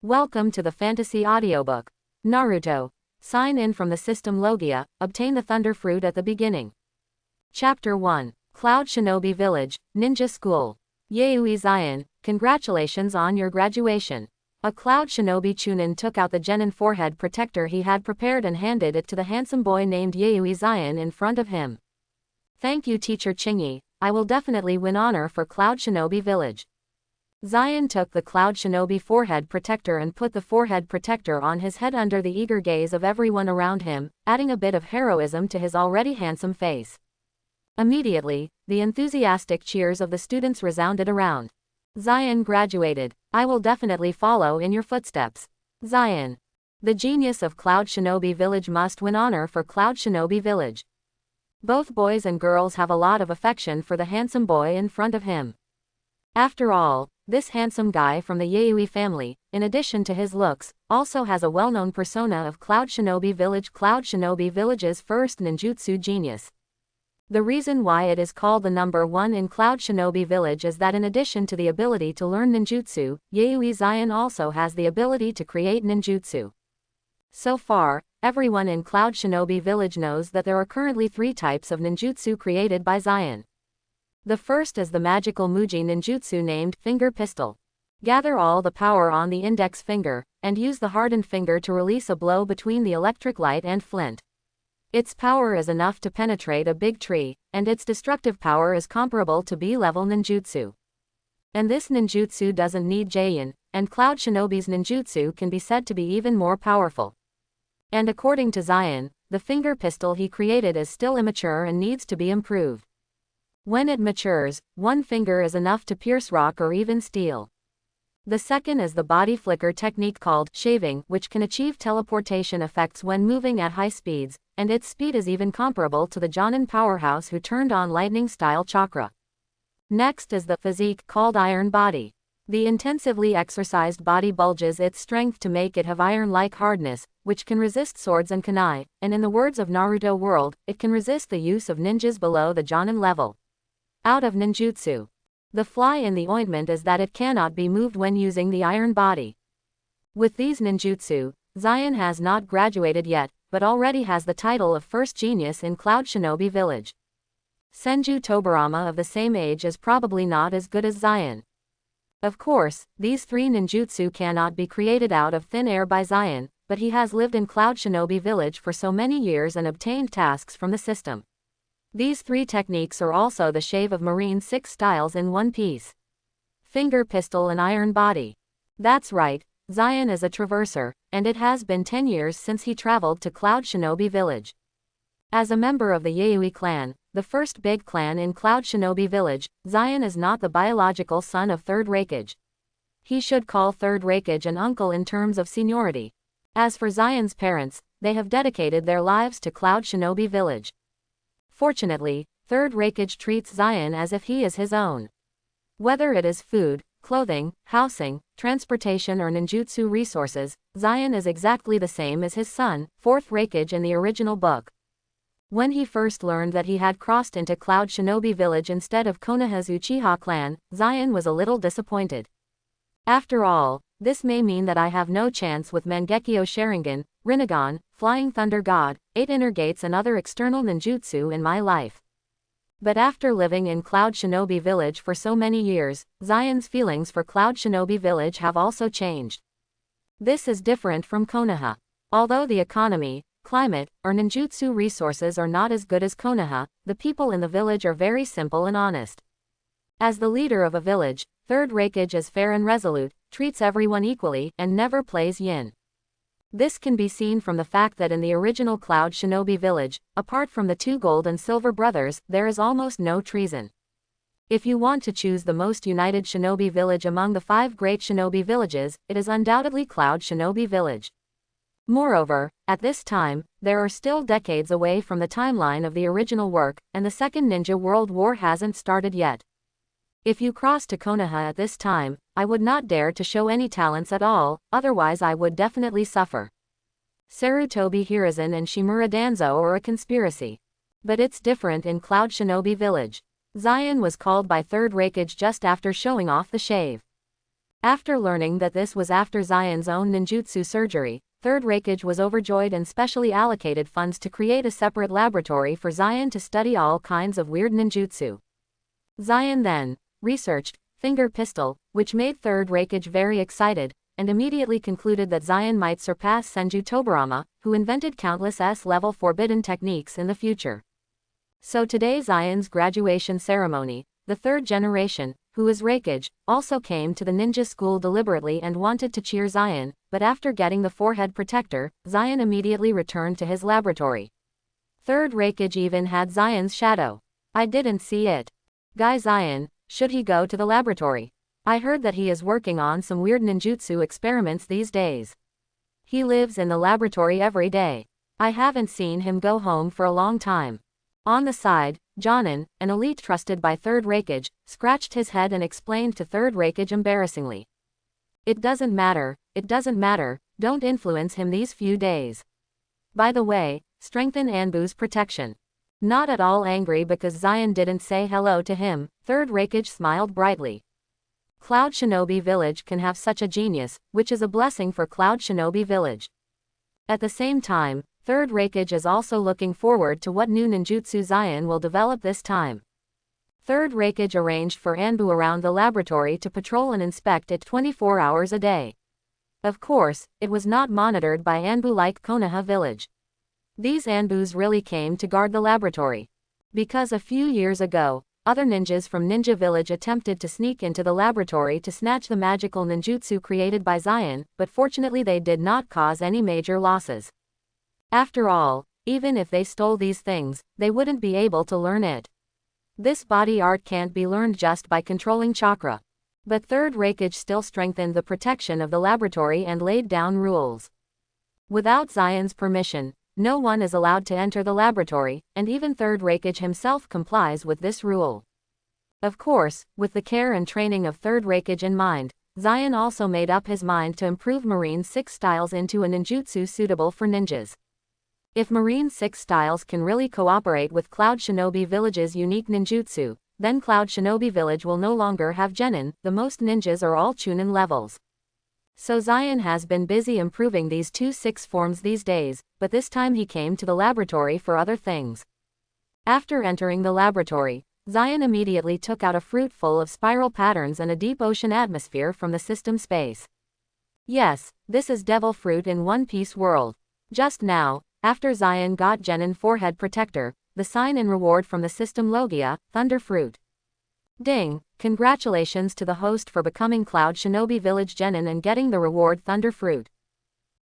Welcome to the fantasy audiobook. Naruto. Sign in from the system-Logia, obtain the Thunder Fruit at the beginning. Chapter 1. Cloud Shinobi Village, Ninja School. Yayoi Zion, congratulations on your graduation. A Cloud Shinobi Chunin took out the genin forehead protector he had prepared and handed it to the handsome boy named Yayoi Zion in front of him. Thank you, Teacher Chingy, I will definitely win honor for Cloud Shinobi Village. Zion took the Cloud Shinobi forehead protector and put the forehead protector on his head under the eager gaze of everyone around him, adding a bit of heroism to his already handsome face. Immediately, the enthusiastic cheers of the students resounded around. Zion graduated. I will definitely follow in your footsteps. Zion. The genius of Cloud Shinobi Village must win honor for Cloud Shinobi Village. Both boys and girls have a lot of affection for the handsome boy in front of him. After all, this handsome guy from the Yayoi family, in addition to his looks, also has a well-known persona of Cloud Shinobi Village. Cloud Shinobi Village's first ninjutsu genius. The reason why it is called the number one in Cloud Shinobi Village is that in addition to the ability to learn ninjutsu, Yayoi Zion also has the ability to create ninjutsu. So far, everyone in Cloud Shinobi Village knows that there are currently 3 types of ninjutsu created by Zion. The first is the magical Muji ninjutsu named Finger Pistol. Gather all the power on the index finger, and use the hardened finger to release a blow between the electric light and flint. Its power is enough to penetrate a big tree, and its destructive power is comparable to B-level ninjutsu. And this ninjutsu doesn't need Jain, and Cloud Shinobi's ninjutsu can be said to be even more powerful. And according to Zion, the finger pistol he created is still immature and needs to be improved. When it matures, one finger is enough to pierce rock or even steel. The second is the body flicker technique called shaving, which can achieve teleportation effects when moving at high speeds, and its speed is even comparable to the Jonin powerhouse who turned on lightning-style chakra. Next is the physique called iron body. The intensively exercised body bulges its strength to make it have iron-like hardness, which can resist swords and kunai, and in the words of Naruto World, it can resist the use of ninjas below the Jonin level. Out of ninjutsu. The fly in the ointment is that it cannot be moved when using the iron body. With these ninjutsu, Zion has not graduated yet, but already has the title of first genius in Cloud Shinobi Village. Senju Tobarama of the same age is probably not as good as Zion. Of course, these 3 ninjutsu cannot be created out of thin air by Zion, but he has lived in Cloud Shinobi Village for so many years and obtained tasks from the system. These 3 techniques are also the shave of Marine 6 styles in one piece. Finger pistol and iron body. That's right, Zion is a traverser, and it has been 10 years since he traveled to Cloud Shinobi Village. As a member of the Yayoi clan, the first big clan in Cloud Shinobi Village, Zion is not the biological son of Third Raikage. He should call Third Raikage an uncle in terms of seniority. As for Zion's parents, they have dedicated their lives to Cloud Shinobi Village. Fortunately, Third Raikage treats Zion as if he is his own. Whether it is food, clothing, housing, transportation or ninjutsu resources, Zion is exactly the same as his son, Fourth Raikage in the original book. When he first learned that he had crossed into Cloud Shinobi Village instead of Konoha's Uchiha clan, Zion was a little disappointed. After all, this may mean that I have no chance with Mangekyo Sharingan, Rinnegan, Flying Thunder God, 8 Inner Gates and other external ninjutsu in my life. But after living in Cloud Shinobi Village for so many years, Zion's feelings for Cloud Shinobi Village have also changed. This is different from Konoha. Although the economy, climate, or ninjutsu resources are not as good as Konoha, the people in the village are very simple and honest. As the leader of a village, Third Raikage is fair and resolute, treats everyone equally, and never plays yin. This can be seen from the fact that in the original Cloud Shinobi Village, apart from the 2 gold and silver brothers, there is almost no treason. If you want to choose the most united shinobi village among the 5 great shinobi villages, it is undoubtedly Cloud Shinobi Village. Moreover, at this time, there are still decades away from the timeline of the original work, and the Second Ninja World War hasn't started yet. If you cross to Konoha at this time, I would not dare to show any talents at all, otherwise I would definitely suffer. Sarutobi Hiruzen and Shimura Danzo are a conspiracy. But it's different in Cloud Shinobi Village. Zion was called by Third Raikage just after showing off the shave. After learning that this was after Zion's own ninjutsu surgery, Third Reikage was overjoyed and specially allocated funds to create a separate laboratory for Zion to study all kinds of weird ninjutsu. Zion then researched finger pistol, which made Third Reikage very excited, and immediately concluded that Zion might surpass Senju Tobarama, who invented countless S-level forbidden techniques in the future. So today Zion's graduation ceremony, the third generation, who is Reikage, also came to the ninja school deliberately and wanted to cheer Zion, but after getting the forehead protector, Zion immediately returned to his laboratory. Third Reikage even had Zion's shadow. I didn't see it. Guy Zion, should he go to the laboratory? I heard that he is working on some weird ninjutsu experiments these days. He lives in the laboratory every day. I haven't seen him go home for a long time. On the side, Jonin, an elite trusted by Third Reikage, scratched his head and explained to Third Reikage embarrassingly. It doesn't matter, don't influence him these few days. By the way, strengthen Anbu's protection. Not at all angry because Zion didn't say hello to him, Third Reikage smiled brightly. Cloud Shinobi Village can have such a genius, which is a blessing for Cloud Shinobi Village. At the same time, Third Reikage is also looking forward to what new ninjutsu Zion will develop this time. Third Reikage arranged for Anbu around the laboratory to patrol and inspect it 24 hours a day. Of course, it was not monitored by Anbu like Konoha Village. These Anbus really came to guard the laboratory. Because a few years ago, other ninjas from Ninja Village attempted to sneak into the laboratory to snatch the magical ninjutsu created by Zion, but fortunately they did not cause any major losses. After all, even if they stole these things, they wouldn't be able to learn it. This body art can't be learned just by controlling chakra. But Third Reikage still strengthened the protection of the laboratory and laid down rules. Without Zion's permission, no one is allowed to enter the laboratory, and even Third Reikage himself complies with this rule. Of course, with the care and training of Third Reikage in mind, Zion also made up his mind to improve Marine 6 styles into a ninjutsu suitable for ninjas. If Marine 6 styles can really cooperate with Cloud Shinobi Village's unique ninjutsu, then Cloud Shinobi Village will no longer have genin, the most ninjas are all chunin levels. So Zion has been busy improving these 2 6 forms these days, but this time he came to the laboratory for other things. After entering the laboratory, Zion immediately took out a fruit full of spiral patterns and a deep ocean atmosphere from the system space. Yes, this is devil fruit in One Piece world. Just now, after Zion got genin forehead protector, the sign in reward from the system-Logia, thunder fruit. Ding, congratulations to the host for becoming Cloud Shinobi Village genin and getting the reward thunder fruit.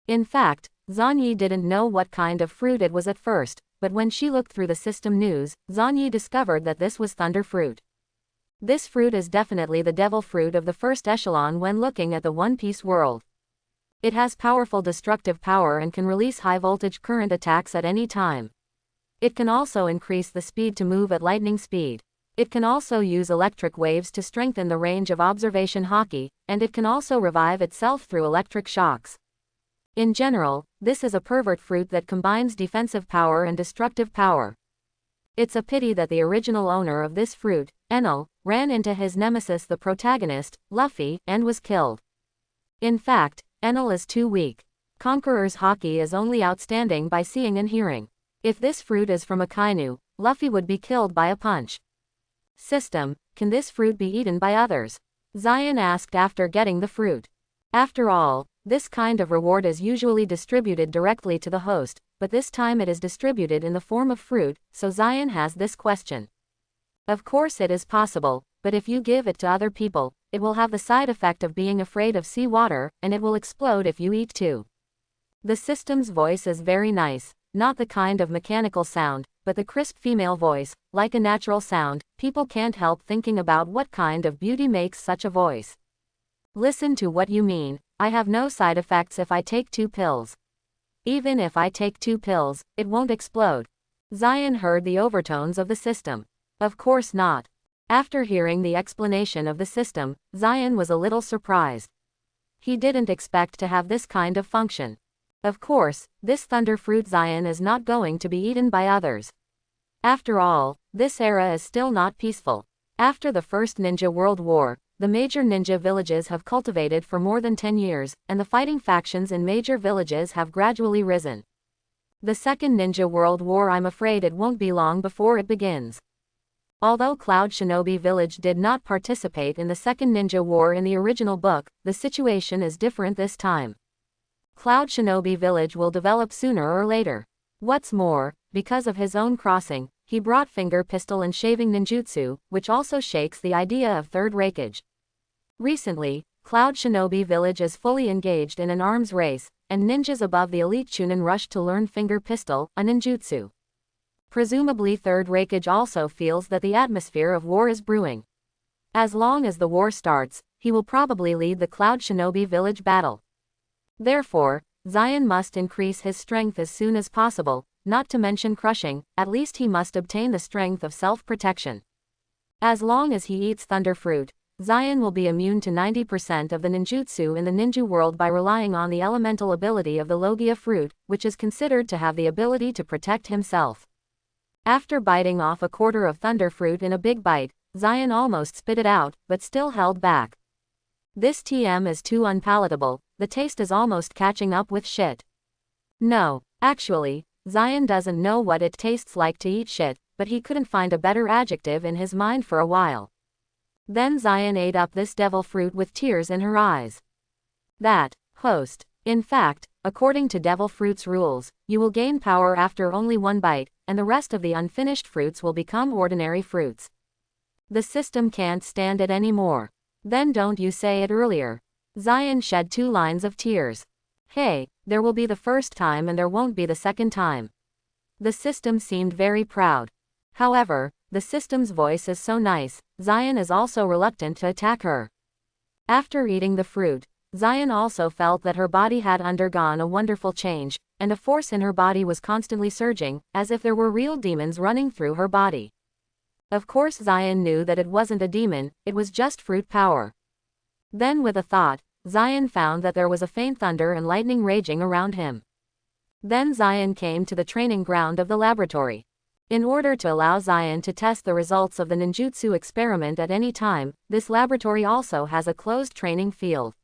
In fact, Zanyi didn't know what kind of fruit it was at first, but when she looked through the system news, Zanyi discovered that this was thunder fruit. This fruit is definitely the devil fruit of the first echelon when looking at the One Piece world. It has powerful destructive power and can release high-voltage current attacks at any time. It can also increase the speed to move at lightning speed. It can also use electric waves to strengthen the range of observation Haki, and it can also revive itself through electric shocks. In general, this is a pervert fruit that combines defensive power and destructive power. It's a pity that the original owner of this fruit, Enel, ran into his nemesis the protagonist, Luffy, and was killed. In fact, Enel is too weak. Conqueror's Haki is only outstanding by seeing and hearing. If this fruit is from a Kainu, Luffy would be killed by a punch. System, can this fruit be eaten by others? Zion asked after getting the fruit. After all, this kind of reward is usually distributed directly to the host, but this time it is distributed in the form of fruit, so Zion has this question. Of course it is possible, but if you give it to other people, it will have the side effect of being afraid of sea water, and it will explode if you eat too. The system's voice is very nice, not the kind of mechanical sound, but the crisp female voice, like a natural sound. People can't help thinking about what kind of beauty makes such a voice. Listen to what you mean, I have no side effects if I take 2 pills. Even if I take 2 pills, it won't explode. Zion heard the overtones of the system. Of course not. After hearing the explanation of the system, Zion was a little surprised. He didn't expect to have this kind of function. Of course, this thunder fruit Zion is not going to be eaten by others. After all, this era is still not peaceful. After the First Ninja World War, the major ninja villages have cultivated for more than 10 years, and the fighting factions in major villages have gradually risen. The Second Ninja World War, I'm afraid it won't be long before it begins. Although Cloud Shinobi Village did not participate in the Second Ninja War in the original book, the situation is different this time. Cloud Shinobi Village will develop sooner or later. What's more, because of his own crossing, he brought finger pistol and shaving ninjutsu, which also shakes the idea of third rakeage. Recently, Cloud Shinobi Village is fully engaged in an arms race, and ninjas above the elite Chunin rushed to learn finger pistol, a ninjutsu. Presumably third rakeage also feels that the atmosphere of war is brewing. As long as the war starts, he will probably lead the Cloud Shinobi Village battle. Therefore, Zion must increase his strength as soon as possible, not to mention crushing, at least he must obtain the strength of self-protection. As long as he eats thunder fruit, Zion will be immune to 90% of the ninjutsu in the ninja world by relying on the elemental ability of the Logia fruit, which is considered to have the ability to protect himself. After biting off a quarter of thunder fruit in a big bite, Zion almost spit it out, but still held back. This TM is too unpalatable, the taste is almost catching up with shit. No, actually, Zion doesn't know what it tastes like to eat shit, but he couldn't find a better adjective in his mind for a while. Then Zion ate up this devil fruit with tears in her eyes. That, host. In fact, according to devil fruit's rules, you will gain power after only one bite, and the rest of the unfinished fruits will become ordinary fruits. The system can't stand it anymore. Then don't you say it earlier. Zion shed 2 lines of tears. Hey, there will be the first time and there won't be the second time. The system seemed very proud. However, the system's voice is so nice, Zion is also reluctant to attack her. After eating the fruit, Zion also felt that her body had undergone a wonderful change, and a force in her body was constantly surging, as if there were real demons running through her body. Of course Zion knew that it wasn't a demon, it was just fruit power. Then with a thought, Zion found that there was a faint thunder and lightning raging around him. Then Zion came to the training ground of the laboratory. In order to allow Zion to test the results of the ninjutsu experiment at any time, this laboratory also has a closed training field.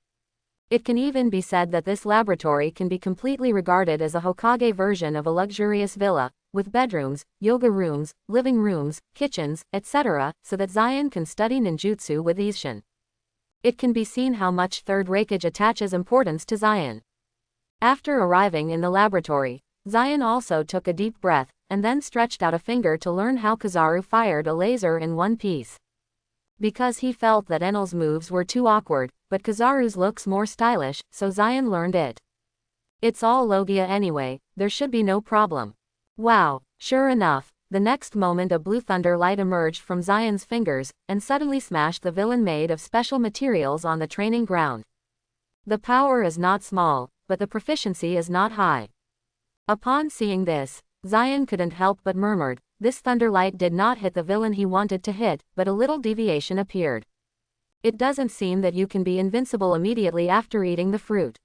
It can even be said that this laboratory can be completely regarded as a Hokage version of a luxurious villa, with bedrooms, yoga rooms, living rooms, kitchens, etc., so that Zion can study ninjutsu with ease. It can be seen how much third rakeage attaches importance to Zion. After arriving in the laboratory, Zion also took a deep breath, and then stretched out a finger to learn how Kizaru fired a laser in one piece. Because he felt that Enel's moves were too awkward, but Kizaru's looks more stylish, so Zion learned it. It's all Logia anyway, there should be no problem. Wow, sure enough, the next moment a blue thunder light emerged from Zion's fingers, and suddenly smashed the villain made of special materials on the training ground. The power is not small, but the proficiency is not high. Upon seeing this, Zion couldn't help but murmured, this thunder light did not hit the villain he wanted to hit, but a little deviation appeared. It doesn't seem that you can be invincible immediately after eating the fruit.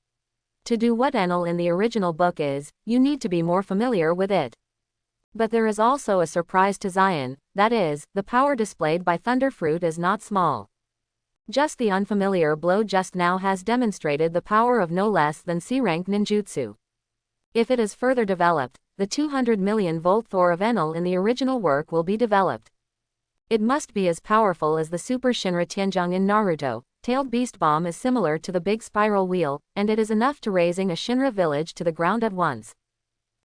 To do what Enel in the original book is, you need to be more familiar with it. But there is also a surprise to Zion, that is, the power displayed by thunder fruit is not small. Just the unfamiliar blow just now has demonstrated the power of no less than C-rank ninjutsu. If it is further developed, the 200 million volt Thor of Enel in the original work will be developed. It must be as powerful as the Super Shinra Tianjung in Naruto. Tailed Beast Bomb is similar to the big spiral wheel, and it is enough to razing a Shinra village to the ground at once.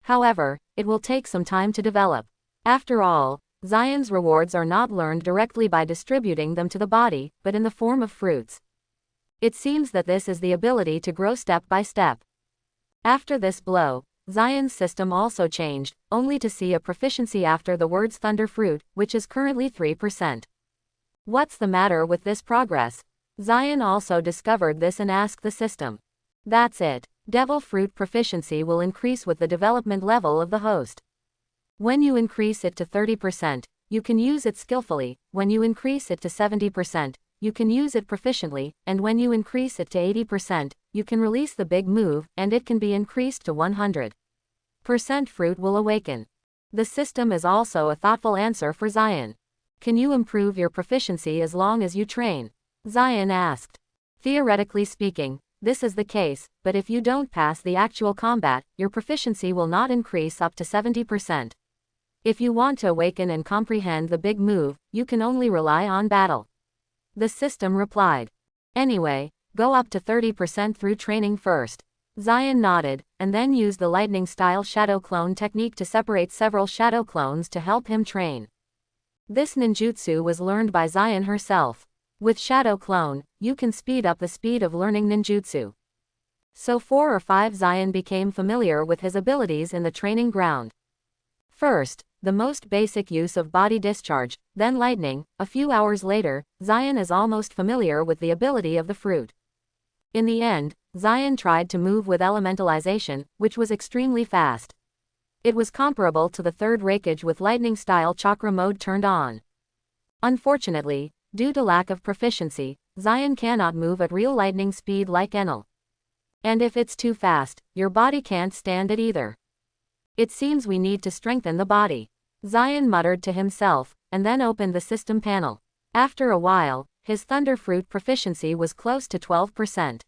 However, it will take some time to develop. After all, Zion's rewards are not learned directly by distributing them to the body, but in the form of fruits. It seems that this is the ability to grow step by step. After this blow, Zion's system also changed, only to see a proficiency after the words thunder fruit, which is currently 3%. What's the matter with this progress? Zion also discovered this and asked the system. That's it. Devil fruit proficiency will increase with the development level of the host. When you increase it to 30%, you can use it skillfully. When you increase it to 70%, you can use it proficiently, and when you increase it to 80%, you can release the big move, and it can be increased to 100%. Fruit will awaken. The system is also a thoughtful answer for Zion. Can you improve your proficiency as long as you train? Zion asked. Theoretically speaking, this is the case, but if you don't pass the actual combat, your proficiency will not increase up to 70%. If you want to awaken and comprehend the big move, you can only rely on battle. The system replied. Anyway, go up to 30% through training first. Zion nodded, and then used the lightning-style shadow clone technique to separate several shadow clones to help him train. This ninjutsu was learned by Zion herself. With shadow clone, you can speed up the speed of learning ninjutsu. So 4 or 5 Zion became familiar with his abilities in the training ground. First, the most basic use of body discharge, then lightning. A few hours later, Zion is almost familiar with the ability of the fruit. In the end, Zion tried to move with elementalization, which was extremely fast. It was comparable to the third Reikage with lightning-style chakra mode turned on. Unfortunately, due to lack of proficiency, Zion cannot move at real lightning speed like Enel. And if it's too fast, your body can't stand it either. It seems we need to strengthen the body. Zion muttered to himself, and then opened the system panel. After a while, his thunder fruit proficiency was close to 12%.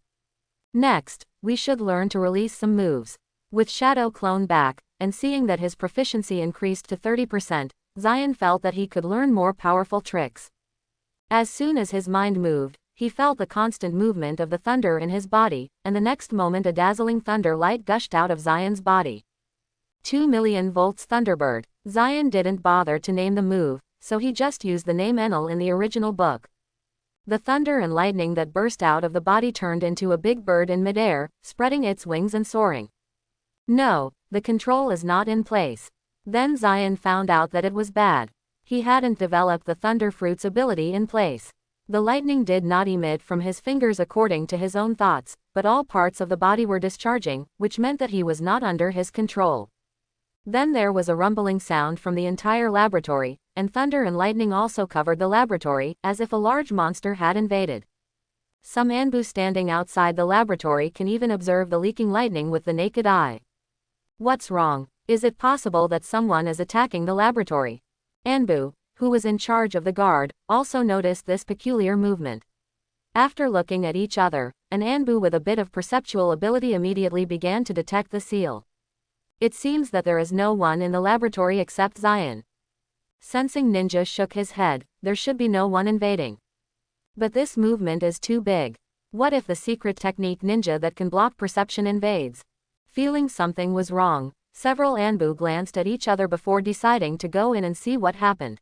Next, we should learn to release some moves. With Shadow Clone back, and seeing that his proficiency increased to 30%, Zion felt that he could learn more powerful tricks. As soon as his mind moved, he felt the constant movement of the thunder in his body, and the next moment a dazzling thunder light gushed out of Zion's body. 2 million volts Thunderbird. Zion didn't bother to name the move, so he just used the name Enel in the original book. The thunder and lightning that burst out of the body turned into a big bird in midair, spreading its wings and soaring. No, the control is not in place. Then Zion found out that it was bad. He hadn't developed the thunder fruit's ability in place. The lightning did not emit from his fingers according to his own thoughts, but all parts of the body were discharging, which meant that he was not under his control. Then there was a rumbling sound from the entire laboratory, and thunder and lightning also covered the laboratory, as if a large monster had invaded. Some Anbu standing outside the laboratory can even observe the leaking lightning with the naked eye. What's wrong? Is it possible that someone is attacking the laboratory? Anbu, who was in charge of the guard, also noticed this peculiar movement. After looking at each other, an Anbu with a bit of perceptual ability immediately began to detect the seal. It seems that there is no one in the laboratory except Zion. Sensing Ninja shook his head, there should be no one invading. But this movement is too big. What if the secret technique ninja that can block perception invades? Feeling something was wrong, several Anbu glanced at each other before deciding to go in and see what happened.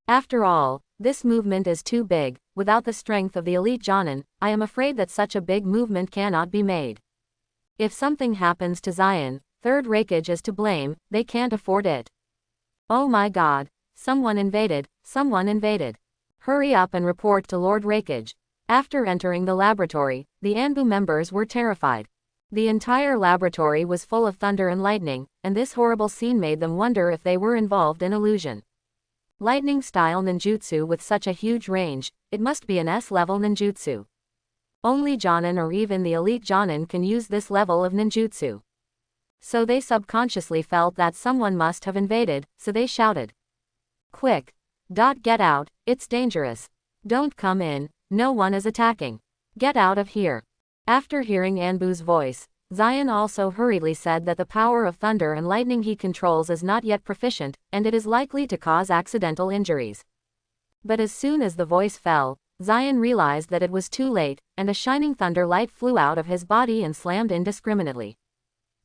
After all, this movement is too big. Without the strength of the elite Jonin, I am afraid that such a big movement cannot be made. If something happens to Zion, Third Reikage is to blame, they can't afford it. Oh my god, someone invaded, someone invaded. Hurry up and report to Lord Reikage. After entering the laboratory, the Anbu members were terrified. The entire laboratory was full of thunder and lightning, and this horrible scene made them wonder if they were involved in illusion. Lightning-style ninjutsu with such a huge range, it must be an S-level ninjutsu. Only Jonin or even the elite Jonin can use this level of ninjutsu. So they subconsciously felt that someone must have invaded, so they shouted. Quick! Get out, it's dangerous. Don't come in, no one is attacking. Get out of here. After hearing Anbu's voice, Zion also hurriedly said that the power of thunder and lightning he controls is not yet proficient, and it is likely to cause accidental injuries. But as soon as the voice fell, Zion realized that it was too late, and a shining thunder light flew out of his body and slammed indiscriminately.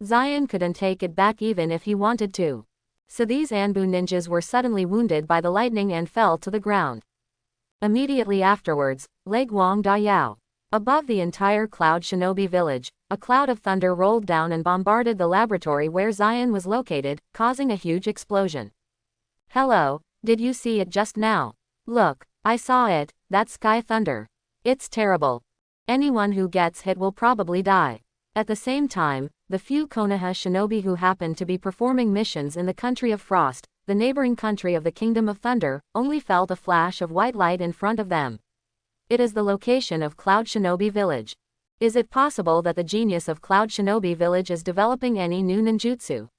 Zion couldn't take it back even if he wanted to. So these Anbu ninjas were suddenly wounded by the lightning and fell to the ground. Immediately afterwards, Leg Wang Da Yao. Above the entire Cloud Shinobi village, a cloud of thunder rolled down and bombarded the laboratory where Zion was located, causing a huge explosion. Hello, did you see it just now? Look, I saw it, that sky thunder. It's terrible. Anyone who gets hit will probably die. At the same time, the few Konoha shinobi who happened to be performing missions in the country of Frost, the neighboring country of the Kingdom of Thunder, only felt a flash of white light in front of them. It is the location of Cloud Shinobi Village. Is it possible that the genius of Cloud Shinobi Village is developing any new ninjutsu?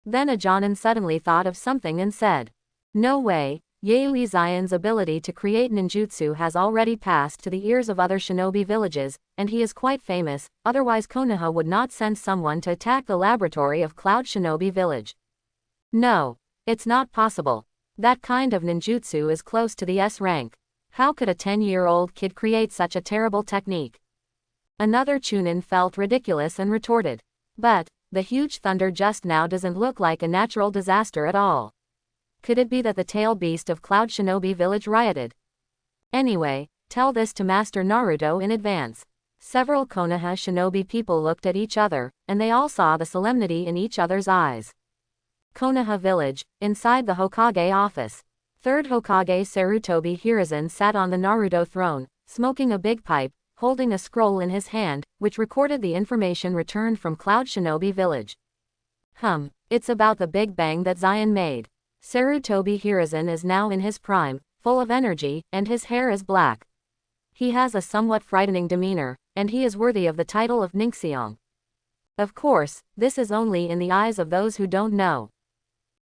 Then a Jonin suddenly thought of something and said, no way, Yaoi Zion's ability to create ninjutsu has already passed to the ears of other shinobi villages, and he is quite famous, otherwise Konoha would not send someone to attack the laboratory of Cloud Shinobi Village. No. It's not possible. That kind of ninjutsu is close to the S rank. How could a 10-year-old kid create such a terrible technique? Another Chunin felt ridiculous and retorted. But, the huge thunder just now doesn't look like a natural disaster at all. Could it be that the tail beast of Cloud Shinobi Village rioted? Anyway, tell this to Master Naruto in advance. Several Konoha shinobi people looked at each other, and they all saw the solemnity in each other's eyes. Konoha Village, inside the Hokage office. Third Hokage Sarutobi Hiruzen sat on the Naruto throne, smoking a big pipe, holding a scroll in his hand, which recorded the information returned from Cloud Shinobi Village. It's about the Big Bang that Zion made. Sarutobi Hiruzen is now in his prime, full of energy, and his hair is black. He has a somewhat frightening demeanor, and he is worthy of the title of Ningxiong. Of course, this is only in the eyes of those who don't know.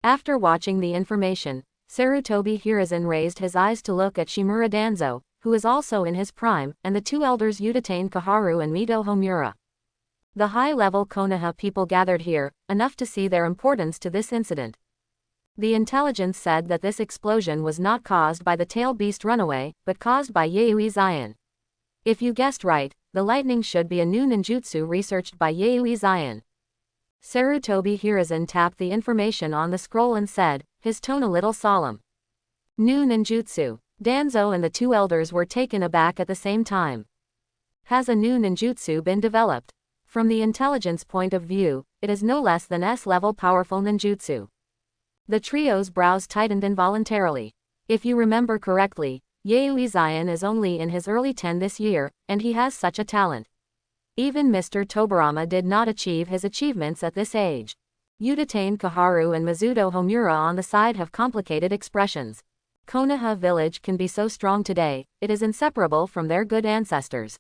After watching the information, Sarutobi Hiruzen raised his eyes to look at Shimura Danzo, who is also in his prime, and the two elders Udatane Kaharu and Mito Homura. The high-level Konoha people gathered here, enough to see their importance to this incident. The intelligence said that this explosion was not caused by the tail beast runaway, but caused by Yaoi Zion. If you guessed right, the lightning should be a new ninjutsu researched by Yaoi Zion. Sarutobi Hiruzen tapped the information on the scroll and said, his tone a little solemn. New ninjutsu. Danzo and the two elders were taken aback at the same time. Has a new ninjutsu been developed? From the intelligence point of view, it is no less than S-level powerful ninjutsu. The trio's brows tightened involuntarily. If you remember correctly, Yaoi Zion is only in his early 10 this year, and he has such a talent. Even Mr. Tobarama did not achieve his achievements at this age. Udatane Kaharu and Mizuto Homura on the side have complicated expressions. Konoha Village can be so strong today, it is inseparable from their good ancestors.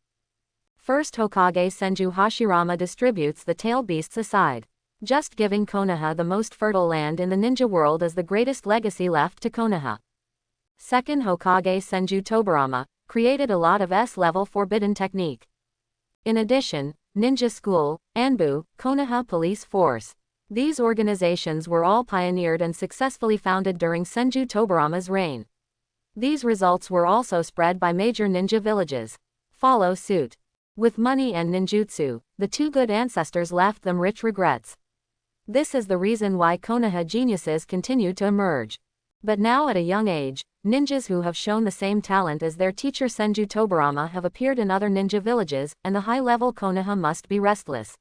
First Hokage Senju Hashirama distributes the tail beasts aside. Just giving Konoha the most fertile land in the ninja world is the greatest legacy left to Konoha. Second Hokage Senju Tobarama created a lot of S-level forbidden technique. In addition, Ninja School, Anbu, Konoha Police Force. These organizations were all pioneered and successfully founded during Senju Tobarama's reign. These results were also spread by major ninja villages. Follow suit. With money and ninjutsu, the two good ancestors left them rich regrets. This is the reason why Konoha geniuses continue to emerge. But now at a young age, ninjas who have shown the same talent as their teacher Senju Tobarama have appeared in other ninja villages, and the high-level Konoha must be restless.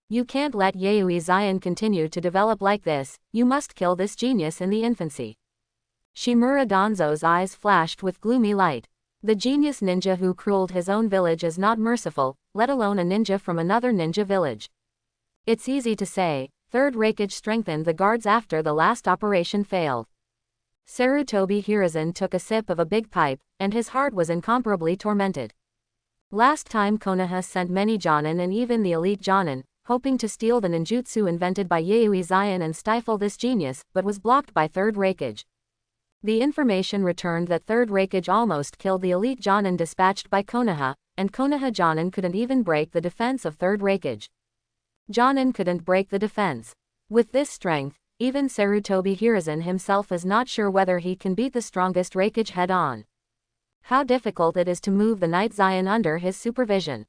You can't let Yaoi Zion continue to develop like this, you must kill this genius in the infancy. Shimura Danzo's eyes flashed with gloomy light. The genius ninja who crueled his own village is not merciful, let alone a ninja from another ninja village. It's easy to say. Third Raikage strengthened the guards after the last operation failed. Sarutobi Hiruzen took a sip of a big pipe, and his heart was incomparably tormented. Last time Konoha sent many Jonin and even the elite Jonin, hoping to steal the ninjutsu invented by Yaoi Zion and stifle this genius, but was blocked by Third Raikage. The information returned that Third Raikage almost killed the elite Jonin dispatched by Konoha, and Konoha Jonin couldn't even break the defense of Third Raikage. Jonin couldn't break the defense. With this strength, even Sarutobi Hiruzen himself is not sure whether he can beat the strongest Raikage head-on. How difficult it is to move the Knight Zion under his supervision.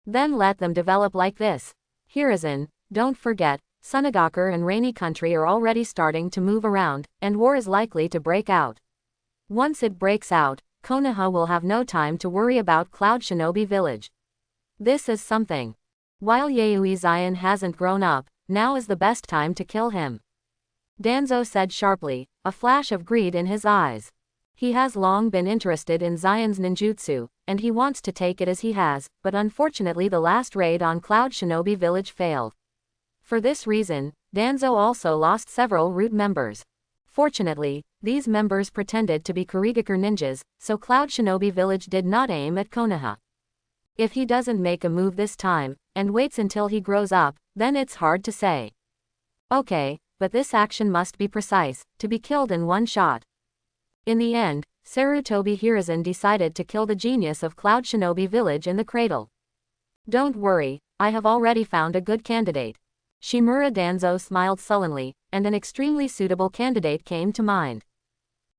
Then let them develop like this. Hiruzen, don't forget, Sunagakur and Rainy Country are already starting to move around, and war is likely to break out. Once it breaks out, Konoha will have no time to worry about Cloud Shinobi Village. This is something. While Yaoi Zion hasn't grown up, now is the best time to kill him. Danzo said sharply, a flash of greed in his eyes. He has long been interested in Zion's ninjutsu, and he wants to take it as he has, but unfortunately the last raid on Cloud Shinobi Village failed. For this reason, Danzo also lost several root members. Fortunately, these members pretended to be Kurigakur ninjas, so Cloud Shinobi Village did not aim at Konoha. If he doesn't make a move this time, and waits until he grows up, then it's hard to say. Okay, but this action must be precise, to be killed in one shot. In the end, Sarutobi Hiruzen decided to kill the genius of Cloud Shinobi Village in the cradle. Don't worry, I have already found a good candidate. Shimura Danzo smiled sullenly, and an extremely suitable candidate came to mind.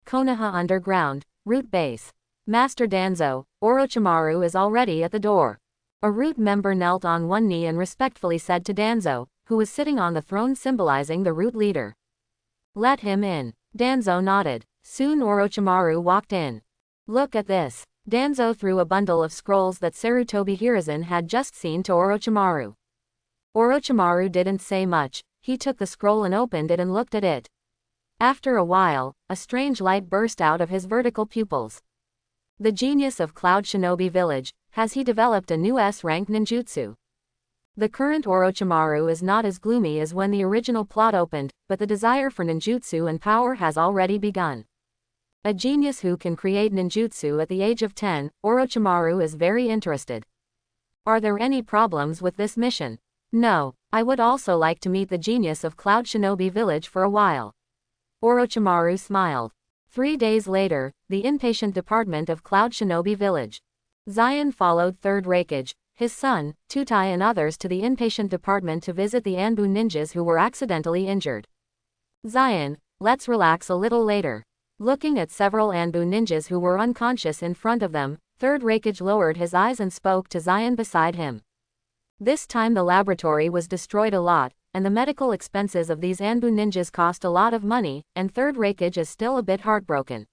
Konoha Underground, Root Base. Master Danzo, Orochimaru is already at the door. A Root member knelt on one knee and respectfully said to Danzo, who was sitting on the throne symbolizing the Root leader. Let him in. Danzo nodded. Soon Orochimaru walked in. Look at this. Danzo threw a bundle of scrolls that Sarutobi Hiruzen had just seen to Orochimaru. Orochimaru didn't say much, he took the scroll and opened it and looked at it. After a while, a strange light burst out of his vertical pupils. The genius of Cloud Shinobi Village, has he developed a new S-rank ninjutsu? The current Orochimaru is not as gloomy as when the original plot opened, but the desire for ninjutsu and power has already begun. A genius who can create ninjutsu at the age of 10, Orochimaru is very interested. Are there any problems with this mission? No, I would also like to meet the genius of Cloud Shinobi Village for a while. Orochimaru smiled. 3 days later, the inpatient department of Cloud Shinobi Village. Zion followed Third Raikage, his son, Tutai and others to the inpatient department to visit the Anbu ninjas who were accidentally injured. Zion, let's relax a little later. Looking at several Anbu ninjas who were unconscious in front of them, Third Raikage lowered his eyes and spoke to Zion beside him. This time the laboratory was destroyed a lot, and the medical expenses of these Anbu ninjas cost a lot of money, and Third Raikage is still a bit heartbroken.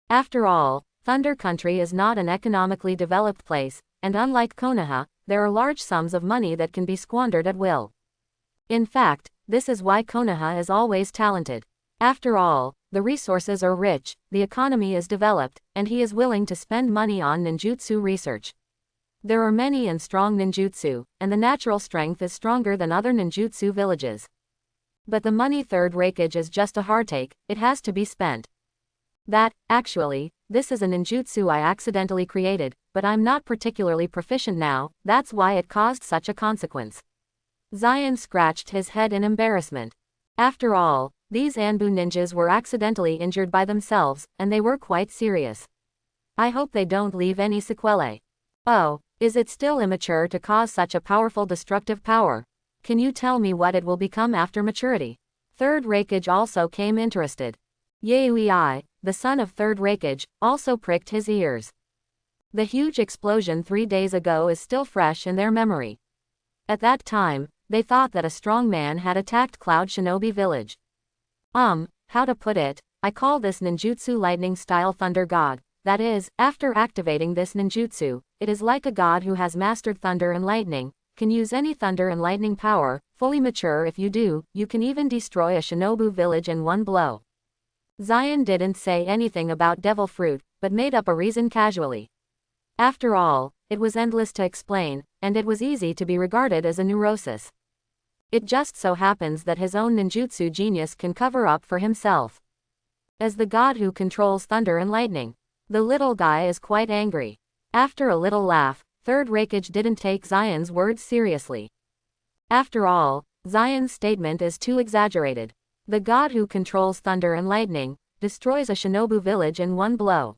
After all, Thunder Country is not an economically developed place, and unlike Konoha, there are large sums of money that can be squandered at will. In fact, this is why Konoha is always talented. After all, the resources are rich, the economy is developed, and he is willing to spend money on ninjutsu research. There are many and strong ninjutsu, and the natural strength is stronger than other ninjutsu villages. But the money Third Raikage is just a hardtake, it has to be spent. Actually, this is a ninjutsu I accidentally created, but I'm not particularly proficient now, that's why it caused such a consequence. Zion scratched his head in embarrassment. After all, these Anbu ninjas were accidentally injured by themselves, and they were quite serious. I hope they don't leave any sequelae. Oh, is it still immature to cause such a powerful destructive power? Can you tell me what it will become after maturity? Third Raikage also came interested. Yaoi, the son of Third Raikage, also pricked his ears. The huge explosion 3 days ago is still fresh in their memory. At that time, they thought that a strong man had attacked Cloud Shinobi Village. How to put it, I call this ninjutsu lightning-style thunder god. That is, after activating this ninjutsu, it is like a god who has mastered thunder and lightning, can use any thunder and lightning power, fully mature if you do, you can even destroy a shinobu village in one blow. Zion didn't say anything about devil fruit, but made up a reason casually. After all, it was endless to explain, and it was easy to be regarded as a neurosis. It just so happens that his own ninjutsu genius can cover up for himself. As the god who controls thunder and lightning, the little guy is quite angry. After a little laugh, Third Raikage didn't take Zion's words seriously. After all, Zion's statement is too exaggerated. The god who controls thunder and lightning, destroys a shinobu village in one blow.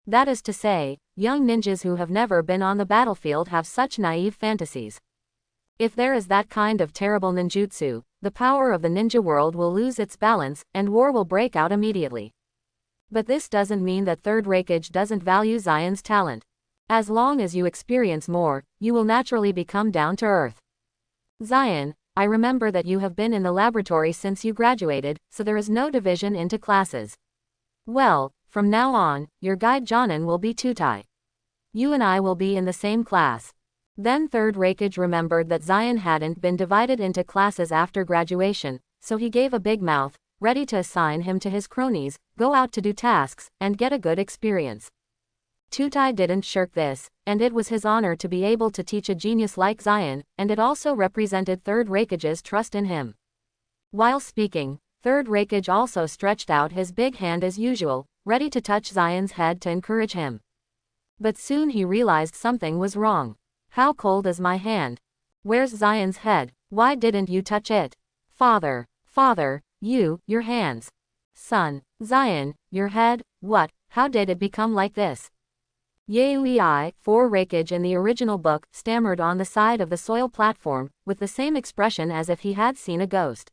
That is to say, young ninjas who have never been on the battlefield have such naive fantasies. If there is that kind of terrible ninjutsu, the power of the ninja world will lose its balance, and war will break out immediately. But this doesn't mean that Third Raikage doesn't value Zion's talent. As long as you experience more, you will naturally become down to earth. Zion, I remember that you have been in the laboratory since you graduated, so there is no division into classes. Well, from now on, your guide Jonin will be Tutai. You and I will be in the same class. Then Third Raikage remembered that Zion hadn't been divided into classes after graduation, so he gave a big mouth, ready to assign him to his cronies, go out to do tasks, and get a good experience. Tutai didn't shirk this, and it was his honor to be able to teach a genius like Zion, and it also represented Third Raikage's trust in him. While speaking, Third Raikage also stretched out his big hand as usual, ready to touch Zion's head to encourage him. But soon he realized something was wrong. How cold is my hand? Where's Zion's head? Why didn't you touch it? Father, your hands. Son, Zion, your head, what, how did it become like this? Yaoi, 4 Raikage in the original book, stammered on the side of the soil platform, with the same expression as if he had seen a ghost.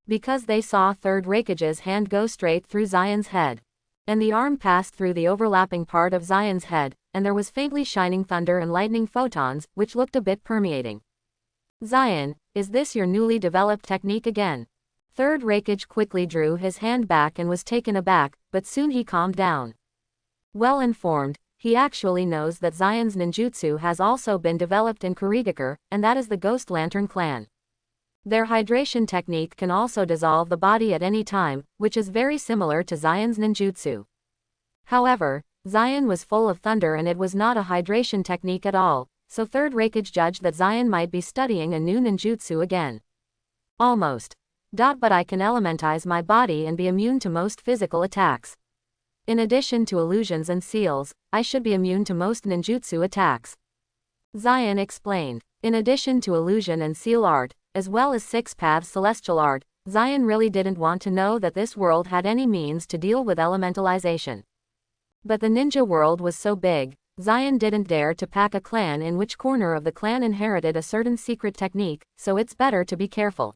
Because they saw 3rd Raikage's hand go straight through Zion's head. And the arm passed through the overlapping part of Zion's head, and there was faintly shining thunder and lightning photons, which looked a bit permeating. Zion, is this your newly developed technique again? 3rd Raikage quickly drew his hand back and was taken aback, but soon he calmed down. Well informed, he actually knows that Zion's ninjutsu has also been developed in Kurigakure, and that is the Ghost Lantern clan. Their hydration technique can also dissolve the body at any time, which is very similar to Zion's ninjutsu. However, Zion was full of thunder and it was not a hydration technique at all, so 3rd Raikage judged that Zion might be studying a new ninjutsu again. Almost. But I can elementize my body and be immune to most physical attacks. In addition to illusions and seals, I should be immune to most ninjutsu attacks. Zion explained. In addition to illusion and seal art, as well as 6 paths celestial art, Zion really didn't want to know that this world had any means to deal with elementalization. But the ninja world was so big, Zion didn't dare to pack a clan in which corner of the clan inherited a certain secret technique, so it's better to be careful.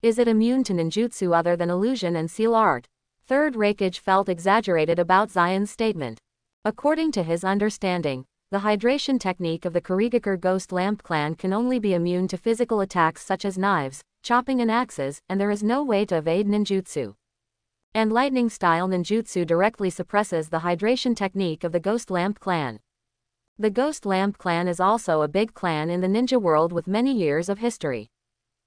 Is it immune to ninjutsu other than illusion and seal art? 3rd Raikage felt exaggerated about Zion's statement. According to his understanding, the hydration technique of the Kurigakure Ghost Lamp clan can only be immune to physical attacks such as knives, chopping and axes, and there is no way to evade ninjutsu. And lightning-style ninjutsu directly suppresses the hydration technique of the Ghost Lamp clan. The Ghost Lamp clan is also a big clan in the ninja world with many years of history.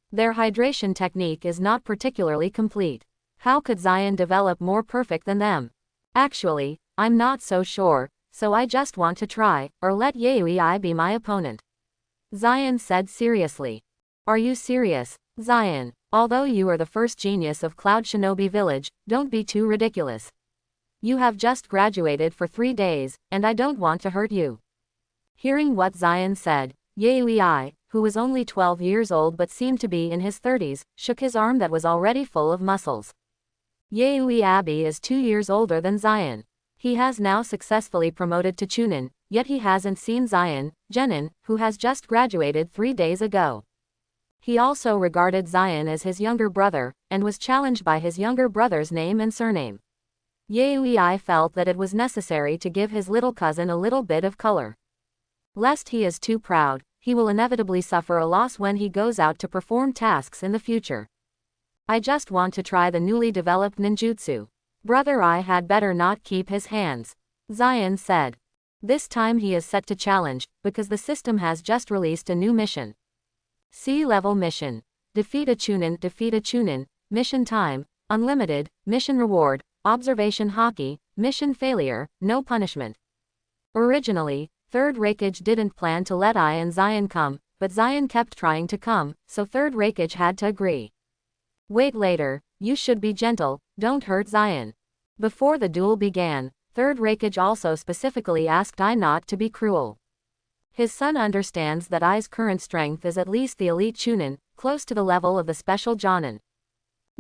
Their hydration technique is not particularly complete. How could Zion develop more perfect than them? Actually, I'm not so sure, so I just want to try, or let Yaoi be my opponent. Zion said seriously. Are you serious, Zion? Although you are the first genius of Cloud Shinobi Village, don't be too ridiculous. You have just graduated for 3 days, and I don't want to hurt you. Hearing what Zion said, Yaoi, who was only 12 years old but seemed to be in his 30s, shook his arm that was already full of muscles. Yaoi is 2 years older than Zion. He has now successfully promoted to Chunin, yet he hasn't seen Zion, Genin, who has just graduated 3 days ago. He also regarded Zion as his younger brother, and was challenged by his younger brother's name and surname. Yaoi felt that it was necessary to give his little cousin a little bit of color. Lest he is too proud, he will inevitably suffer a loss when he goes out to perform tasks in the future. I just want to try the newly developed ninjutsu. Brother, I had better not keep his hands, Zion said. This time he is set to challenge, because the system has just released a new mission. Sea-level mission. Defeat a Chunin, mission time, unlimited, mission reward, observation hockey, mission failure, no punishment. Originally, 3rd Raikage didn't plan to let I and Zion come, but Zion kept trying to come, so 3rd Raikage had to agree. Wait later, you should be gentle, don't hurt Zion. Before the duel began, 3rd Raikage also specifically asked I not to be cruel. His son understands that I's current strength is at least the elite Chunin, close to the level of the special Jonin.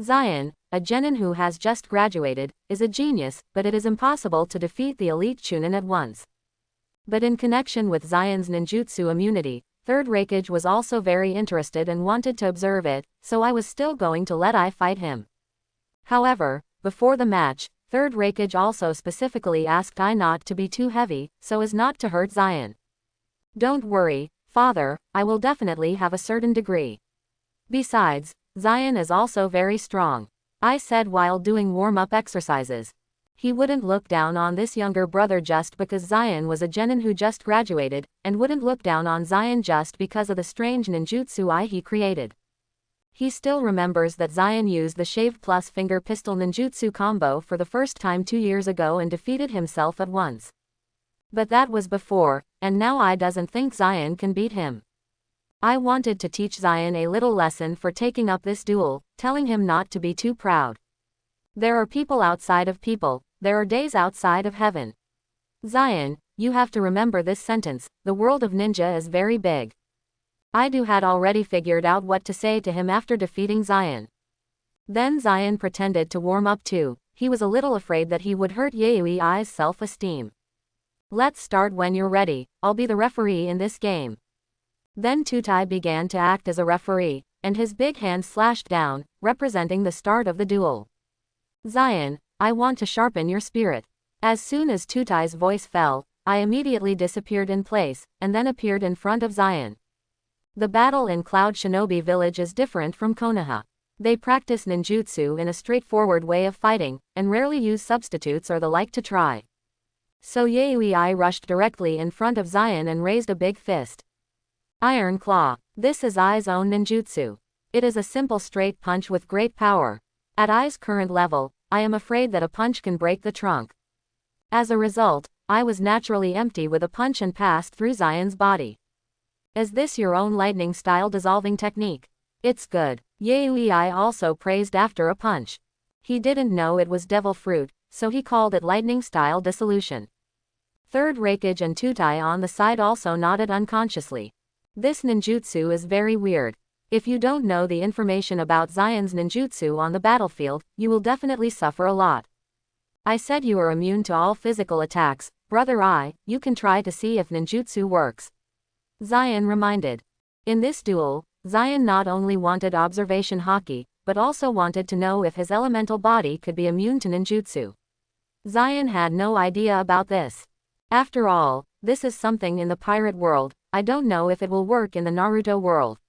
Zion, a Genin who has just graduated, is a genius, but it is impossible to defeat the elite Chunin at once. But in connection with Zion's ninjutsu immunity, 3rd Raikage was also very interested and wanted to observe it, so I was still going to let I fight him. However, before the match, 3rd Raikage also specifically asked I not to be too heavy, so as not to hurt Zion. Don't worry, father, I will definitely have a certain degree. Besides, Zion is also very strong, I said while doing warm-up exercises. He wouldn't look down on this younger brother just because Zion was a Genin who just graduated, and wouldn't look down on Zion just because of the strange ninjutsu he created. He still remembers that Zion used the shave plus finger pistol ninjutsu combo for the first time 2 years ago and defeated himself at once. But that was before, and now I doesn't think Zion can beat him. I wanted to teach Zion a little lesson for taking up this duel, telling him not to be too proud. There are people outside of people, there are days outside of heaven. Zion, you have to remember this sentence, the world of ninja is very big. I had already figured out what to say to him after defeating Zion. Then Zion pretended to warm up too, he was a little afraid that he would hurt Yui's self-esteem. Let's start when you're ready, I'll be the referee in this game. Then Tutai began to act as a referee, and his big hand slashed down, representing the start of the duel. Zion, I want to sharpen your spirit. As soon as Tutai's voice fell, I immediately disappeared in place, and then appeared in front of Zion. The battle in Cloud Shinobi Village is different from Konoha. They practice ninjutsu in a straightforward way of fighting, and rarely use substitutes or the like to try. So Yui rushed directly in front of Zion and raised a big fist. Iron Claw. This is I's own ninjutsu. It is a simple straight punch with great power. At I's current level, I am afraid that a punch can break the trunk. As a result, I was naturally empty with a punch and passed through Zion's body. Is this your own lightning style dissolving technique? It's good. Yui also praised after a punch. He didn't know it was devil fruit, so he called it lightning style dissolution. Third Raikage and Tutai on the side also nodded unconsciously. This ninjutsu is very weird. If you don't know the information about Zion's ninjutsu on the battlefield, you will definitely suffer a lot. I said you are immune to all physical attacks, brother. You can try to see if ninjutsu works. Zion reminded. In this duel, Zion not only wanted observation haki, but also wanted to know if his elemental body could be immune to ninjutsu. Zion had no idea about this. After all, this is something in the pirate world, I don't know if it will work in the Naruto world.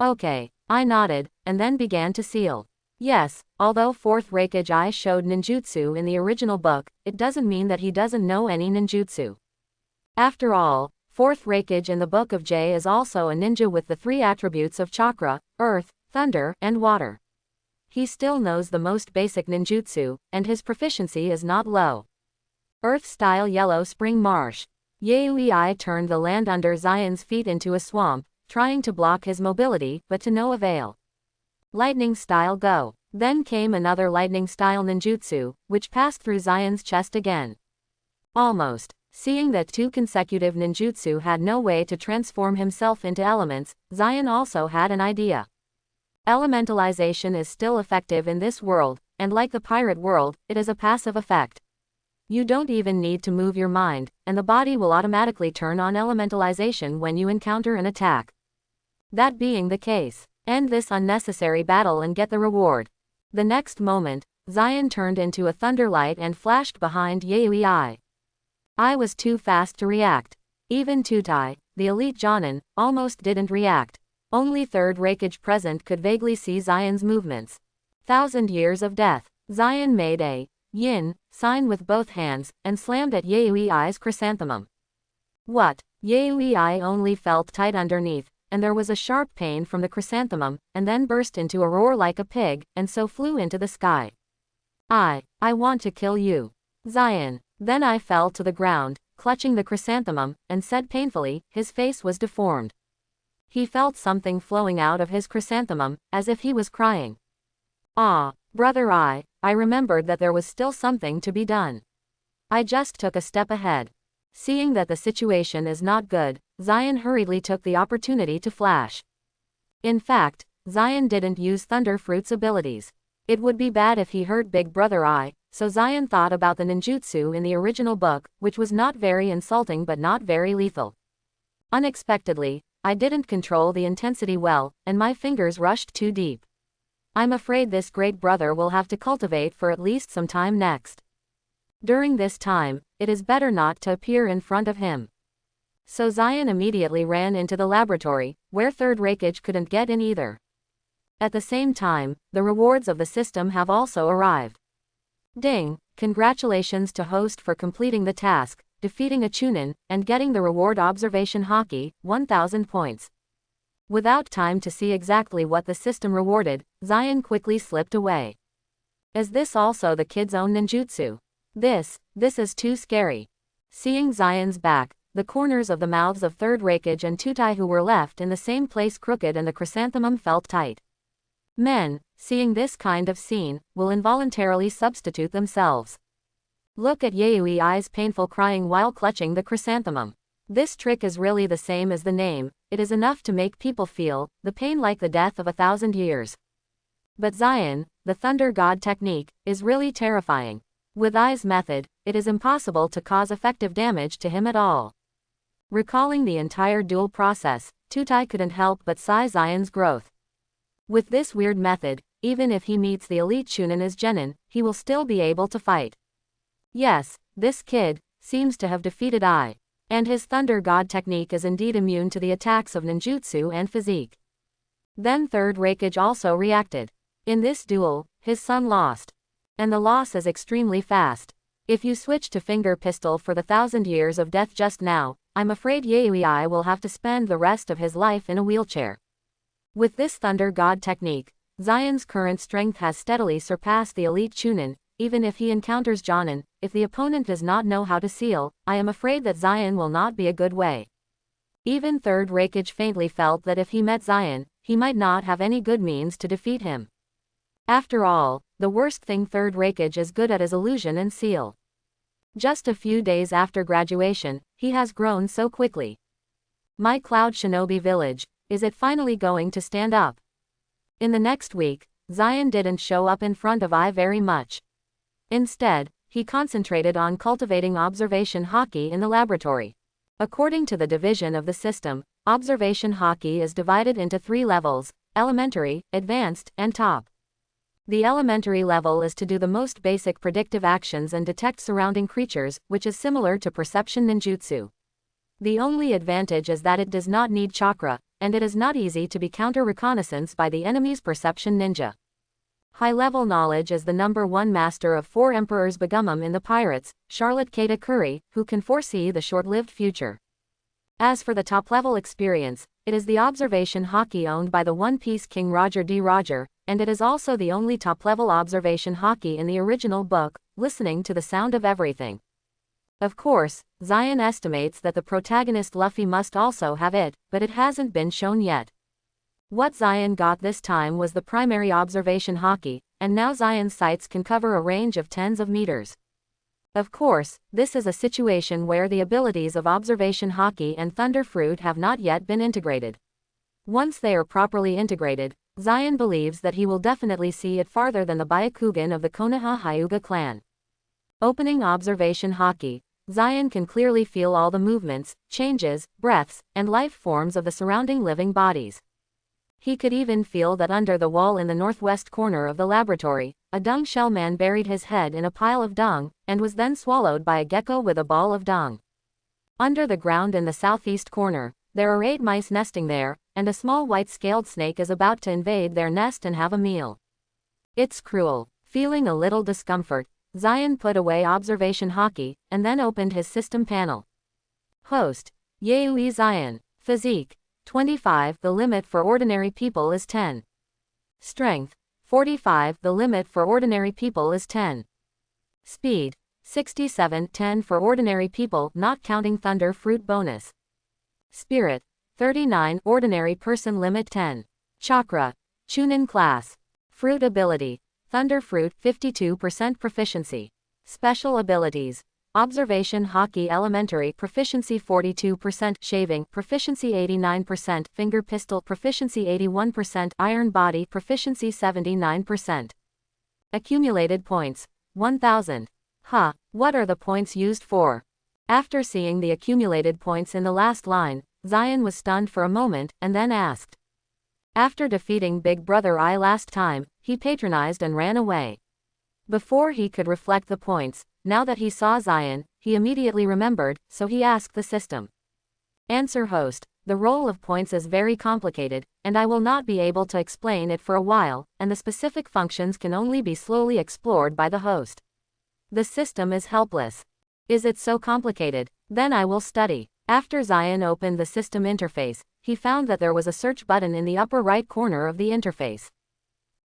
Okay, I nodded, and then began to seal. Yes, although 4th Raikage showed ninjutsu in the original book, it doesn't mean that he doesn't know any ninjutsu. After all, 4th Raikage in the Book of J is also a ninja with the 3 attributes of chakra, earth, thunder, and water. He still knows the most basic ninjutsu, and his proficiency is not low. Earth-style Yellow Spring Marsh. Yui turned the land under Zion's feet into a swamp, trying to block his mobility, but to no avail. Lightning-style Go. Then came another lightning-style ninjutsu, which passed through Zion's chest again. Almost. Seeing that 2 consecutive ninjutsu had no way to transform himself into elements, Zion also had an idea. Elementalization is still effective in this world, and like the pirate world, it is a passive effect. You don't even need to move your mind, and the body will automatically turn on elementalization when you encounter an attack. That being the case, end this unnecessary battle and get the reward. The next moment, Zion turned into a thunderlight and flashed behind Yui. I was too fast to react. Even Tutai, the elite Jonin, almost didn't react. Only 3rd Raikage present could vaguely see Zion's movements. 1,000 years of death. Zion made a yin sign with both hands, and slammed at Yui's chrysanthemum. What? Yui only felt tight underneath, and there was a sharp pain from the chrysanthemum, and then burst into a roar like a pig, and so flew into the sky. I want to kill you. Zion. Then I fell to the ground, clutching the chrysanthemum, and said painfully, his face was deformed. He felt something flowing out of his chrysanthemum, as if he was crying. Ah, brother, I remembered that there was still something to be done. I just took a step ahead. Seeing that the situation is not good, Zion hurriedly took the opportunity to flash. In fact, Zion didn't use Thunderfruit's abilities. It would be bad if he hurt Big Brother so Zion thought about the ninjutsu in the original book, which was not very insulting but not very lethal. Unexpectedly, I didn't control the intensity well, and my fingers rushed too deep. I'm afraid this great brother will have to cultivate for at least some time next. During this time, it is better not to appear in front of him. So Zion immediately ran into the laboratory, where 3rd Raikage couldn't get in either. At the same time, the rewards of the system have also arrived. Ding! Congratulations to host for completing the task, defeating a Chunin, and getting the reward observation haki, 1000 points. Without time to see exactly what the system rewarded, Zion quickly slipped away. Is this also the kid's own ninjutsu? This is too scary. Seeing Zion's back, the corners of the mouths of 3rd Raikage and Tutai who were left in the same place crooked and the chrysanthemum felt tight. Men, seeing this kind of scene, will involuntarily substitute themselves. Look at Yui's painful crying while clutching the chrysanthemum. This trick is really the same as the name, it is enough to make people feel the pain like the death of 1,000 years. But Zion, the Thunder God technique, is really terrifying. With Ai's method, it is impossible to cause effective damage to him at all. Recalling the entire duel process, Tutai couldn't help but sigh Zion's growth. With this weird method, even if he meets the elite Chunin as Genin, he will still be able to fight. Yes, this kid seems to have defeated Ai. And his Thunder God technique is indeed immune to the attacks of ninjutsu and physique. Then Third Raikage also reacted. In this duel, his son lost. And the loss is extremely fast. If you switch to finger pistol for the 1,000 years of death just now, I'm afraid Yui will have to spend the rest of his life in a wheelchair. With this Thunder God technique, Zion's current strength has steadily surpassed the elite Chunin. Even if he encounters Jonin, if the opponent does not know how to seal, I am afraid that Zion will not be a good way. Even Third Raikage faintly felt that if he met Zion, he might not have any good means to defeat him. After all, the worst thing Third Raikage is good at is illusion and seal. Just a few days after graduation, he has grown so quickly. My Cloud Shinobi Village, is it finally going to stand up? In the next week, Zion didn't show up in front of Ai very much. Instead, he concentrated on cultivating observation hockey in the laboratory. According to the division of the system, observation hockey is divided into 3 levels: elementary, advanced, and top. The elementary level is to do the most basic predictive actions and detect surrounding creatures, which is similar to perception ninjutsu. The only advantage is that it does not need chakra, and it is not easy to be counter-reconnaissance by the enemy's perception ninja. High-level knowledge is the #1 master of 4 Emperors Begumum in the Pirates, Charlotte Keita Curry, who can foresee the short-lived future. As for the top-level experience, it is the observation hockey owned by the One Piece King Roger D. Roger, and it is also the only top-level observation hockey in the original book, listening to the sound of everything. Of course, Zion estimates that the protagonist Luffy must also have it, but it hasn't been shown yet. What Zion got this time was the primary observation hockey, and now Zion's sights can cover a range of tens of meters. Of course, this is a situation where the abilities of observation hockey and Thunder Fruit have not yet been integrated. Once they are properly integrated, Zion believes that he will definitely see it farther than the Byakugan of the Konoha Hyuga clan. Opening observation hockey, Zion can clearly feel all the movements, changes, breaths, and life forms of the surrounding living bodies. He could even feel that under the wall in the northwest corner of the laboratory, a dung shell man buried his head in a pile of dung, and was then swallowed by a gecko with a ball of dung. Under the ground in the southeast corner, there are 8 mice nesting there, and a small white-scaled snake is about to invade their nest and have a meal. It's cruel. Feeling a little discomfort, Zion put away observation hockey, and then opened his system panel. Host: Yui Zion. Physique: 25. The limit for ordinary people is 10. Strength: 45. The limit for ordinary people is 10. Speed: 67. 10 for ordinary people, not counting Thunder Fruit bonus. Spirit: 39. Ordinary person limit 10. Chakra: Chunin class. Fruit ability: Thunder Fruit 52% proficiency. Special abilities: Observation Hockey Elementary proficiency 42%, Shaving proficiency 89%, Finger Pistol proficiency 81%, Iron Body proficiency 79%. Accumulated points: 1000. What are the points used for? After seeing the accumulated points in the last line, Zion was stunned for a moment, and then asked. After defeating Big Brother Ai last time, he patronized and ran away. Before he could reflect the points, now that he saw Zion, he immediately remembered, so he asked the system. Answer: Host: the role of points is very complicated, and I will not be able to explain it for a while, and the specific functions can only be slowly explored by the host. The system is helpless. Is it so complicated? Then I will study. After Zion opened the system interface, he found that there was a search button in the upper right corner of the interface.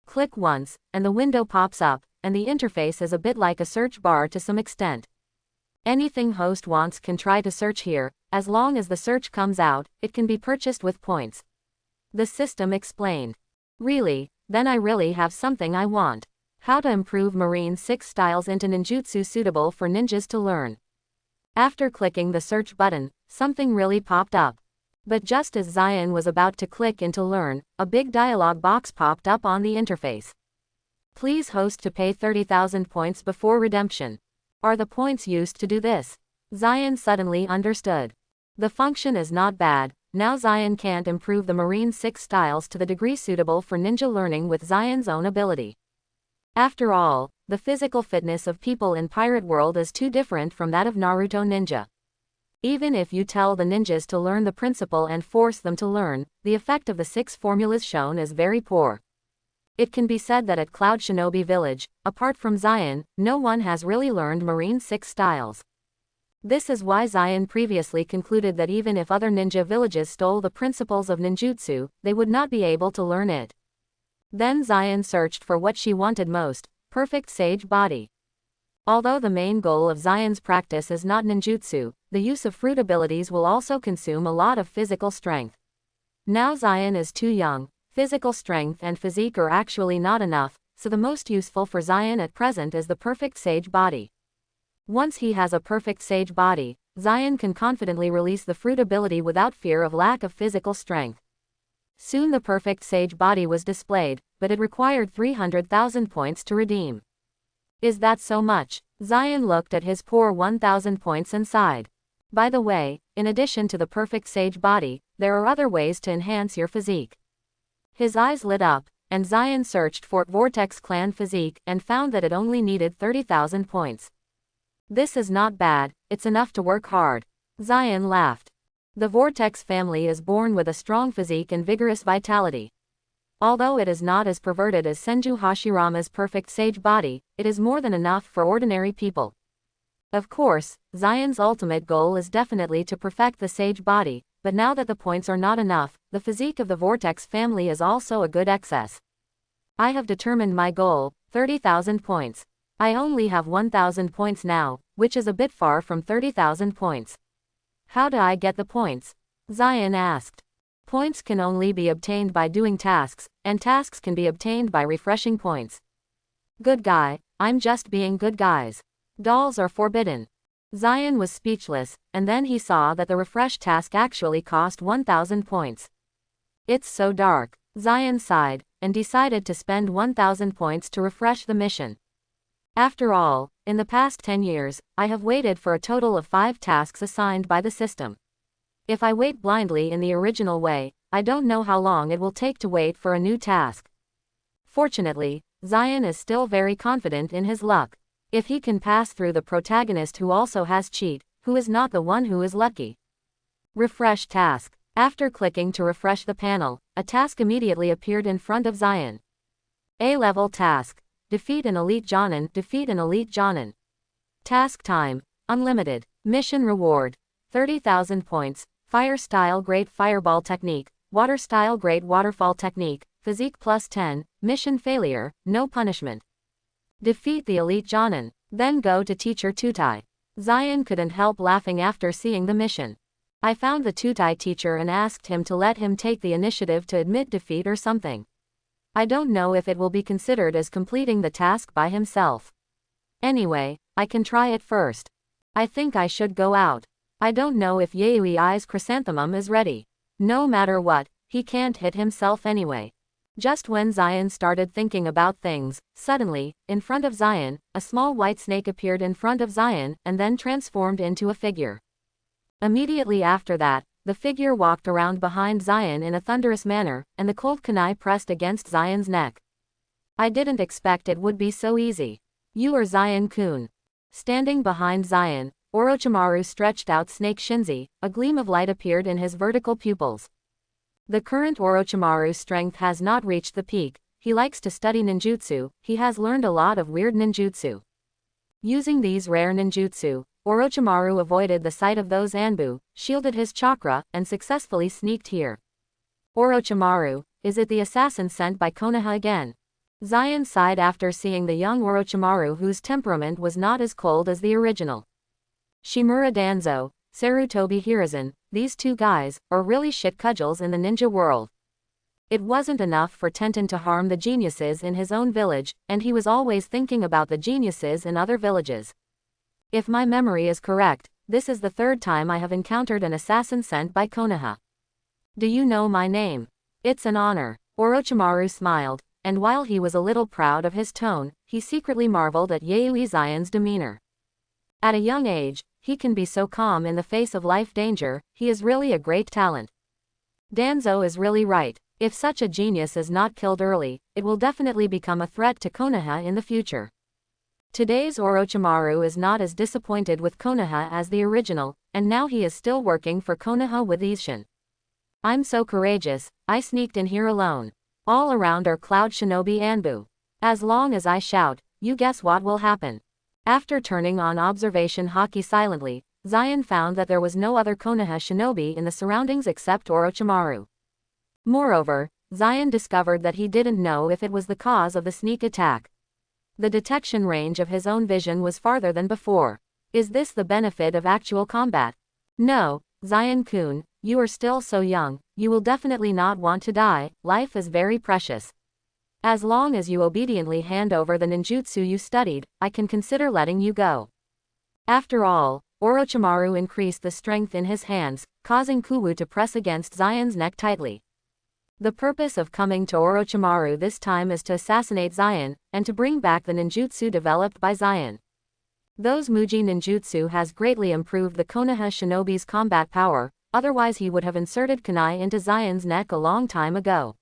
Click once, and the window pops up, and the interface is a bit like a search bar to some extent. Anything host wants can try to search here, as long as the search comes out, it can be purchased with points. The system explained. Really? Then I really have something I want. How to improve Marine 6 styles into ninjutsu suitable for ninjas to learn. After clicking the search button, something really popped up. But just as Zion was about to click into learn, a big dialog box popped up on the interface. Please host to pay 30,000 points before redemption. Are the points used to do this? Zion suddenly understood. The function is not bad. Now Zion can't improve the Marine 6 styles to the degree suitable for ninja learning with Zion's own ability. After all, the physical fitness of people in Pirate World is too different from that of Naruto ninja. Even if you tell the ninjas to learn the principle and force them to learn, the effect of the 6 formulas shown is very poor. It can be said that at Cloud Shinobi Village, apart from Zion, no one has really learned Marine 6 styles. This is why Zion previously concluded that even if other ninja villages stole the principles of ninjutsu, they would not be able to learn it. Then Zion searched for what she wanted most: perfect sage body. Although the main goal of Zion's practice is not ninjutsu, the use of fruit abilities will also consume a lot of physical strength. Now Zion is too young. Physical strength and physique are actually not enough, so the most useful for Zion at present is the perfect sage body. Once he has a perfect sage body, Zion can confidently release the fruit ability without fear of lack of physical strength. Soon the perfect sage body was displayed, but it required 300,000 points to redeem. Is that so much? Zion looked at his poor 1,000 points and sighed. By the way, in addition to the perfect sage body, there are other ways to enhance your physique. His eyes lit up, and Zion searched for Vortex Clan physique and found that it only needed 30,000 points. This is not bad, it's enough to work hard. Zion laughed. The Vortex family is born with a strong physique and vigorous vitality. Although it is not as perverted as Senju Hashirama's perfect sage body, it is more than enough for ordinary people. Of course, Zion's ultimate goal is definitely to perfect the sage body, but now that the points are not enough, the physique of the Vortex family is also a good excess. I have determined my goal: 30,000 points. I only have 1,000 points now, which is a bit far from 30,000 points. How do I get the points? Zion asked. Points can only be obtained by doing tasks, and tasks can be obtained by refreshing points. Good guy, I'm just being good guys. Dolls are forbidden. Zion was speechless, and then he saw that the refresh task actually cost 1,000 points. It's so dark. Zion sighed, and decided to spend 1,000 points to refresh the mission. After all, in the past 10 years, I have waited for a total of 5 tasks assigned by the system. If I wait blindly in the original way, I don't know how long it will take to wait for a new task. Fortunately, Zion is still very confident in his luck. If he can pass through the protagonist who also has cheat, who is not the one who is lucky? Refresh task. After clicking to refresh the panel, a task immediately appeared in front of Zion. A-level task. Defeat an elite Jonin. Defeat an elite Jonin. Task time: unlimited. Mission reward: 30,000 points. Fire style great fireball technique. Water style great waterfall technique. Physique plus 10. Mission failure: no punishment. Defeat the elite Jonin. Then go to teacher Tutai. Zion couldn't help laughing after seeing the mission. I found the Tutai teacher and asked him to let him take the initiative to admit defeat or something. I don't know if it will be considered as completing the task by himself. Anyway, I can try it first. I think I should go out. I don't know if Yayui I's chrysanthemum is ready. No matter what, he can't hit himself anyway. Just when Zion started thinking about things, suddenly, in front of Zion, a small white snake appeared in front of Zion and then transformed into a figure. Immediately after that, the figure walked around behind Zion in a thunderous manner, and the cold kunai pressed against Zion's neck. I didn't expect it would be so easy. You are Zion-kun. Standing behind Zion, Orochimaru stretched out Snake Shinzi. A gleam of light appeared in his vertical pupils. The current Orochimaru's strength has not reached the peak. He likes to study ninjutsu. He has learned a lot of weird ninjutsu. Using these rare ninjutsu, Orochimaru avoided the sight of those Anbu, shielded his chakra, and successfully sneaked here. Orochimaru, is it the assassin sent by Konoha again? Zion sighed after seeing the young Orochimaru, whose temperament was not as cold as the original. Shimura Danzo, Sarutobi Hiruzen, these two guys are really shit cudgels in the ninja world. It wasn't enough for Tenten to harm the geniuses in his own village, and he was always thinking about the geniuses in other villages. If my memory is correct, this is the 3rd time I have encountered an assassin sent by Konoha. Do you know my name? It's an honor. Orochimaru smiled. and while he was a little proud of his tone, he secretly marveled at Yayoi Zion's demeanor. At a young age, he can be so calm in the face of life danger. He is really a great talent. Danzo is really right. If such a genius is not killed early, it will definitely become a threat to Konoha in the future. Today's Orochimaru is not as disappointed with Konoha as the original, and now he is still working for Konoha with Isshin. I'm so courageous, I sneaked in here alone. All around are Cloud Shinobi Anbu. As long as I shout, you guess what will happen. After turning on observation haki silently, Zion found that there was no other Konoha shinobi in the surroundings except Orochimaru. Moreover, Zion discovered that he didn't know if it was the cause of the sneak attack. The detection range of his own vision was farther than before. Is this the benefit of actual combat? No, Zion-kun, you are still so young, you will definitely not want to die. Life is very precious. As long as you obediently hand over the ninjutsu you studied, I can consider letting you go. After all, Orochimaru increased the strength in his hands, causing Kuwu to press against Zion's neck tightly. The purpose of coming to Orochimaru this time is to assassinate Zion, and to bring back the ninjutsu developed by Zion. Those Muji ninjutsu has greatly improved the Konoha shinobi's combat power, otherwise he would have inserted kunai into Zion's neck a long time ago.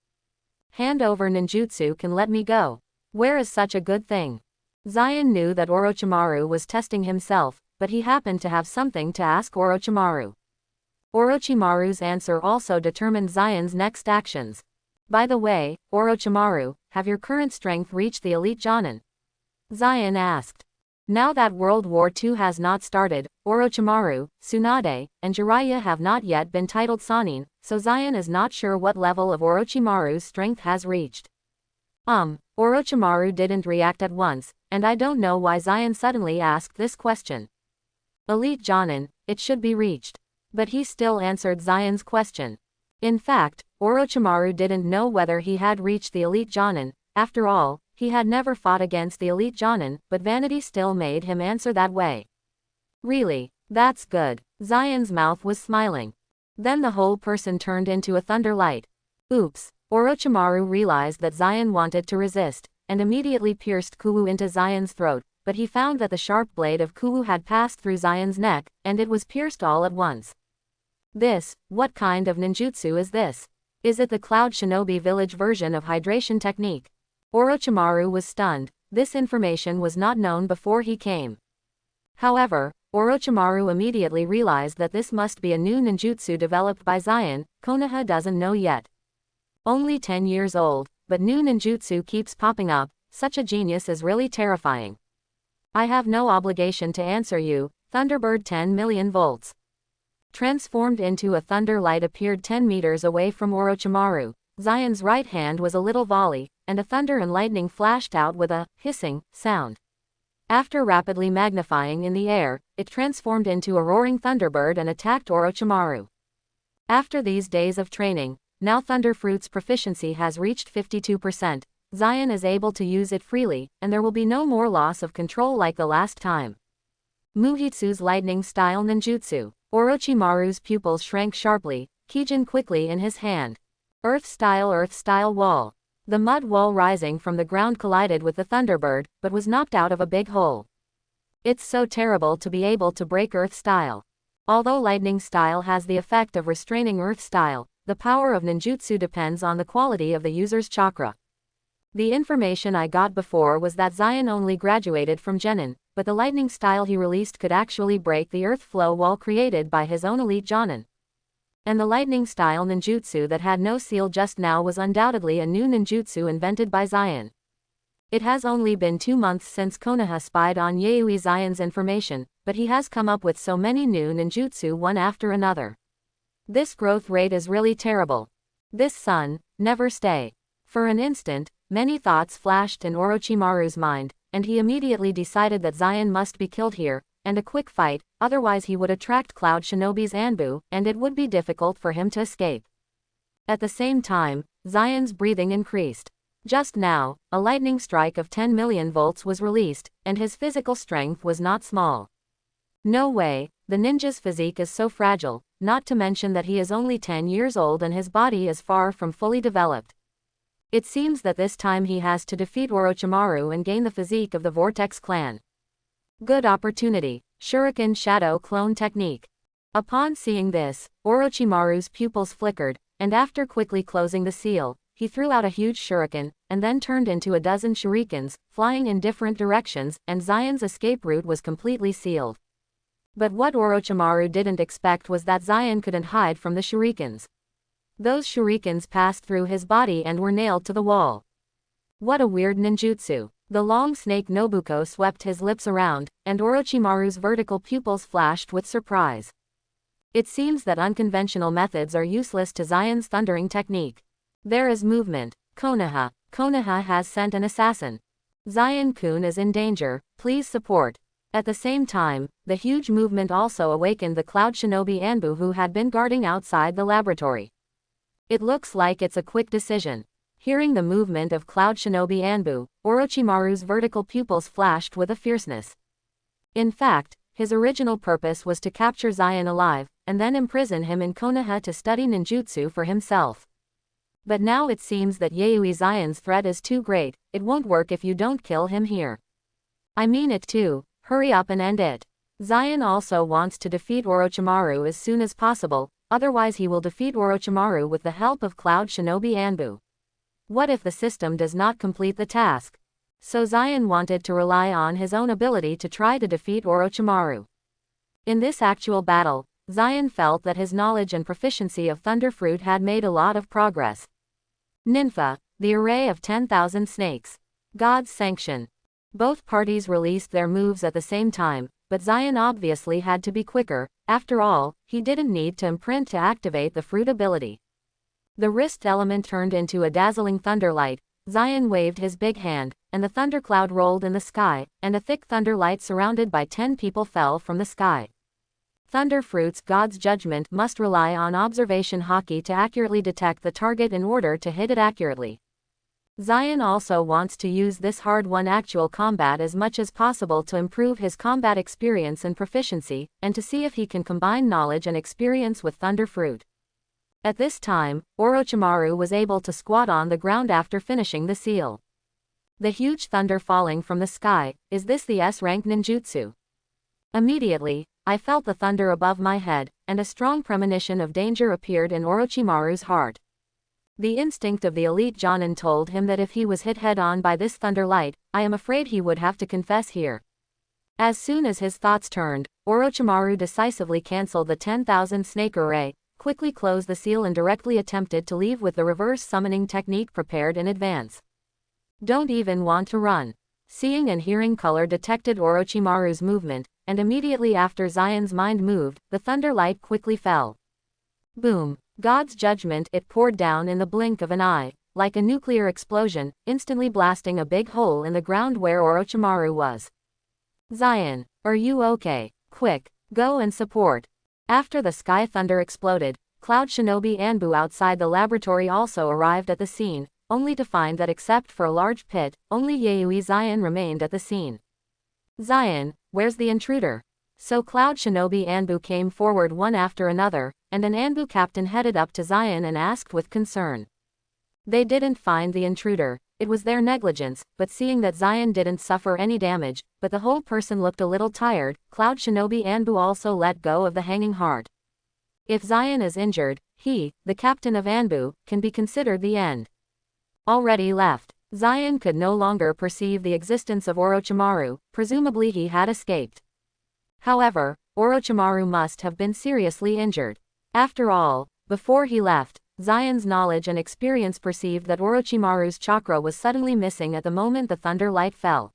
Hand over ninjutsu can let me go. Where is such a good thing? Zion knew that Orochimaru was testing himself, but he happened to have something to ask Orochimaru. Orochimaru's answer also determined Zion's next actions. By the way, Orochimaru, have your current strength reached the elite Jonin? Zion asked. Now that World War II has not started, Orochimaru, Tsunade, and Jiraiya have not yet been titled Sannin, so Zion is not sure what level of Orochimaru's strength has reached. Orochimaru didn't react at once, and I don't know why Zion suddenly asked this question. Elite Jonin, it should be reached. But he still answered Zion's question. In fact, Orochimaru didn't know whether he had reached the elite Jonin. After all, he had never fought against the elite Jonin, but vanity still made him answer that way. Really, that's good. Zion's mouth was smiling. Then the whole person turned into a thunder light. Oops. Orochimaru realized that Zion wanted to resist, and immediately pierced Kuwu into Zion's throat, but he found that the sharp blade of Kuwu had passed through Zion's neck, and it was pierced all at once. What kind of ninjutsu is this? Is it the Cloud Shinobi village version of hydration technique? Orochimaru was stunned. This information was not known before he came. However, Orochimaru immediately realized that this must be a new ninjutsu developed by Zion. Konoha doesn't know yet. Only 10 years old, but new ninjutsu keeps popping up. Such a genius is really terrifying. I have no obligation to answer you. Thunderbird 10 million volts. Transformed into a thunder light appeared 10 meters away from Orochimaru. Zion's right hand was a little volley, and a thunder and lightning flashed out with a hissing sound. After rapidly magnifying in the air, it transformed into a roaring thunderbird and attacked Orochimaru. After these days of training, now Thunderfruit's proficiency has reached 52%. Zion is able to use it freely, and there will be no more loss of control like the last time. Muhitsu's lightning-style ninjutsu. Orochimaru's pupils shrank sharply, Kijin quickly in his hand. Earth-style wall. The mud wall rising from the ground collided with the Thunderbird, but was knocked out of a big hole. It's so terrible to be able to break Earth-style. Although lightning-style has the effect of restraining Earth-style, the power of ninjutsu depends on the quality of the user's chakra. The information I got before was that Zion only graduated from Genin, but the lightning style he released could actually break the earth flow wall created by his own elite Jonin. And the lightning style ninjutsu that had no seal just now was undoubtedly a new ninjutsu invented by Zion. It has only been 2 months since Konoha spied on Yayoi Zion's information, but he has come up with so many new ninjutsu one after another. This growth rate is really terrible. This sun, never stay. For an instant, many thoughts flashed in Orochimaru's mind, and he immediately decided that Zion must be killed here, and a quick fight, otherwise he would attract Cloud Shinobi's Anbu, and it would be difficult for him to escape. At the same time, Zion's breathing increased. Just now, a lightning strike of 10 million volts was released, and his physical strength was not small. No way, the ninja's physique is so fragile, not to mention that he is only 10 years old and his body is far from fully developed. It seems that this time he has to defeat Orochimaru and gain the physique of the Vortex clan. Good opportunity. Shuriken Shadow Clone Technique. Upon seeing this, Orochimaru's pupils flickered, and after quickly closing the seal, he threw out a huge shuriken, and then turned into a dozen shurikens, flying in different directions, and Zion's escape route was completely sealed. But what Orochimaru didn't expect was that Zion couldn't hide from the shurikens. Those shurikens passed through his body and were nailed to the wall. What a weird ninjutsu. The long snake Nobuko swept his lips around, and Orochimaru's vertical pupils flashed with surprise. It seems that unconventional methods are useless to Zion's thundering technique. There is movement. Konoha. Konoha has sent an assassin. Zion-kun is in danger, please support. At the same time, the huge movement also awakened the Cloud Shinobi Anbu who had been guarding outside the laboratory. It looks like it's a quick decision. Hearing the movement of Cloud Shinobi Anbu, Orochimaru's vertical pupils flashed with a fierceness. In fact, his original purpose was to capture Zion alive, and then imprison him in Konoha to study ninjutsu for himself. But now it seems that Yayoi Zion's threat is too great, it won't work if you don't kill him here. I mean it too, hurry up and end it. Zion also wants to defeat Orochimaru as soon as possible, otherwise he will defeat Orochimaru with the help of Cloud Shinobi Anbu. What if the system does not complete the task? So Zion wanted to rely on his own ability to try to defeat Orochimaru. In this actual battle, Zion felt that his knowledge and proficiency of Thunder Fruit had made a lot of progress. Ninfa, the array of 10,000 snakes. God's sanction. Both parties released their moves at the same time, but Zion obviously had to be quicker. After all, he didn't need to imprint to activate the fruit ability. The wrist element turned into a dazzling thunderlight. Zion waved his big hand, and the thundercloud rolled in the sky, and a thick thunderlight surrounded by 10 people fell from the sky. Thunder Fruit's God's judgment must rely on observation haki to accurately detect the target in order to hit it accurately. Zion also wants to use this hard-won actual combat as much as possible to improve his combat experience and proficiency, and to see if he can combine knowledge and experience with Thunder Fruit. At this time, Orochimaru was able to squat on the ground after finishing the seal. The huge thunder falling from the sky, is this the S-rank ninjutsu? Immediately, I felt the thunder above my head, and a strong premonition of danger appeared in Orochimaru's heart. The instinct of the elite Jonin told him that if he was hit head-on by this thunderlight, I am afraid he would have to confess here. As soon as his thoughts turned, Orochimaru decisively cancelled the 10,000 snake array, quickly closed the seal and directly attempted to leave with the reverse summoning technique prepared in advance. Don't even want to run. Seeing and hearing color detected Orochimaru's movement, and immediately after Zion's mind moved, the thunderlight quickly fell. Boom. God's judgment, it poured down in the blink of an eye, like a nuclear explosion, instantly blasting a big hole in the ground where Orochimaru was. Zion, are you okay? Quick, go and support. After the sky thunder exploded, Cloud Shinobi Anbu outside the laboratory also arrived at the scene, only to find that except for a large pit, only Yayoi Zion remained at the scene. Zion, where's the intruder? So Cloud Shinobi Anbu came forward one after another, and an Anbu captain headed up to Zion and asked with concern. They didn't find the intruder, it was their negligence, but seeing that Zion didn't suffer any damage, but the whole person looked a little tired, Cloud Shinobi Anbu also let go of the hanging heart. If Zion is injured, he, the captain of Anbu, can be considered the end. Already left. Zion could no longer perceive the existence of Orochimaru, presumably he had escaped. However, Orochimaru must have been seriously injured. After all, before he left, Zion's knowledge and experience perceived that Orochimaru's chakra was suddenly missing at the moment the thunder light fell.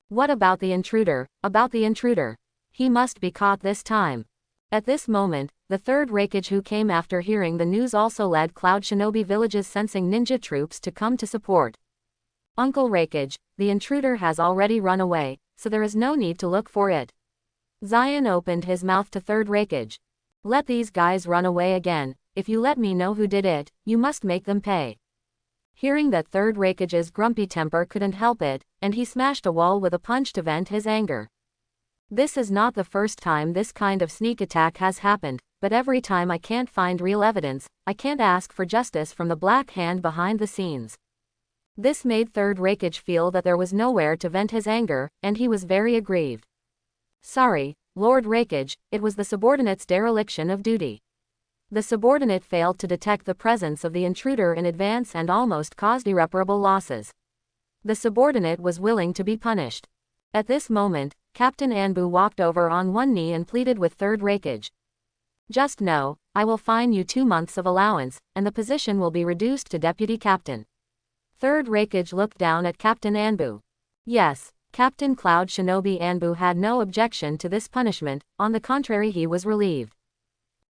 What about the intruder? About the intruder. He must be caught this time. At this moment, the third Raikage who came after hearing the news also led Cloud Shinobi Village's sensing ninja troops to come to support. Uncle Raikage, the intruder has already run away, so there is no need to look for it. Zion opened his mouth to third Raikage. Let these guys run away again, if you let me know who did it, you must make them pay. Hearing that third Raikage's grumpy temper couldn't help it, and he smashed a wall with a punch to vent his anger. This is not the first time this kind of sneak attack has happened, but every time I can't find real evidence, I can't ask for justice from the black hand behind the scenes. This made 3rd Raikage feel that there was nowhere to vent his anger, and he was very aggrieved. Sorry, Lord Raikage, it was the subordinate's dereliction of duty. The subordinate failed to detect the presence of the intruder in advance and almost caused irreparable losses. The subordinate was willing to be punished. At this moment, Captain Anbu walked over on one knee and pleaded with 3rd Raikage. Just know, I will fine you 2 months of allowance, and the position will be reduced to deputy captain. 3rd Raikage looked down at Captain Anbu. Yes, Captain Cloud Shinobi Anbu had no objection to this punishment, on the contrary he was relieved.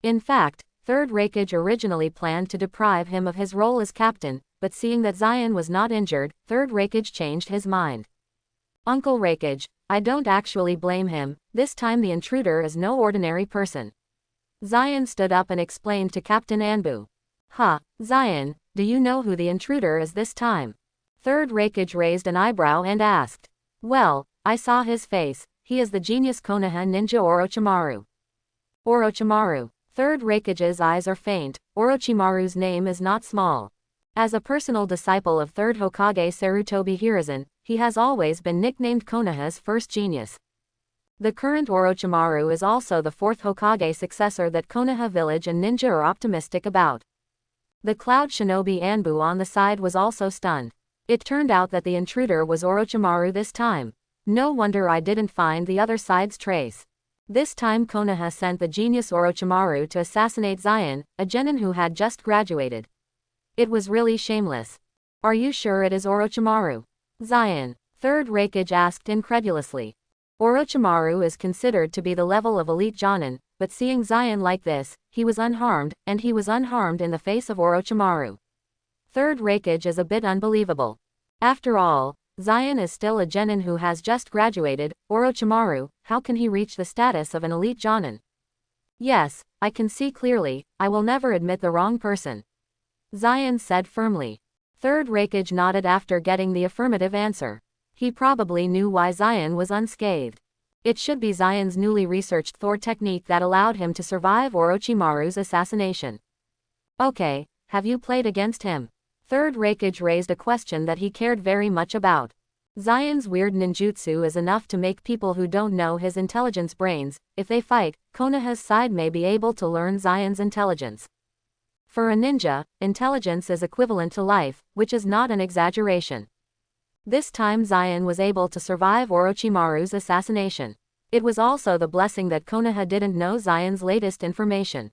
In fact, 3rd Raikage originally planned to deprive him of his role as captain, but seeing that Zion was not injured, 3rd Raikage changed his mind. Uncle Raikage, I don't actually blame him, this time the intruder is no ordinary person. Zion stood up and explained to Captain Anbu. Zion, do you know who the intruder is this time? 3rd Raikage raised an eyebrow and asked. Well, I saw his face, he is the genius Konoha ninja Orochimaru. Orochimaru. 3rd Raikage's eyes are faint, Orochimaru's name is not small. As a personal disciple of 3rd Hokage Sarutobi Hiruzen, he has always been nicknamed Konoha's first genius. The current Orochimaru is also the 4th Hokage successor that Konoha village and ninja are optimistic about. The Cloud Shinobi Anbu on the side was also stunned. It turned out that the intruder was Orochimaru this time. No wonder I didn't find the other side's trace. This time Konoha sent the genius Orochimaru to assassinate Zion, a genin who had just graduated. It was really shameless. Are you sure it is Orochimaru? Zion. 3rd Raikage asked incredulously. Orochimaru is considered to be the level of elite jonin, but seeing Zion like this, he was unharmed, and he was unharmed in the face of Orochimaru. 3rd Raikage is a bit unbelievable. After all, Zion is still a genin who has just graduated. Orochimaru, how can he reach the status of an elite jonin? Yes, I can see clearly, I will never admit the wrong person. Zion said firmly. 3rd Raikage nodded after getting the affirmative answer. He probably knew why Zion was unscathed. It should be Zion's newly researched Thor technique that allowed him to survive Orochimaru's assassination. Okay, have you played against him? 3rd Raikage raised a question that he cared very much about. Zion's weird ninjutsu is enough to make people who don't know his intelligence brains. If they fight, Konoha's side may be able to learn Zion's intelligence. For a ninja, intelligence is equivalent to life, which is not an exaggeration. This time Zion was able to survive Orochimaru's assassination. It was also the blessing that Konoha didn't know Zion's latest information.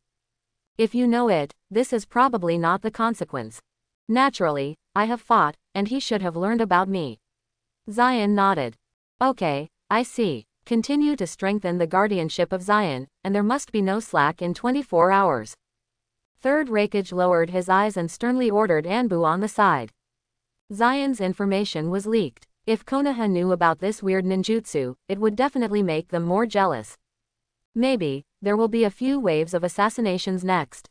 If you know it, this is probably not the consequence. Naturally, I have fought, and he should have learned about me. Zion nodded. Okay, I see. Continue to strengthen the guardianship of Zion, and there must be no slack in 24 hours. 3rd Raikage lowered his eyes and sternly ordered Anbu on the side. Zion's information was leaked. If Konoha knew about this weird ninjutsu, it would definitely make them more jealous. Maybe, there will be a few waves of assassinations next.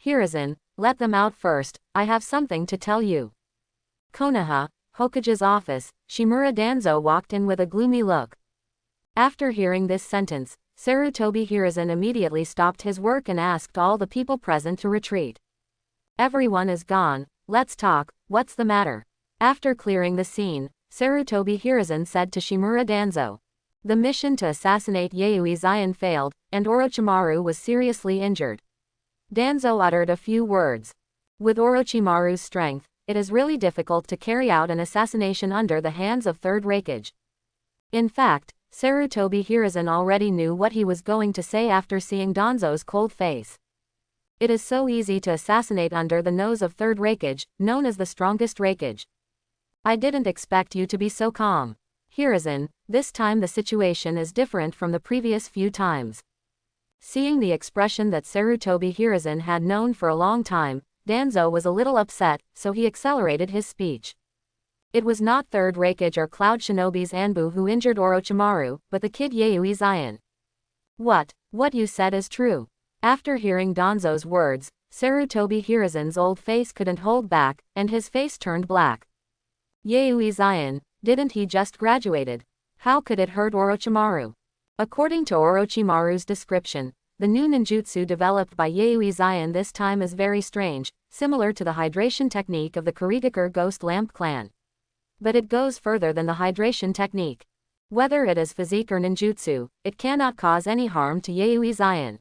Hiruzen, let them out first, I have something to tell you. Konoha, Hokage's office, Shimura Danzo walked in with a gloomy look. After hearing this sentence, Sarutobi Hiruzen immediately stopped his work and asked all the people present to retreat. Everyone is gone, let's talk, what's the matter? After clearing the scene, Sarutobi Hiruzen said to Shimura Danzo. The mission to assassinate Yayoi Zion failed, and Orochimaru was seriously injured. Danzo uttered a few words. With Orochimaru's strength, it is really difficult to carry out an assassination under the hands of 3rd Raikage. In fact, Sarutobi Hiruzen already knew what he was going to say after seeing Danzo's cold face. It is so easy to assassinate under the nose of 3rd Raikage, known as the strongest Raikage. I didn't expect you to be so calm. Hiruzen, this time the situation is different from the previous few times. Seeing the expression that Sarutobi Hiruzen had known for a long time, Danzo was a little upset, so he accelerated his speech. It was not 3rd Raikage or Cloud Shinobi's Anbu who injured Orochimaru, but the kid Yayoi Zion. What you said is true. After hearing Danzo's words, Sarutobi Hiruzen's old face couldn't hold back, and his face turned black. Yayoi Zion, didn't he just graduated? How could it hurt Orochimaru? According to Orochimaru's description, the new ninjutsu developed by Yayoi Zion this time is very strange, similar to the hydration technique of the Kurigakure Ghost Lamp clan. But it goes further than the hydration technique. Whether it is physique or ninjutsu, it cannot cause any harm to Yayoi Zion.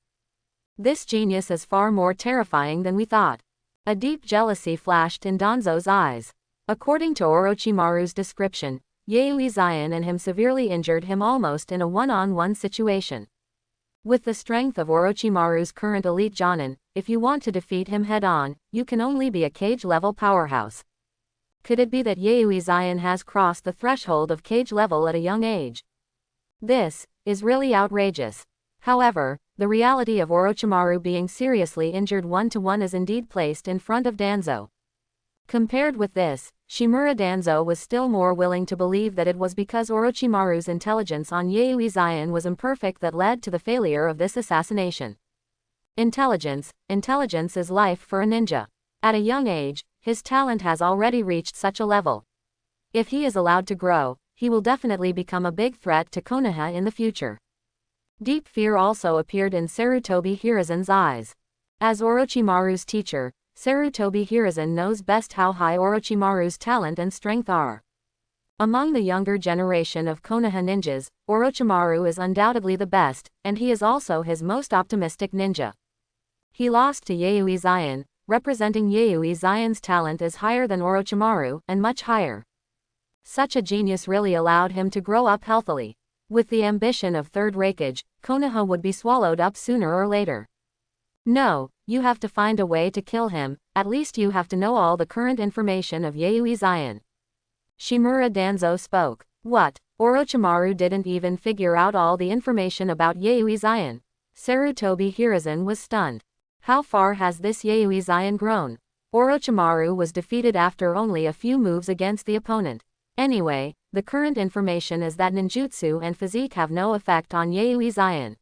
This genius is far more terrifying than we thought. A deep jealousy flashed in Danzo's eyes. According to Orochimaru's description, Yayoi Zion and him severely injured him almost in a one-on-one situation. With the strength of Orochimaru's current elite Jonin, if you want to defeat him head-on, you can only be a cage-level powerhouse. Could it be that Yayoi Zion has crossed the threshold of cage level at a young age? This is really outrageous. However, the reality of Orochimaru being seriously injured one-to-one is indeed placed in front of Danzo. Compared with this, Shimura Danzo was still more willing to believe that it was because Orochimaru's intelligence on Yayoi Zion was imperfect that led to the failure of this assassination. Intelligence is life for a ninja. At a young age, his talent has already reached such a level. If he is allowed to grow, he will definitely become a big threat to Konoha in the future. Deep fear also appeared in Sarutobi Hiruzen's eyes. As Orochimaru's teacher, Sarutobi Hiruzen knows best how high Orochimaru's talent and strength are. Among the younger generation of Konoha ninjas, Orochimaru is undoubtedly the best, and he is also his most optimistic ninja. He lost to Yayoi Zion, representing Yayoi Zion's talent is higher than Orochimaru, and much higher. Such a genius really allowed him to grow up healthily. With the ambition of third Raikage, Konoha would be swallowed up sooner or later. No, you have to find a way to kill him, at least you have to know all the current information of Yayoi Zion. Shimura Danzo spoke. What? Orochimaru didn't even figure out all the information about Yayoi Zion. Sarutobi Hiruzen was stunned. How far has this Yayoi Zion grown? Orochimaru was defeated after only a few moves against the opponent. Anyway, the current information is that ninjutsu and physique have no effect on Yayoi Zion.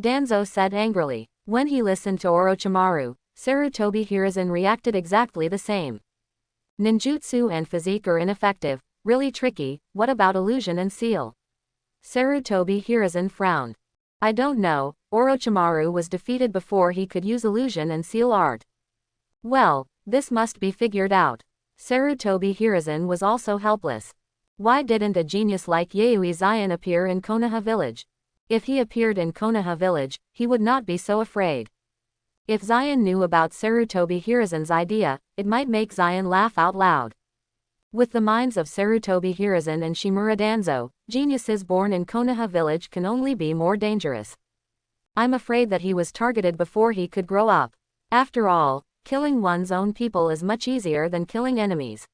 Danzo said angrily. When he listened to Orochimaru, Sarutobi Hiruzen reacted exactly the same. Ninjutsu and physique are ineffective, really tricky, what about illusion and seal? Sarutobi Hiruzen frowned. I don't know, Orochimaru was defeated before he could use illusion and seal art. Well, this must be figured out. Sarutobi Hiruzen was also helpless. Why didn't a genius like Yayoi Zion appear in Konoha village? If he appeared in Konoha village, he would not be so afraid. If Zion knew about Sarutobi Hiruzen's idea, it might make Zion laugh out loud. With the minds of Sarutobi Hiruzen and Shimura Danzo, geniuses born in Konoha village can only be more dangerous. I'm afraid that he was targeted before he could grow up. After all, killing one's own people is much easier than killing enemies.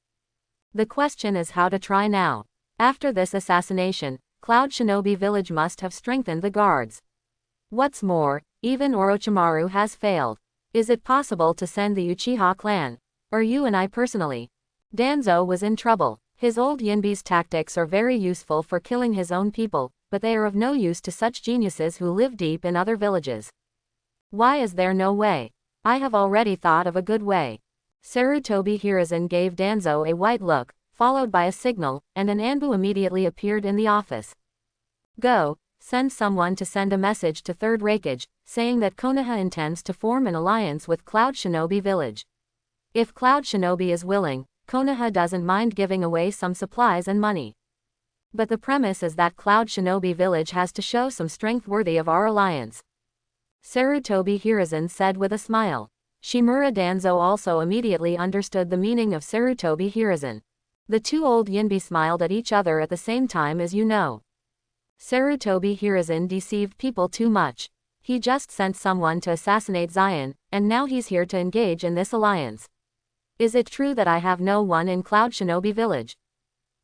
The question is how to try now. After this assassination, Cloud Shinobi Village must have strengthened the guards. What's more, even Orochimaru has failed. Is it possible to send the Uchiha clan? Or you and I personally? Danzo was in trouble. His old Yinbi's tactics are very useful for killing his own people, but they are of no use to such geniuses who live deep in other villages. Why is there no way? I have already thought of a good way. Sarutobi Hiruzen gave Danzo a white look, followed by a signal, and an Anbu immediately appeared in the office. Go, send someone to send a message to Third Raikage, saying that Konoha intends to form an alliance with Cloud Shinobi Village. If Cloud Shinobi is willing, Konoha doesn't mind giving away some supplies and money. But the premise is that Cloud Shinobi Village has to show some strength worthy of our alliance. Sarutobi Hiruzen said with a smile. Shimura Danzo also immediately understood the meaning of Sarutobi Hiruzen. The two old Yinbi smiled at each other at the same time as you know. Sarutobi Hiruzen deceived people too much. He just sent someone to assassinate Zion, and now he's here to engage in this alliance. Is it true that I have no one in Cloud Shinobi Village?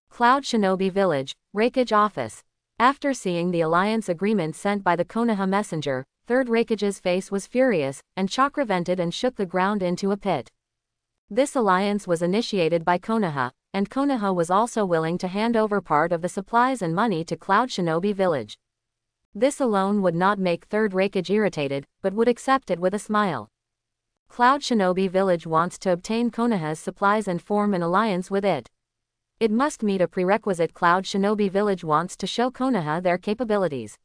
Cloud Shinobi Village, Raikage Office. After seeing the alliance agreement sent by the Konoha messenger, Third Raikage's face was furious, and chakra vented and shook the ground into a pit. This alliance was initiated by Konoha, and Konoha was also willing to hand over part of the supplies and money to Cloud Shinobi Village. This alone would not make Third Raikage irritated, but would accept it with a smile. Cloud Shinobi Village wants to obtain Konoha's supplies and form an alliance with it. It must meet a prerequisite. Cloud Shinobi Village wants to show Konoha their capabilities.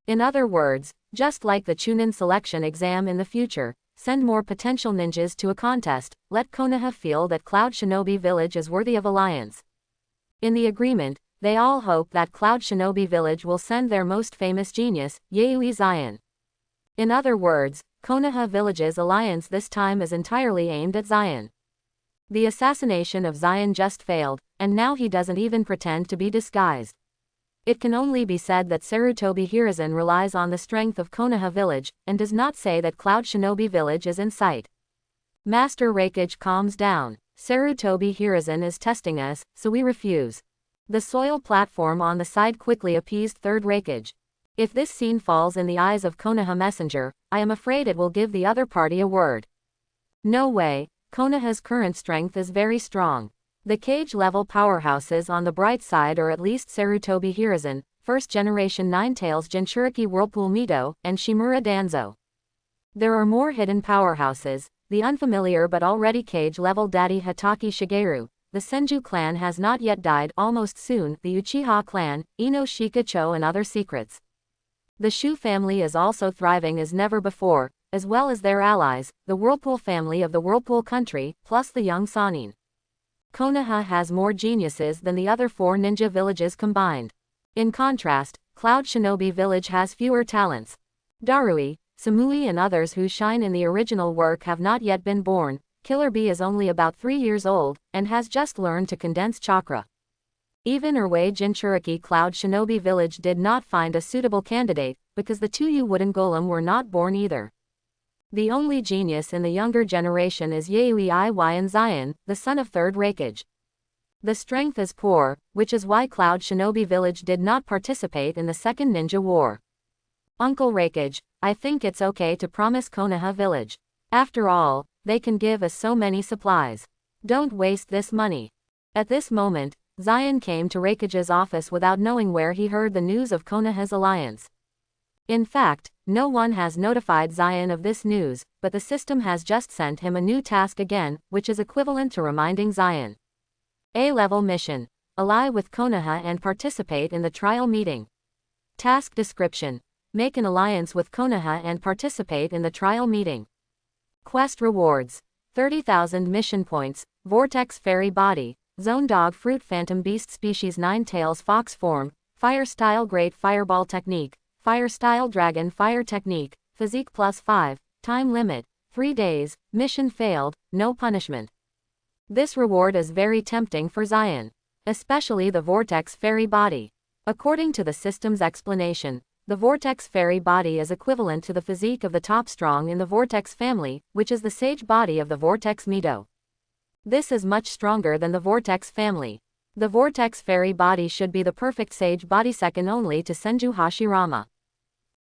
In other words, just like the Chunin selection exam in the future, send more potential ninjas to a contest, let Konoha feel that Cloud Shinobi Village is worthy of alliance. In the agreement, they all hope that Cloud Shinobi Village will send their most famous genius, Yayoi Zion. In other words, Konoha Village's alliance this time is entirely aimed at Zion. The assassination of Zion just failed, and now he doesn't even pretend to be disguised. It can only be said that Sarutobi Hiruzen relies on the strength of Konoha Village, and does not say that Cloud Shinobi Village is in sight. Master Raikage calms down. Sarutobi Hiruzen is testing us, so we refuse. The soil platform on the side quickly appeased Third Raikage. If this scene falls in the eyes of Konoha Messenger, I am afraid it will give the other party a word. No way, Konoha's current strength is very strong. The cage-level powerhouses on the bright side are at least Sarutobi Hiruzen, first generation Ninetales Jinchuriki Whirlpool Mito, and Shimura Danzo. There are more hidden powerhouses, the unfamiliar but already cage-level Daddy Hatake Shigeru. The Senju clan has not yet died, almost soon, the Uchiha clan, Ino Shikacho and other secrets. The Shu family is also thriving as never before, as well as their allies, the Whirlpool family of the Whirlpool country, plus the young Sannin. Konoha has more geniuses than the other 4 ninja villages combined. In contrast, Cloud Shinobi Village has fewer talents. Darui, Samui and others who shine in the original work have not yet been born. Killer Bee is only about 3 years old, and has just learned to condense chakra. Even Urwei Jinchuriki Cloud Shinobi Village did not find a suitable candidate, because the 2 wooden golem were not born either. The only genius in the younger generation is Yayoi Iyan Zion, the son of Third Raikage. The strength is poor, which is why Cloud Shinobi Village did not participate in the Second Ninja War. Uncle Raikage, I think it's okay to promise Konoha Village. After all, they can give us so many supplies. Don't waste this money. At this moment, Zion came to Raikage's office without knowing where he heard the news of Konoha's alliance. In fact, no one has notified Zion of this news, but the system has just sent him a new task again, which is equivalent to reminding Zion. A-level mission. Ally with Konoha and participate in the trial meeting. Task description. Make an alliance with Konoha and participate in the trial meeting. Quest rewards. 30,000 mission points, Vortex Fairy Body, Zone Dog Fruit Phantom Beast Species Ninetales Fox Form, Fire Style Great Fireball Technique, Fire Style Dragon Fire Technique, Physique +5, Time Limit, 3 days, Mission Failed, No Punishment. This reward is very tempting for Zion. Especially the Vortex Fairy Body. According to the system's explanation, the Vortex Fairy Body is equivalent to the physique of the top strong in the Vortex family, which is the Sage Body of the Vortex Mito. This is much stronger than the Vortex family. The Vortex Fairy Body should be the perfect Sage Body, second only to Senju Hashirama.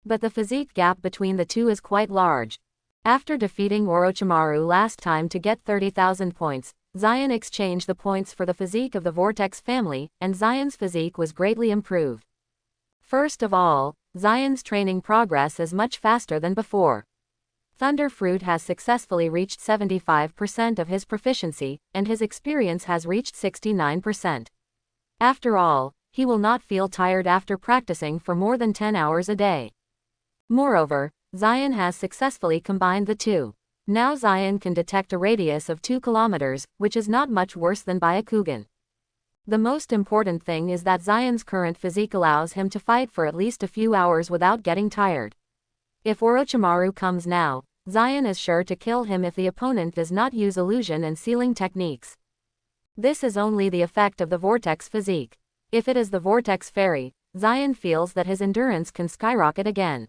But the physique gap between the two is quite large. After defeating Orochimaru last time to get 30,000 points, Zion exchanged the points for the physique of the Vortex family, and Zion's physique was greatly improved. First of all, Zion's training progress is much faster than before. Thunder Fruit has successfully reached 75% of his proficiency, and his experience has reached 69%. After all, he will not feel tired after practicing for more than 10 hours a day. Moreover, Zion has successfully combined the two. Now Zion can detect a radius of 2 kilometers, which is not much worse than Byakugan. The most important thing is that Zion's current physique allows him to fight for at least a few hours without getting tired. If Orochimaru comes now, Zion is sure to kill him if the opponent does not use illusion and sealing techniques. This is only the effect of the Vortex physique. If it is the Vortex Fairy, Zion feels that his endurance can skyrocket again.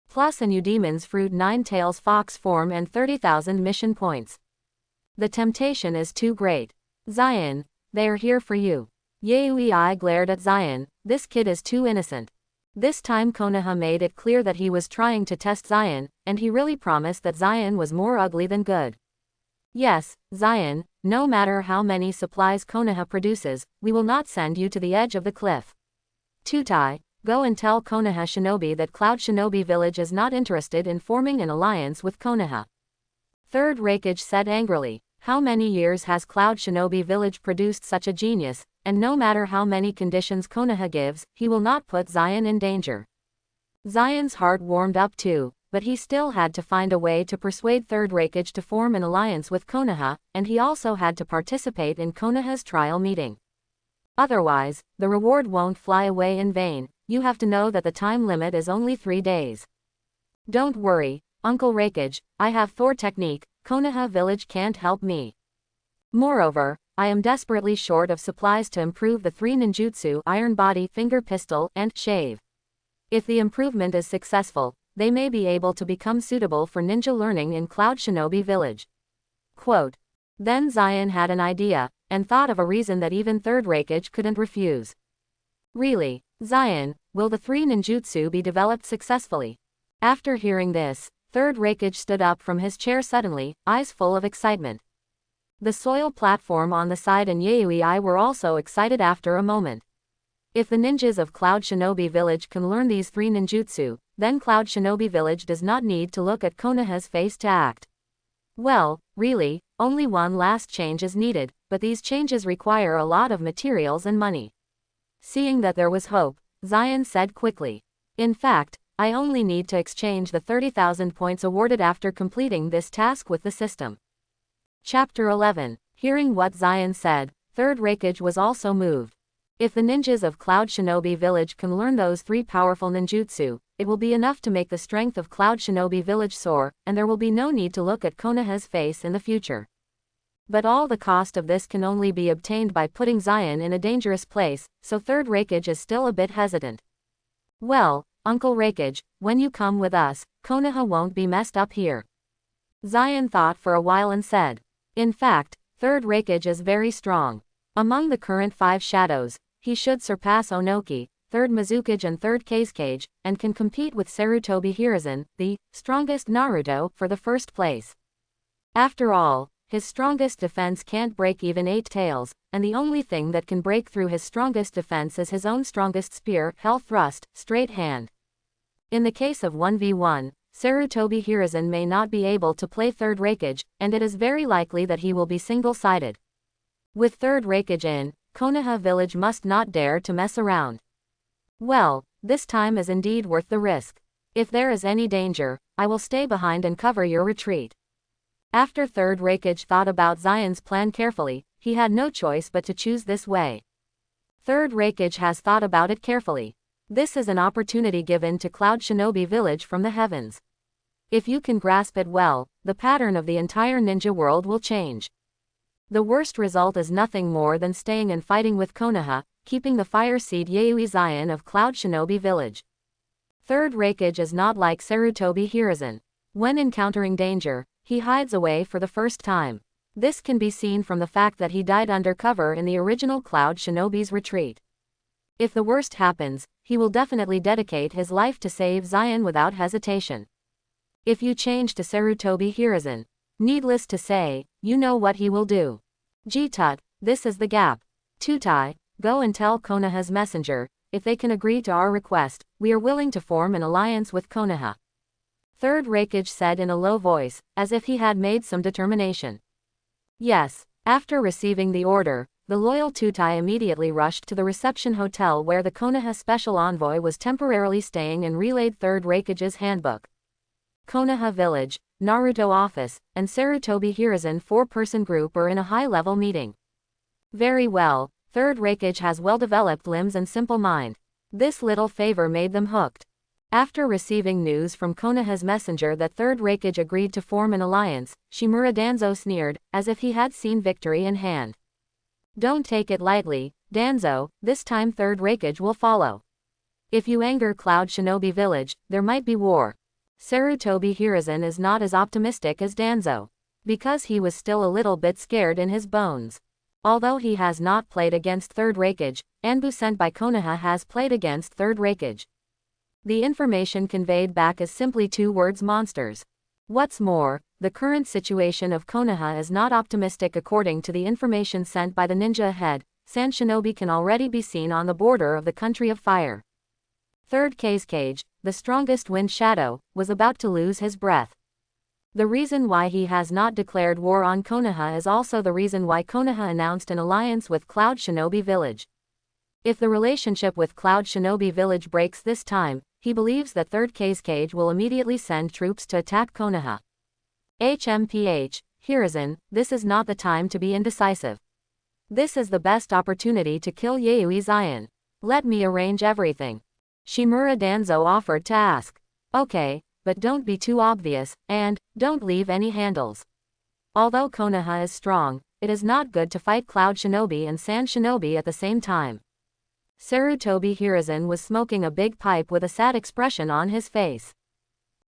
Plus a new Demon's Fruit Ninetales Fox form and 30,000 mission points. The temptation is too great. Zion, they are here for you. Yayoi glared at Zion, this kid is too innocent. This time Konoha made it clear that he was trying to test Zion, and he really promised that Zion was more ugly than good. Yes, Zion, no matter how many supplies Konoha produces, we will not send you to the edge of the cliff. Tutai, go and tell Konoha Shinobi that Cloud Shinobi Village is not interested in forming an alliance with Konoha. Third Raikage said angrily, how many years has Cloud Shinobi Village produced such a genius, and no matter how many conditions Konoha gives, he will not put Zion in danger. Zion's heart warmed up too, but he still had to find a way to persuade Third Raikage to form an alliance with Konoha, and he also had to participate in Konoha's trial meeting. Otherwise, the reward won't fly away in vain. You have to know that the time limit is only 3 days. Don't worry, Uncle Rakage, I have Thor technique, Konoha village can't help me. Moreover, I am desperately short of supplies to improve the 3 ninjutsu iron body, finger pistol, and shave. If the improvement is successful, they may be able to become suitable for ninja learning in Cloud Shinobi Village. Quote. Then Zion had an idea, and thought of a reason that even Third Rakage couldn't refuse. Really, Zion, will the 3 ninjutsu be developed successfully? After hearing this, Third Rakage stood up from his chair suddenly, eyes full of excitement. The soil platform on the side and Yayoi were also excited after a moment. If the ninjas of Cloud Shinobi Village can learn these 3 ninjutsu, then Cloud Shinobi Village does not need to look at Konoha's face to act. Well, really, only one last change is needed, but these changes require a lot of materials and money. Seeing that there was hope, Zion said quickly. In fact, I only need to exchange the 30,000 points awarded after completing this task with the system. Chapter 11. Hearing what Zion said, Third Rakage was also moved. If the ninjas of Cloud Shinobi Village can learn those 3 powerful ninjutsu, it will be enough to make the strength of Cloud Shinobi Village soar, and there will be no need to look at Konoha's face in the future. But all the cost of this can only be obtained by putting Zion in a dangerous place, so Third Rakage is still a bit hesitant. Well, Uncle Rakage, when you come with us, Konoha won't be messed up here. Zion thought for a while and said. In fact, Third Rakage is very strong. Among the current 5 shadows, he should surpass Onoki, Third Mizukage and Third Kazekage, and can compete with Sarutobi Hiruzen, the strongest Naruto, for the first place. After all, his strongest defense can't break even 8 tails, and the only thing that can break through his strongest defense is his own strongest spear, Hell Thrust, straight hand. In the case of 1v1, Sarutobi Hiruzen may not be able to play Third Rakage, and it is very likely that he will be single-sided. With Third Rakage in, Konoha Village must not dare to mess around. Well, this time is indeed worth the risk. If there is any danger, I will stay behind and cover your retreat. After Third Rakage thought about Zion's plan carefully, he had no choice but to choose this way. Third Rakage has thought about it carefully. This is an opportunity given to Cloud Shinobi Village from the heavens. If you can grasp it well, the pattern of the entire ninja world will change. The worst result is nothing more than staying and fighting with Konoha, keeping the fire seed Yayoi Zion of Cloud Shinobi Village. Third Rakage is not like Sarutobi Hiruzen. When encountering danger, he hides away for the first time. This can be seen from the fact that he died under cover in the original Cloud Shinobi's retreat. If the worst happens, he will definitely dedicate his life to save Zion without hesitation. If you change to Sarutobi Hiruzen, needless to say, you know what he will do. G-Tut, this is the gap. Tutai, go and tell Konoha's messenger, if they can agree to our request, we are willing to form an alliance with Konoha. Third Rakage said in a low voice, as if he had made some determination. Yes. After receiving the order, the loyal Tutai immediately rushed to the reception hotel where the Konoha special envoy was temporarily staying and relayed Third Rakage's handbook. Konoha Village, Naruto office, and Sarutobi Hiruzen 4-person group are in a high-level meeting. Very well, Third Rakage has well-developed limbs and simple mind. This little favor made them hooked. After receiving news from Konoha's messenger that Third Rakage agreed to form an alliance, Shimura Danzo sneered, as if he had seen victory in hand. Don't take it lightly, Danzo, this time Third Rakage will follow. If you anger Cloud Shinobi Village, there might be war. Sarutobi Hiruzen is not as optimistic as Danzo. Because he was still a little bit scared in his bones. Although he has not played against Third Rakage, Anbu sent by Konoha has played against Third Rakage. The information conveyed back is simply 2 words: monsters. What's more, the current situation of Konoha is not optimistic according to the information sent by the ninja ahead. Sand Shinobi can already be seen on the border of the country of fire. Third Kazekage, the strongest wind shadow, was about to lose his breath. The reason why he has not declared war on Konoha is also the reason why Konoha announced an alliance with Cloud Shinobi Village. If the relationship with Cloud Shinobi Village breaks this time, he believes that Third Kazekage will immediately send troops to attack Konoha. HMPH, Hiruzen, this is not the time to be indecisive. This is the best opportunity to kill Yayoi Zion. Let me arrange everything. Shimura Danzo offered to ask. Okay, but don't be too obvious, and don't leave any handles. Although Konoha is strong, it is not good to fight Cloud Shinobi and Sand Shinobi at the same time. Sarutobi Hiruzen was smoking a big pipe with a sad expression on his face.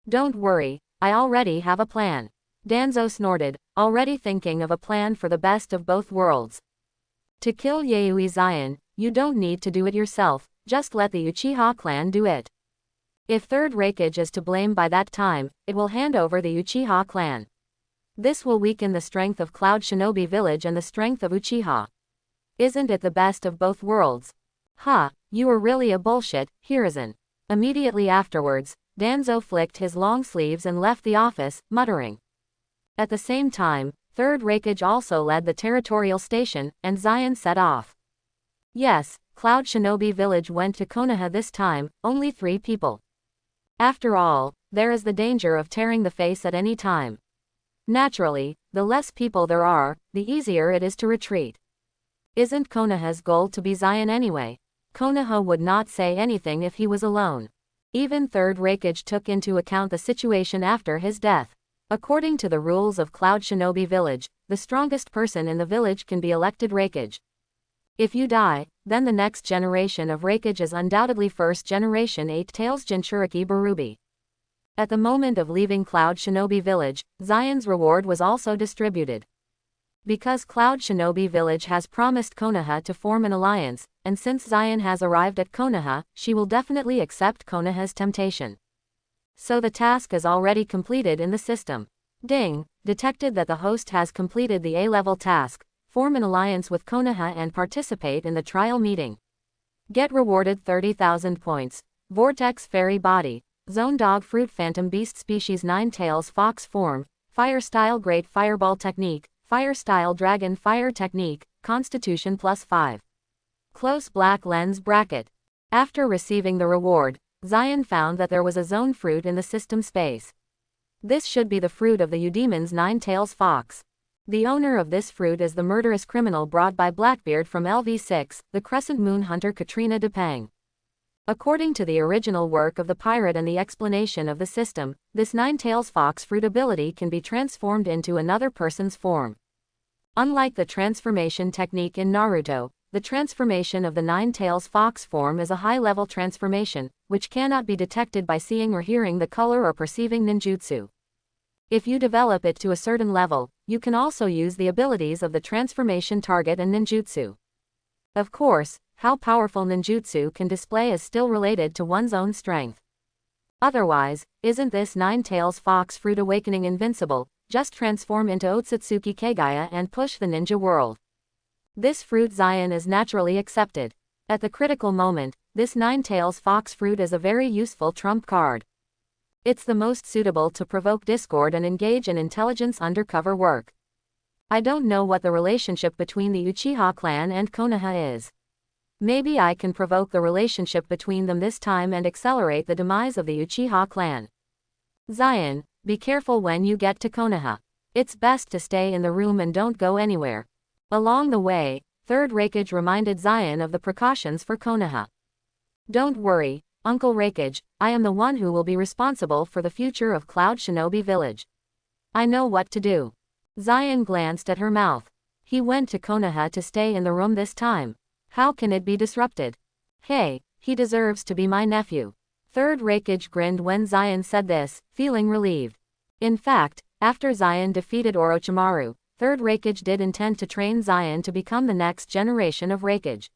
Don't worry, I already have a plan. Danzo snorted, already thinking of a plan for the best of both worlds. To kill Yayoi Zion, you don't need to do it yourself, just let the Uchiha clan do it. If Third Raikage is to blame by that time, it will hand over the Uchiha clan. This will weaken the strength of Cloud Shinobi Village and the strength of Uchiha. Isn't it the best of both worlds? Ha, you are really a bullshit, Hiruzen. Immediately afterwards, Danzo flicked his long sleeves and left the office, muttering. At the same time, Third Raikage also led the territorial station, and Zion set off. Yes, Cloud Shinobi Village went to Konoha this time, only 3 people. After all, there is the danger of tearing the face at any time. Naturally, the less people there are, the easier it is to retreat. Isn't Konoha's goal to be Zion anyway? Konoha would not say anything if he was alone. Even Third Raikage took into account the situation after his death. According to the rules of Cloud Shinobi Village, the strongest person in the village can be elected Raikage. If you die, then the next generation of Raikage is undoubtedly first generation 8 Tails Jinchuriki Barubi. At the moment of leaving Cloud Shinobi Village, Zion's reward was also distributed. Because Cloud Shinobi Village has promised Konoha to form an alliance, and since Zion has arrived at Konoha, she will definitely accept Konoha's temptation. So the task is already completed in the system. Ding, detected that the host has completed the A-level task. Form an alliance with Konoha and participate in the trial meeting. Get rewarded 30,000 points. Vortex Fairy Body. Zone Dog Fruit Phantom Beast Species 9 Tails Fox Form. Fire Style Great Fireball Technique. Fire Style Dragon Fire Technique. Constitution +5. Close Black Lens Bracket. After receiving the reward, Zion found that there was a zone fruit in the system space. This should be the fruit of the Eudemon's 9 Tails Fox. The owner of this fruit is the murderous criminal brought by Blackbeard from LV6, the Crescent Moon hunter Katrina Depang. According to the original work of the pirate and the explanation of the system, this 9 Tails Fox fruit ability can be transformed into another person's form. Unlike the transformation technique in Naruto, the transformation of the 9 Tails Fox form is a high-level transformation, which cannot be detected by seeing or hearing the color or perceiving ninjutsu. If you develop it to a certain level, you can also use the abilities of the transformation target and ninjutsu. Of course, how powerful ninjutsu can display is still related to one's own strength. Otherwise, isn't this 9 Tails Fox fruit awakening invincible? Just transform into Otsutsuki Kagaya and push the ninja world. This fruit Zion is naturally accepted. At the critical moment, this 9 Tails Fox fruit is a very useful trump card. It's the most suitable to provoke discord and engage in intelligence undercover work. I don't know what the relationship between the Uchiha clan and Konoha is. Maybe I can provoke the relationship between them this time and accelerate the demise of the Uchiha clan. Zion, be careful when you get to Konoha. It's best to stay in the room and don't go anywhere. Along the way, Third Raikage reminded Zion of the precautions for Konoha. Don't worry, Uncle Raikage, I am the one who will be responsible for the future of Cloud Shinobi Village. I know what to do. Zion glanced at her mouth. He went to Konoha to stay in the room this time. How can it be disrupted? Hey, he deserves to be my nephew. Third Raikage grinned when Zion said this, feeling relieved. In fact, after Zion defeated Orochimaru, Third Raikage did intend to train Zion to become the next generation of Raikage.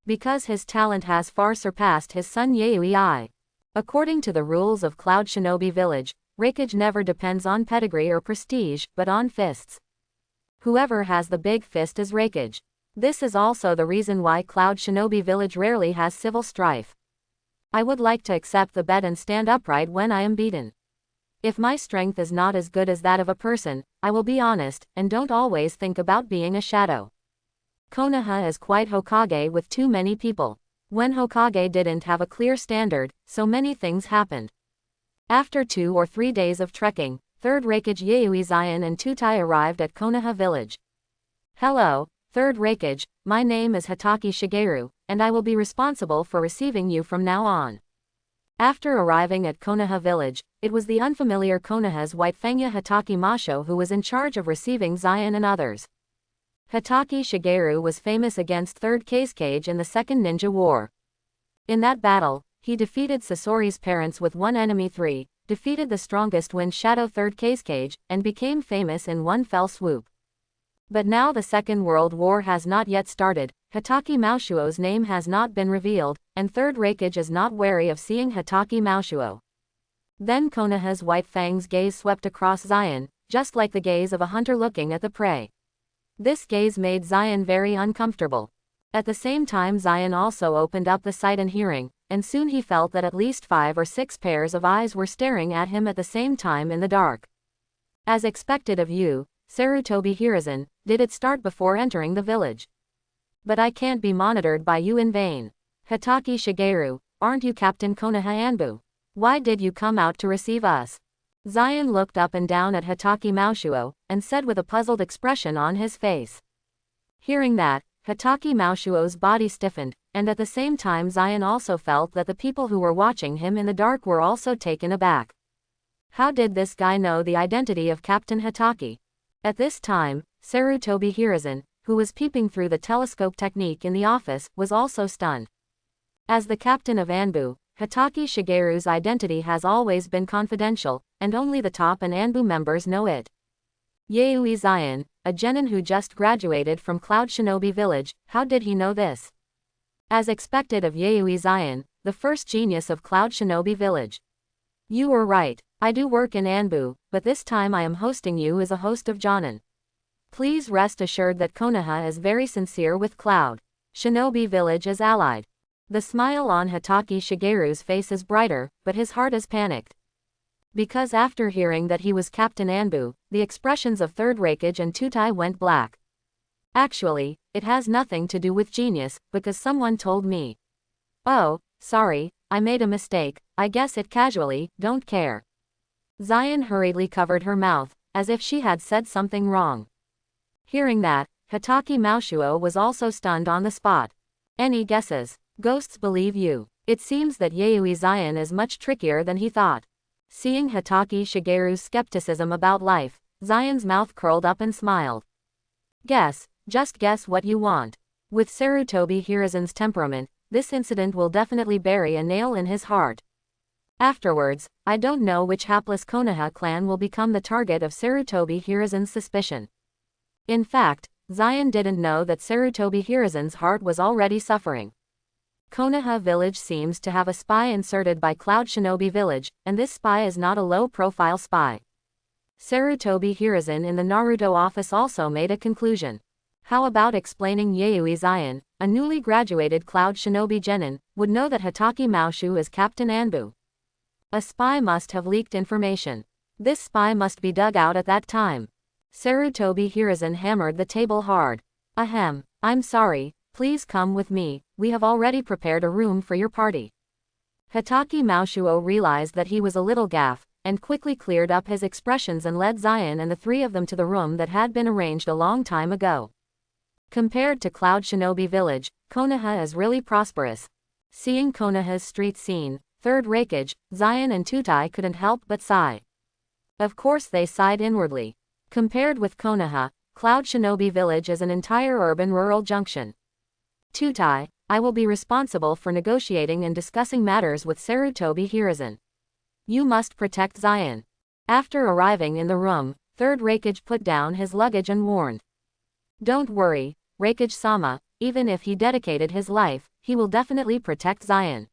Because his talent has far surpassed his son Yayoi. According to the rules of Cloud Shinobi Village, Raikage never depends on pedigree or prestige, but on fists. Whoever has the big fist is Raikage. This is also the reason why Cloud Shinobi Village rarely has civil strife. I would like to accept the bet and stand upright when I am beaten. If my strength is not as good as that of a person, I will be honest, and don't always think about being a shadow. Konoha is quite Hokage with too many people. When Hokage didn't have a clear standard, so many things happened. After 2 or 3 days of trekking, Third Raikage Yayoi Zion and Tutai arrived at Konoha village. Hello, 3rd Raikage, my name is Hitaki Shigeru, and I will be responsible for receiving you from now on. After arriving at Konoha village, it was the unfamiliar Konoha's white fangya Hitaki Masho who was in charge of receiving Zion and others. Hitaki Shigeru was famous against 3rd Kazekage in the Second Ninja War. In that battle, he defeated Sasori's parents with one enemy 3, defeated the strongest Wind Shadow 3rd Kazekage, and became famous in one fell swoop. But now the Second World War has not yet started, Hitaki Mashuo's name has not been revealed, and 3rd Raikage is not wary of seeing Hitaki Mashuo. Then Konoha's white fang's gaze swept across Zion, just like the gaze of a hunter looking at the prey. This gaze made Zion very uncomfortable. At the same time Zion also opened up the sight and hearing, and soon he felt that at least 5 or 6 pairs of eyes were staring at him at the same time in the dark. As expected of you, Sarutobi Hiruzen, did it start before entering the village? But I can't be monitored by you in vain. Hitaki Shigeru, aren't you Captain Konoha Anbu? Why did you come out to receive us? Zion looked up and down at Hitaki Mashuo, and said with a puzzled expression on his face. Hearing that, Hitaki Mashuo's body stiffened, and at the same time Zion also felt that the people who were watching him in the dark were also taken aback. How did this guy know the identity of Captain Hitaki? At this time, Sarutobi Hiruzen, who was peeping through the telescope technique in the office, was also stunned. As the captain of Anbu, Hitaki Shigeru's identity has always been confidential, and only the top and Anbu members know it. Yaoi Zion, a genin who just graduated from Cloud Shinobi Village, how did he know this? As expected of Yaoi Zion, the first genius of Cloud Shinobi Village. You were right, I do work in Anbu, but this time I am hosting you as a host of Jonin. Please rest assured that Konoha is very sincere with Cloud Shinobi Village as allied. The smile on Hitaki Shigeru's face is brighter, but his heart is panicked. Because after hearing that he was Captain Anbu, the expressions of 3rd Raikage and Tutai went black. Actually, it has nothing to do with genius, because someone told me. Oh, sorry, I made a mistake, I guess it casually, don't care. Zion hurriedly covered her mouth, as if she had said something wrong. Hearing that, Hitaki Mashuo was also stunned on the spot. Any guesses? Ghosts believe you. It seems that Yaoi Zion is much trickier than he thought. Seeing Hitaki Shigeru's skepticism about life, Zion's mouth curled up and smiled. Guess, just guess what you want. With Sarutobi Hiruzen's temperament, this incident will definitely bury a nail in his heart. Afterwards, I don't know which hapless Konoha clan will become the target of Sarutobi Hiruzen's suspicion. In fact, Zion didn't know that Sarutobi Hiruzen's heart was already suffering. Konoha village seems to have a spy inserted by Cloud Shinobi Village, and this spy is not a low-profile spy. Sarutobi Hiruzen in the Naruto office also made a conclusion. How about explaining Yaoi Zion, a newly graduated Cloud Shinobi genin, would know that Hitaki Mashu is Captain Anbu? A spy must have leaked information. This spy must be dug out at that time. Sarutobi Hiruzen hammered the table hard. Ahem, I'm sorry, please come with me, we have already prepared a room for your party. Hitaki Mashuo realized that he was a little gaffe, and quickly cleared up his expressions and led Zion and the 3 of them to the room that had been arranged a long time ago. Compared to Cloud Shinobi Village, Konoha is really prosperous. Seeing Konoha's street scene, 3rd Raikage, Zion and Tutai couldn't help but sigh. Of course they sighed inwardly. Compared with Konoha, Cloud Shinobi Village is an entire urban-rural junction. Tutai, I will be responsible for negotiating and discussing matters with Sarutobi Hiruzen. You must protect Zion. After arriving in the room, 3rd Raikage put down his luggage and warned. Don't worry, Raikage-sama, even if he dedicated his life, he will definitely protect Zion.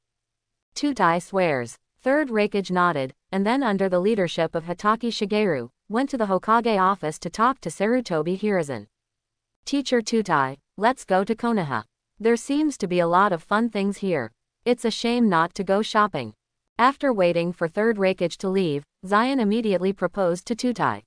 Tutai swears. 3rd Raikage nodded, and then under the leadership of Hitaki Shigeru, went to the Hokage office to talk to Sarutobi Hiruzen. Teacher Tutai, let's go to Konoha. There seems to be a lot of fun things here. It's a shame not to go shopping. After waiting for 3rd Raikage to leave, Zion immediately proposed to Tutai.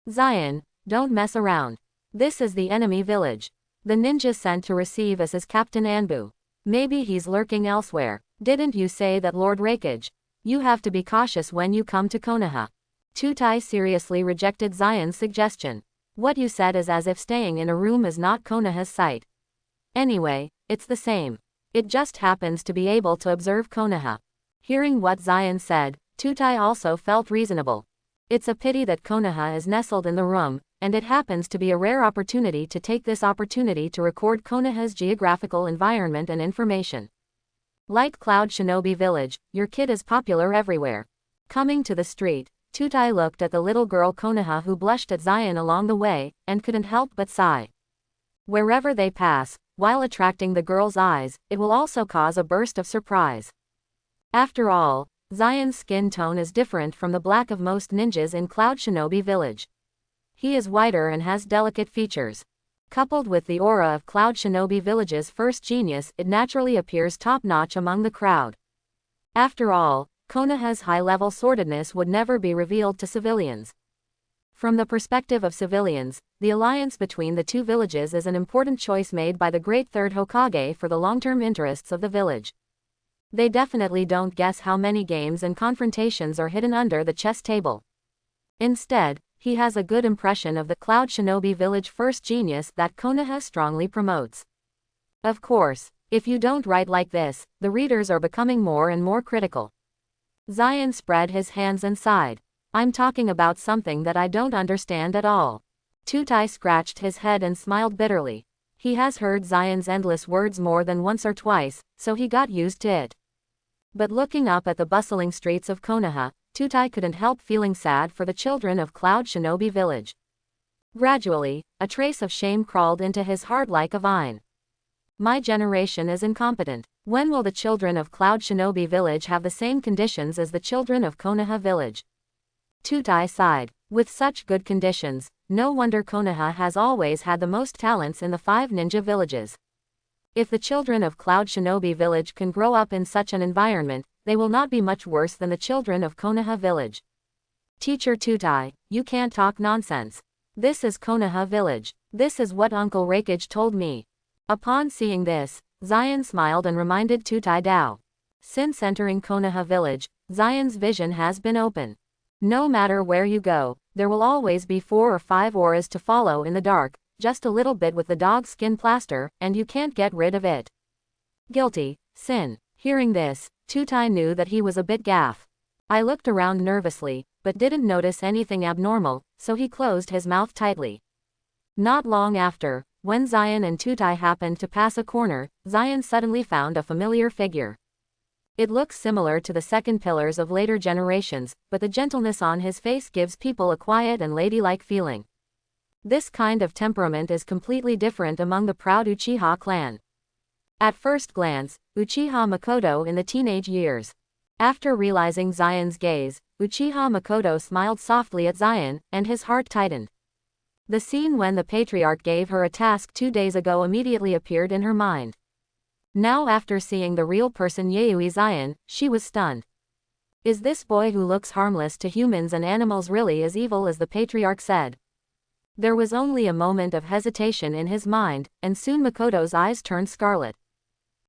Zion, don't mess around. This is the enemy village. The ninja sent to receive us is Captain Anbu. Maybe he's lurking elsewhere. Didn't you say that, Lord Raikage? You have to be cautious when you come to Konoha. Tutai seriously rejected Zion's suggestion. What you said is as if staying in a room is not Konoha's sight. Anyway, it's the same. It just happens to be able to observe Konoha. Hearing what Zion said, Tutai also felt reasonable. It's a pity that Konoha is nestled in the room, and it happens to be a rare opportunity to take this opportunity to record Konoha's geographical environment and information. Light Cloud Shinobi Village, your kid is popular everywhere. Coming to the street, Tutai looked at the little girl Konoha who blushed at Zion along the way, and couldn't help but sigh. Wherever they pass, while attracting the girl's eyes, it will also cause a burst of surprise. After all, Zion's skin tone is different from the black of most ninjas in Cloud Shinobi Village. He is whiter and has delicate features. Coupled with the aura of Cloud Shinobi Village's first genius, it naturally appears top-notch among the crowd. After all, Konoha's high-level sordidness would never be revealed to civilians. From the perspective of civilians, the alliance between the two villages is an important choice made by the great third Hokage for the long-term interests of the village. They definitely don't guess how many games and confrontations are hidden under the chess table. Instead, he has a good impression of the Cloud Shinobi Village first genius that Konoha strongly promotes. Of course, if you don't write like this, the readers are becoming more and more critical. Zion spread his hands and sighed. I'm talking about something that I don't understand at all. Tutai scratched his head and smiled bitterly. He has heard Zion's endless words more than once or twice, so he got used to it. But looking up at the bustling streets of Konoha, Tutai couldn't help feeling sad for the children of Cloud Shinobi Village. Gradually, a trace of shame crawled into his heart like a vine. My generation is incompetent. When will the children of Cloud Shinobi Village have the same conditions as the children of Konoha Village? Tutai sighed. With such good conditions, no wonder Konoha has always had the most talents in the 5 ninja villages. If the children of Cloud Shinobi Village can grow up in such an environment, they will not be much worse than the children of Konoha Village. Teacher Tutai, you can't talk nonsense. This is Konoha Village. This is what Uncle Rakage told me. Upon seeing this, Zion smiled and reminded Tutai Dao. Since entering Konoha Village, Zion's vision has been open. No matter where you go, there will always be 4 or 5 auras to follow in the dark, just a little bit with the dog skin plaster, and you can't get rid of it. Guilty, sin. Hearing this, Tutai knew that he was a bit gaff. I looked around nervously, but didn't notice anything abnormal, so he closed his mouth tightly. Not long after, when Zion and Tutai happened to pass a corner, Zion suddenly found a familiar figure. It looks similar to the second pillars of later generations, but the gentleness on his face gives people a quiet and ladylike feeling. This kind of temperament is completely different among the proud Uchiha clan. At first glance, Uchiha Makoto in the teenage years. After realizing Zion's gaze, Uchiha Makoto smiled softly at Zion, and his heart tightened. The scene when the patriarch gave her a task 2 days ago immediately appeared in her mind. Now after seeing the real person Yayoi Zion, she was stunned. Is this boy who looks harmless to humans and animals really as evil as the patriarch said? There was only a moment of hesitation in his mind, and soon Makoto's eyes turned scarlet.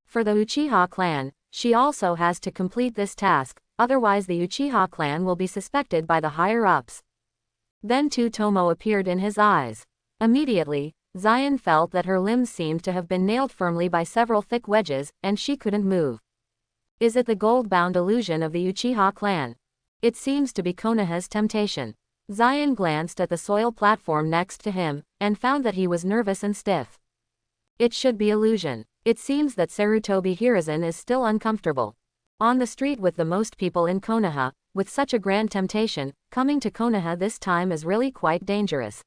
For the Uchiha clan, she also has to complete this task, otherwise the Uchiha clan will be suspected by the higher-ups. Then Tomo appeared in his eyes. Immediately, Zion felt that her limbs seemed to have been nailed firmly by several thick wedges, and she couldn't move. Is it the gold-bound illusion of the Uchiha clan? It seems to be Konoha's temptation. Zion glanced at the soil platform next to him, and found that he was nervous and stiff. It should be illusion. It seems that Sarutobi Hiruzen is still uncomfortable. On the street with the most people in Konoha, with such a grand temptation, coming to Konoha this time is really quite dangerous.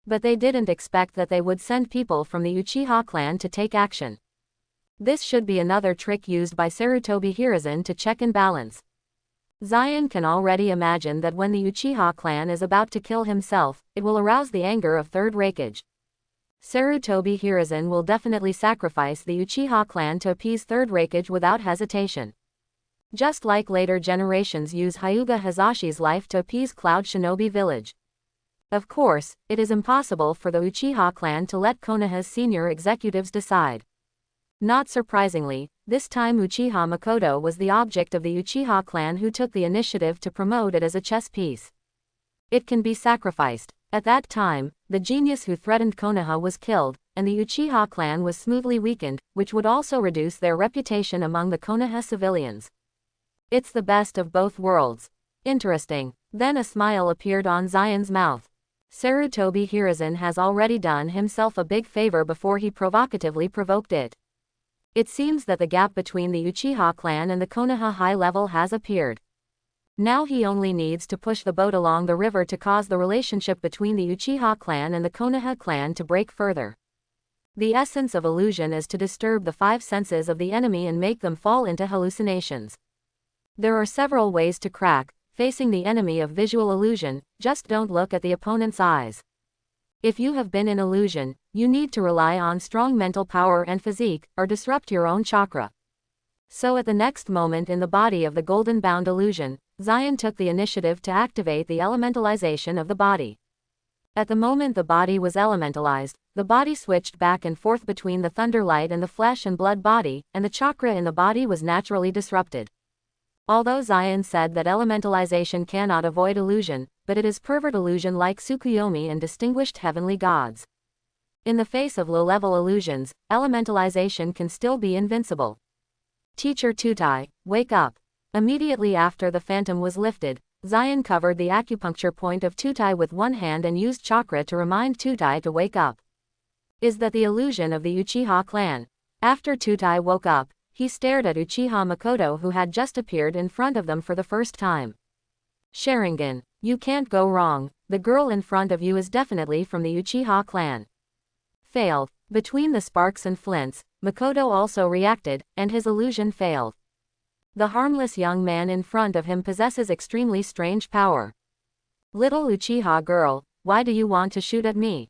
But they didn't expect that they would send people from the Uchiha clan to take action. This should be another trick used by Sarutobi Hiruzen to check and balance. Zion can already imagine that when the Uchiha clan is about to kill himself, it will arouse the anger of Third Raikage. Sarutobi Hiruzen will definitely sacrifice the Uchiha clan to appease Third Raikage without hesitation. Just like later generations use Hyuga Hazashi's life to appease Cloud Shinobi Village. Of course, it is impossible for the Uchiha clan to let Konoha's senior executives decide. Not surprisingly, this time Uchiha Makoto was the object of the Uchiha clan who took the initiative to promote it as a chess piece. It can be sacrificed. At that time, the genius who threatened Konoha was killed, and the Uchiha clan was smoothly weakened, which would also reduce their reputation among the Konoha civilians. It's the best of both worlds. Interesting. Then a smile appeared on Zion's mouth. Sarutobi Hiruzen has already done himself a big favor before he provocatively provoked it. It seems that the gap between the Uchiha clan and the Konoha high level has appeared. Now he only needs to push the boat along the river to cause the relationship between the Uchiha clan and the Konoha clan to break further. The essence of illusion is to disturb the five senses of the enemy and make them fall into hallucinations. There are several ways to crack facing the enemy of visual illusion, just don't look at the opponent's eyes. If you have been in illusion, you need to rely on strong mental power and physique, or disrupt your own chakra. So at the next moment in the body of the golden bound illusion, Zion took the initiative to activate the elementalization of the body. At the moment the body was elementalized, the body switched back and forth between the thunder light and the flesh and blood body, and the chakra in the body was naturally disrupted. Although Zion said that elementalization cannot avoid illusion, but it is pervert illusion like Tsukuyomi and distinguished heavenly gods. In the face of low-level illusions, elementalization can still be invincible. Teacher Tutai, wake up. Immediately after the phantom was lifted, Zion covered the acupuncture point of Tutai with one hand and used chakra to remind Tutai to wake up. Is that the illusion of the Uchiha clan? After Tutai woke up, he stared at Uchiha Makoto who had just appeared in front of them for the first time. Sharingan, you can't go wrong, the girl in front of you is definitely from the Uchiha clan. Failed. Between the sparks and flints, Makoto also reacted, and his illusion failed. The harmless young man in front of him possesses extremely strange power. Little Uchiha girl, why do you want to shoot at me?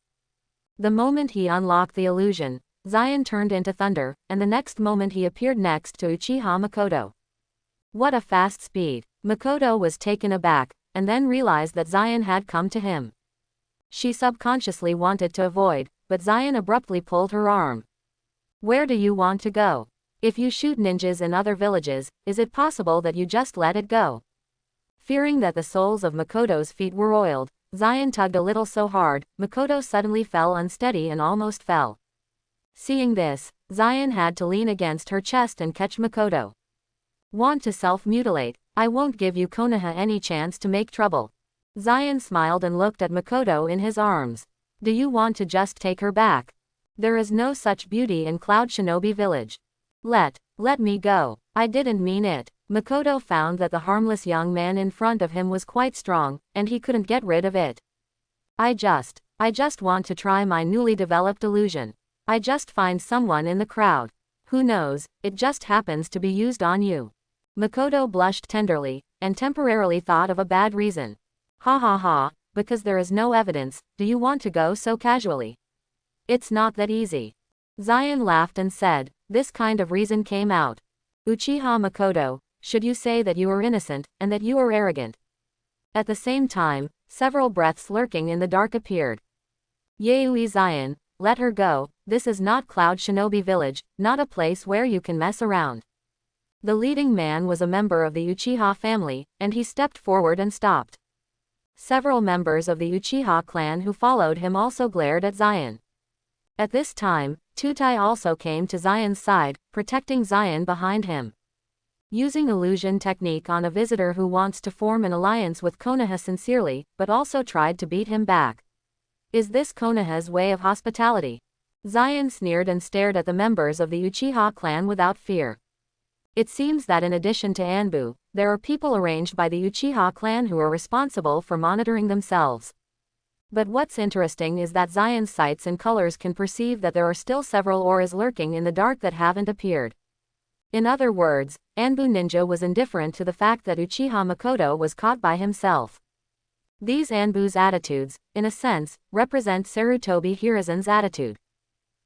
The moment he unlocked the illusion, Zion turned into thunder, and the next moment he appeared next to Uchiha Makoto. What a fast speed! Makoto was taken aback, and then realized that Zion had come to him. She subconsciously wanted to avoid, but Zion abruptly pulled her arm. Where do you want to go? If you shoot ninjas in other villages, is it possible that you just let it go? Fearing that the soles of Makoto's feet were oiled, Zion tugged a little so hard, Makoto suddenly fell unsteady and almost fell. Seeing this, Zion had to lean against her chest and catch Makoto. Want to self-mutilate? I won't give you Konoha any chance to make trouble. Zion smiled and looked at Makoto in his arms. Do you want to just take her back? There is no such beauty in Cloud Shinobi Village. Let me go. I didn't mean it. Makoto found that the harmless young man in front of him was quite strong, and he couldn't get rid of it. I just want to try my newly developed illusion. I just find someone in the crowd. Who knows, it just happens to be used on you. Makoto blushed tenderly, and temporarily thought of a bad reason. Ha ha ha, because there is no evidence, do you want to go so casually? It's not that easy. Zion laughed and said, this kind of reason came out. Uchiha Makoto, should you say that you are innocent, and that you are arrogant? At the same time, several breaths lurking in the dark appeared. Yui Zion, let her go, this is not Cloud Shinobi Village, not a place where you can mess around. The leading man was a member of the Uchiha family, and he stepped forward and stopped. Several members of the Uchiha clan who followed him also glared at Zion. At this time, Tutai also came to Zion's side, protecting Zion behind him. Using illusion technique on a visitor who wants to form an alliance with Konoha sincerely, but also tried to beat him back. Is this Konoha's way of hospitality? Zion sneered and stared at the members of the Uchiha clan without fear. It seems that in addition to Anbu, there are people arranged by the Uchiha clan who are responsible for monitoring themselves. But what's interesting is that Zion's sights and colors can perceive that there are still several auras lurking in the dark that haven't appeared. In other words, Anbu Ninja was indifferent to the fact that Uchiha Makoto was caught by himself. These Anbu's attitudes, in a sense, represent Sarutobi Hiruzen's attitude.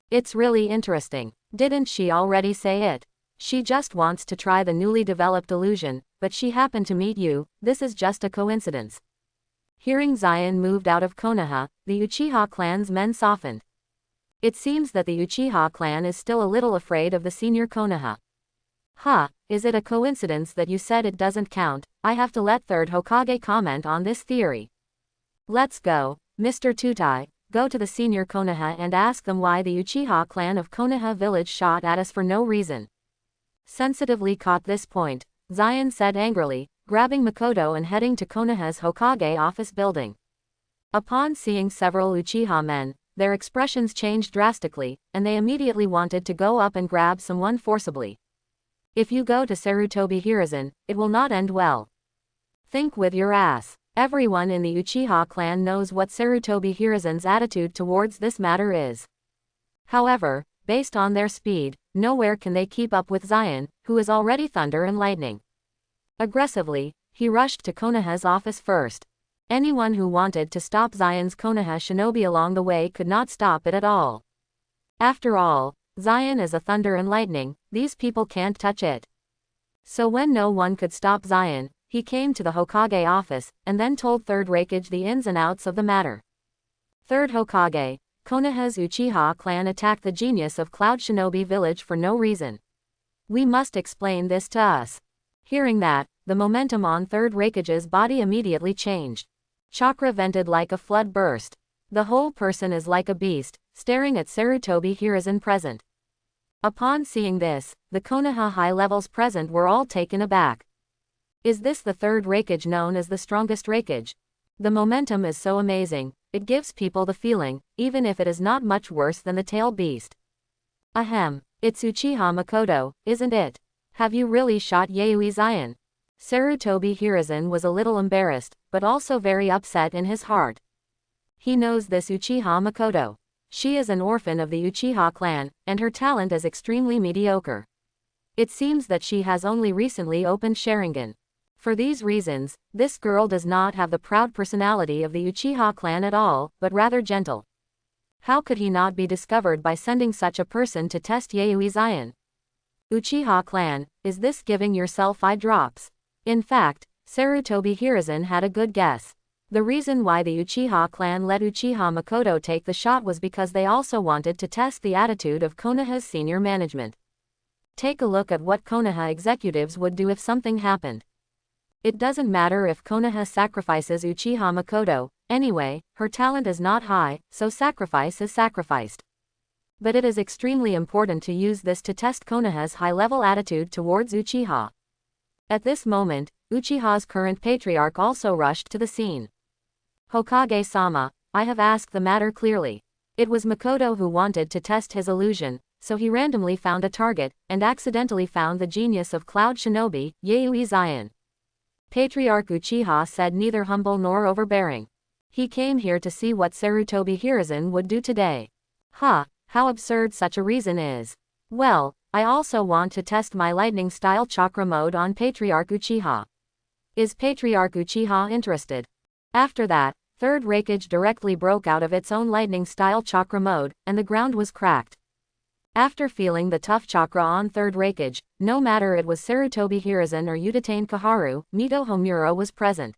It's really interesting. Didn't she already say it? She just wants to try the newly developed illusion, but she happened to meet you, this is just a coincidence. Hearing Zion moved out of Konoha, the Uchiha clan's men softened. It seems that the Uchiha clan is still a little afraid of the senior Konoha. Is it a coincidence that you said it doesn't count? I have to let third Hokage comment on this theory. Let's go. Mr. Tutai, go to the senior Konoha and ask them why the Uchiha clan of Konoha village shot at us for no reason. Sensitively caught this point, Zion said angrily, grabbing Makoto and heading to Konoha's Hokage office building. Upon seeing several Uchiha men, their expressions changed drastically, and they immediately wanted to go up and grab someone forcibly. If you go to Sarutobi Hiruzen, it will not end well. Think with your ass. Everyone in the Uchiha clan knows what Sarutobi Hiruzen's attitude towards this matter is. However, based on their speed, nowhere can they keep up with Zion, who is already thunder and lightning. Aggressively, he rushed to Konoha's office first. Anyone who wanted to stop Zion's Konoha shinobi along the way could not stop it at all. After all, Zion is a thunder and lightning, these people can't touch it. So when no one could stop Zion, he came to the Hokage office, and then told Third Raikage the ins and outs of the matter. Third Hokage, Konoha's Uchiha clan attacked the genius of Cloud Shinobi village for no reason. We must explain this to us. Hearing that, the momentum on Third Raikage's body immediately changed. Chakra vented like a flood burst. The whole person is like a beast, staring at Sarutobi Hiruzen present. Upon seeing this, the Konoha high levels present were all taken aback. Is this the Third Raikage known as the strongest Raikage? The momentum is so amazing, it gives people the feeling, even if it is not much worse than the tail beast. Ahem, it's Uchiha Makoto, isn't it? Have you really shot Yayoi Zion? Sarutobi Hiruzen was a little embarrassed, but also very upset in his heart. He knows this Uchiha Makoto. She is an orphan of the Uchiha clan, and her talent is extremely mediocre. It seems that she has only recently opened Sharingan. For these reasons, this girl does not have the proud personality of the Uchiha clan at all, but rather gentle. How could he not be discovered by sending such a person to test Yayoi Zion? Uchiha clan, is this giving yourself eye drops? In fact, Sarutobi Hiruzen had a good guess. The reason why the Uchiha clan let Uchiha Makoto take the shot was because they also wanted to test the attitude of Konoha's senior management. Take a look at what Konoha executives would do if something happened. It doesn't matter if Konoha sacrifices Uchiha Makoto, anyway, her talent is not high, so sacrifice is sacrificed. But it is extremely important to use this to test Konoha's high-level attitude towards Uchiha. At this moment, Uchiha's current patriarch also rushed to the scene. Hokage-sama, I have asked the matter clearly. It was Makoto who wanted to test his illusion, so he randomly found a target, and accidentally found the genius of Cloud Shinobi, Yayoi Zion. Patriarch Uchiha said, neither humble nor overbearing. He came here to see what Sarutobi Hiruzen would do today. How absurd such a reason is. Well, I also want to test my lightning-style chakra mode on Patriarch Uchiha. Is Patriarch Uchiha interested? After that, Third Raikage directly broke out of its own lightning-style chakra mode, and the ground was cracked. After feeling the tough chakra on Third Raikage, no matter it was Sarutobi Hiruzen or Udatane Kaharu, Mito Homura was present.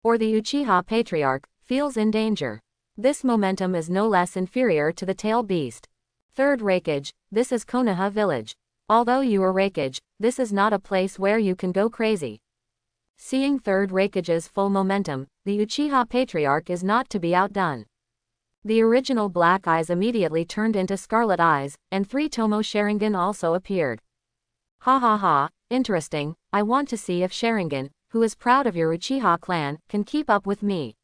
Or the Uchiha Patriarch, feels in danger. This momentum is no less inferior to the tail beast. Third Raikage, this is Konoha village. Although you are Raikage, this is not a place where you can go crazy. Seeing Third Raikage's full momentum, the Uchiha Patriarch is not to be outdone. The original black eyes immediately turned into scarlet eyes, and 3 Tomo Sharingan also appeared. Ha ha ha, interesting, I want to see if Sharingan, who is proud of your Uchiha clan, can keep up with me.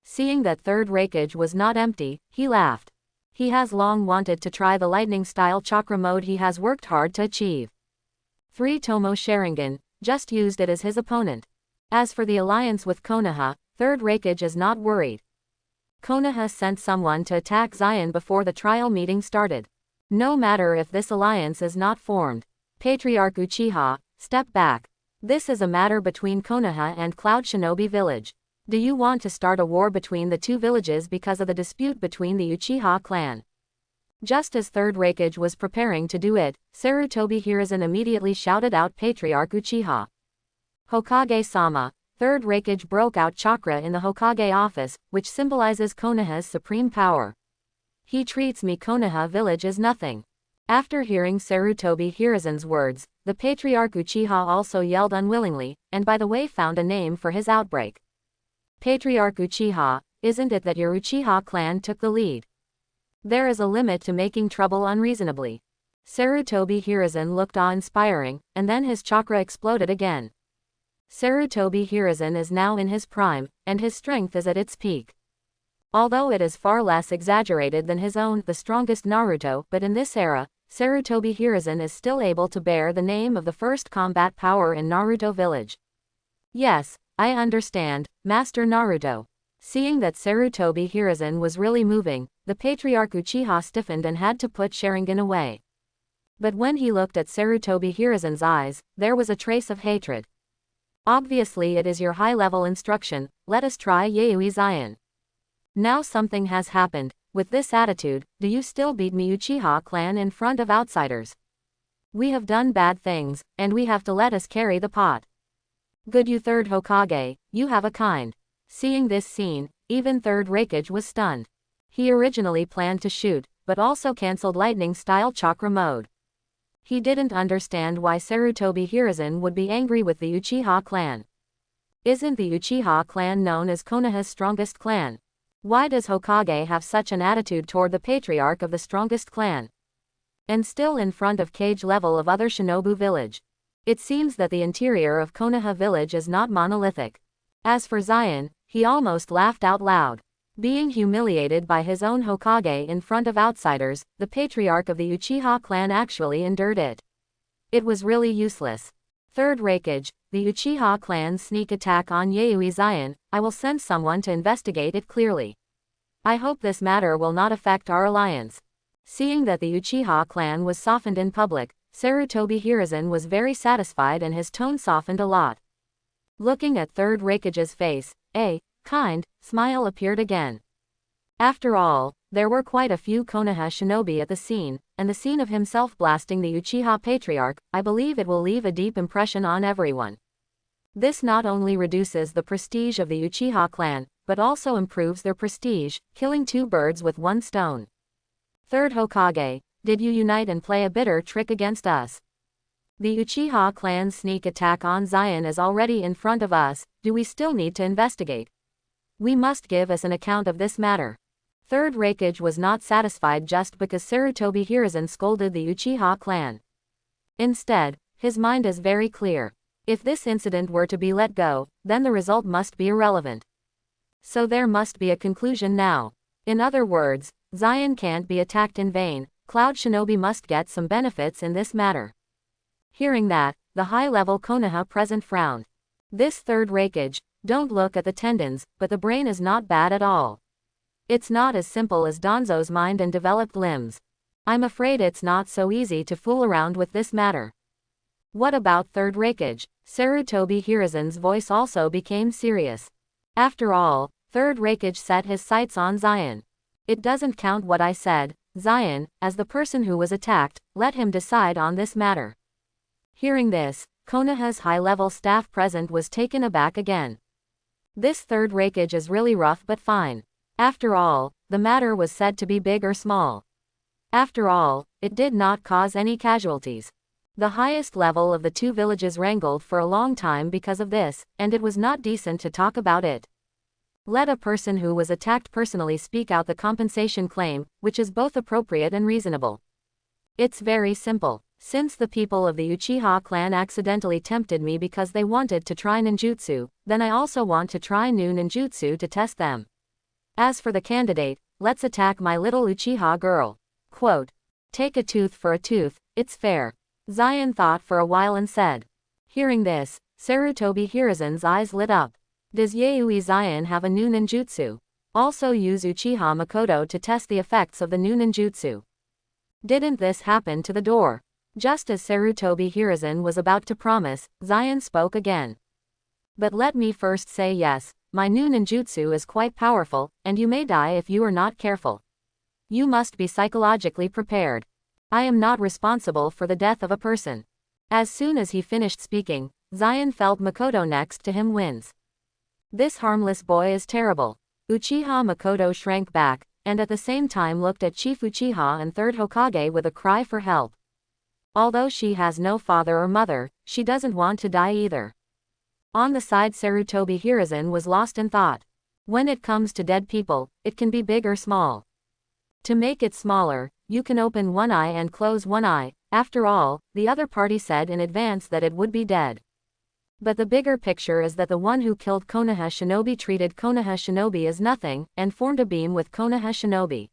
Seeing that Third Raikage was not empty, he laughed. He has long wanted to try the lightning-style chakra mode he has worked hard to achieve. 3 Tomo Sharingan, just used it as his opponent. As for the alliance with Konoha, Third Raikage is not worried. Konoha sent someone to attack Zion before the trial meeting started. No matter if this alliance is not formed. Patriarch Uchiha, step back. This is a matter between Konoha and Cloud Shinobi village. Do you want to start a war between the two villages because of the dispute between the Uchiha clan? Just as Third Raikage was preparing to do it, Sarutobi Hiruzen immediately shouted out Patriarch Uchiha. Hokage-sama. Third Raikage broke out chakra in the Hokage office, which symbolizes Konoha's supreme power. He treats me Konoha village as nothing. After hearing Sarutobi Hiruzen's words, the Patriarch Uchiha also yelled unwillingly, and by the way found a name for his outbreak. Patriarch Uchiha, isn't it that your Uchiha clan took the lead? There is a limit to making trouble unreasonably. Sarutobi Hiruzen looked awe-inspiring, and then his chakra exploded again. Sarutobi Hiruzen is now in his prime, and his strength is at its peak. Although it is far less exaggerated than his own, the strongest Naruto, but in this era, Sarutobi Hiruzen is still able to bear the name of the first combat power in Naruto village. Yes, I understand, Master Naruto. Seeing that Sarutobi Hiruzen was really moving, the patriarch Uchiha stiffened and had to put Sharingan away. But when he looked at Sarutobi Hiruzen's eyes, there was a trace of hatred. Obviously it is your high-level instruction, let us try Yayoi Zion. Now something has happened. With this attitude, do you still beat me Uchiha clan in front of outsiders? We have done bad things, and we have to let us carry the pot. Good you third Hokage, you have a kind. Seeing this scene, even third Raikage was stunned. He originally planned to shoot, but also cancelled lightning-style chakra mode. He didn't understand why Sarutobi Hiruzen would be angry with the Uchiha clan. Isn't the Uchiha clan known as Konoha's strongest clan? Why does Hokage have such an attitude toward the patriarch of the strongest clan? And still in front of cage level of other Shinobu village. It seems that the interior of Konoha village is not monolithic. As for Zion, he almost laughed out loud. Being humiliated by his own Hokage in front of outsiders, the patriarch of the Uchiha clan actually endured it. It was really useless. Third Raikage, the Uchiha clan's sneak attack on Yayoi Zion, I will send someone to investigate it clearly. I hope this matter will not affect our alliance. Seeing that the Uchiha clan was softened in public, Sarutobi Hiruzen was very satisfied and his tone softened a lot. Looking at Third Raikage's face, a kind smile appeared again. After all, there were quite a few Konoha shinobi at the scene, and the scene of himself blasting the Uchiha patriarch, I believe it will leave a deep impression on everyone. This not only reduces the prestige of the Uchiha clan, but also improves their prestige, killing two birds with one stone. Third Hokage, did you unite and play a bitter trick against us? The Uchiha clan's sneak attack on Zion is already in front of us, do we still need to investigate? We must give us an account of this matter. Third Raikage was not satisfied just because Sarutobi Hiruzen scolded the Uchiha clan. Instead, his mind is very clear. If this incident were to be let go, then the result must be irrelevant. So there must be a conclusion now. In other words, Zion can't be attacked in vain, Cloud Shinobi must get some benefits in this matter. Hearing that, the high-level Konoha present frowned. This Third Raikage, don't look at the tendons, but the brain is not bad at all. It's not as simple as Danzo's mind and developed limbs. I'm afraid it's not so easy to fool around with this matter. What about Third Raikage? Sarutobi Hiruzen's voice also became serious. After all, Third Raikage set his sights on Zion. It doesn't count what I said, Zion, as the person who was attacked, let him decide on this matter. Hearing this, Konoha's high-level staff present was taken aback again. This Third Raikage is really rough but fine. After all, the matter was said to be big or small. After all, it did not cause any casualties. The highest level of the two villages wrangled for a long time because of this, and it was not decent to talk about it. Let a person who was attacked personally speak out the compensation claim, which is both appropriate and reasonable. It's very simple. Since the people of the Uchiha clan accidentally tempted me because they wanted to try ninjutsu, then I also want to try new ninjutsu to test them. As for the candidate, let's attack my little Uchiha girl. Quote, take a tooth for a tooth, it's fair. Zion thought for a while and said. Hearing this, Sarutobi Hiruzen's eyes lit up. Does Yayoi Zion have a new ninjutsu? Also use Uchiha Makoto to test the effects of the new ninjutsu. Didn't this happen to the door? Just as Sarutobi Hiruzen was about to promise, Zion spoke again. But let me first say yes, my new ninjutsu is quite powerful, and you may die if you are not careful. You must be psychologically prepared. I am not responsible for the death of a person. As soon as he finished speaking, Zion felt Makoto next to him wince. This harmless boy is terrible. Uchiha Makoto shrank back, and at the same time looked at Chief Uchiha and Third Hokage with a cry for help. Although she has no father or mother, she doesn't want to die either. On the side Sarutobi Hiruzen was lost in thought. When it comes to dead people, it can be big or small. To make it smaller, you can open one eye and close one eye. After all, the other party said in advance that it would be dead. But the bigger picture is that the one who killed Konoha Shinobi treated Konoha Shinobi as nothing, and formed a beam with Konoha Shinobi.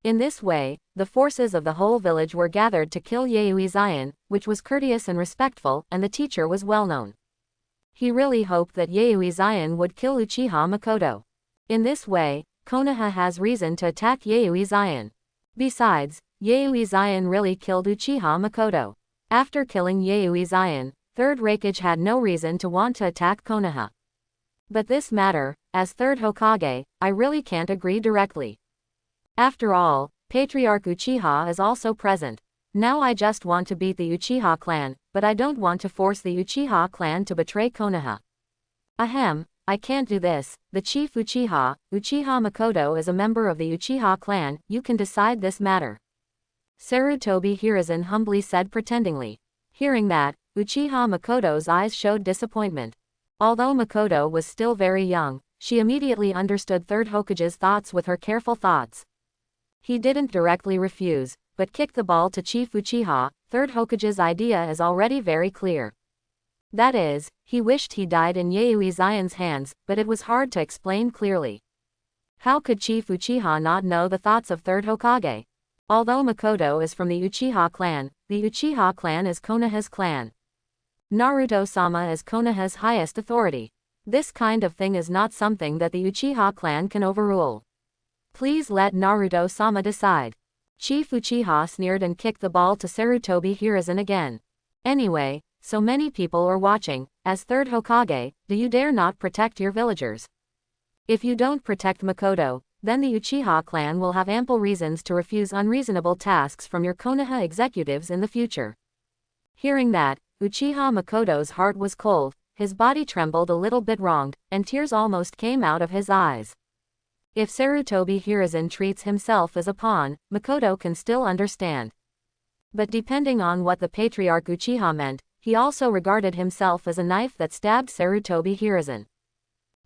In this way, the forces of the whole village were gathered to kill Yayoi Zion, which was courteous and respectful, and the teacher was well known. He really hoped that Yayoi Zion would kill Uchiha Makoto. In this way, Konoha has reason to attack Yayoi Zion. Besides, Yayoi Zion really killed Uchiha Makoto. After killing Yayoi Zion, Third Raikage had no reason to want to attack Konoha. But this matter, as Third Hokage, I really can't agree directly. After all, Patriarch Uchiha is also present. Now I just want to beat the Uchiha clan, but I don't want to force the Uchiha clan to betray Konoha. Ahem, I can't do this. The chief Uchiha, Uchiha Makoto is a member of the Uchiha clan, you can decide this matter. Sarutobi Hiruzen humbly said pretendingly. Hearing that, Uchiha Makoto's eyes showed disappointment. Although Makoto was still very young, she immediately understood Third Hokage's thoughts with her careful thoughts. He didn't directly refuse, but kicked the ball to Chief Uchiha. Third Hokage's idea is already very clear. That is, he wished he died in Yayoi Zion's hands, but it was hard to explain clearly. How could Chief Uchiha not know the thoughts of Third Hokage? Although Makoto is from the Uchiha clan, the Uchiha clan is Konoha's clan. Naruto-sama is Konoha's highest authority. This kind of thing is not something that the Uchiha clan can overrule. Please let Naruto-sama decide. Chief Uchiha sneered and kicked the ball to Sarutobi Hiruzen again. Anyway, so many people are watching. As Third Hokage, do you dare not protect your villagers? If you don't protect Makoto, then the Uchiha clan will have ample reasons to refuse unreasonable tasks from your Konoha executives in the future. Hearing that, Uchiha Makoto's heart was cold, his body trembled a little bit wronged, and tears almost came out of his eyes. If Sarutobi Hiruzen treats himself as a pawn, Makoto can still understand. But depending on what the Patriarch Uchiha meant, he also regarded himself as a knife that stabbed Sarutobi Hiruzen.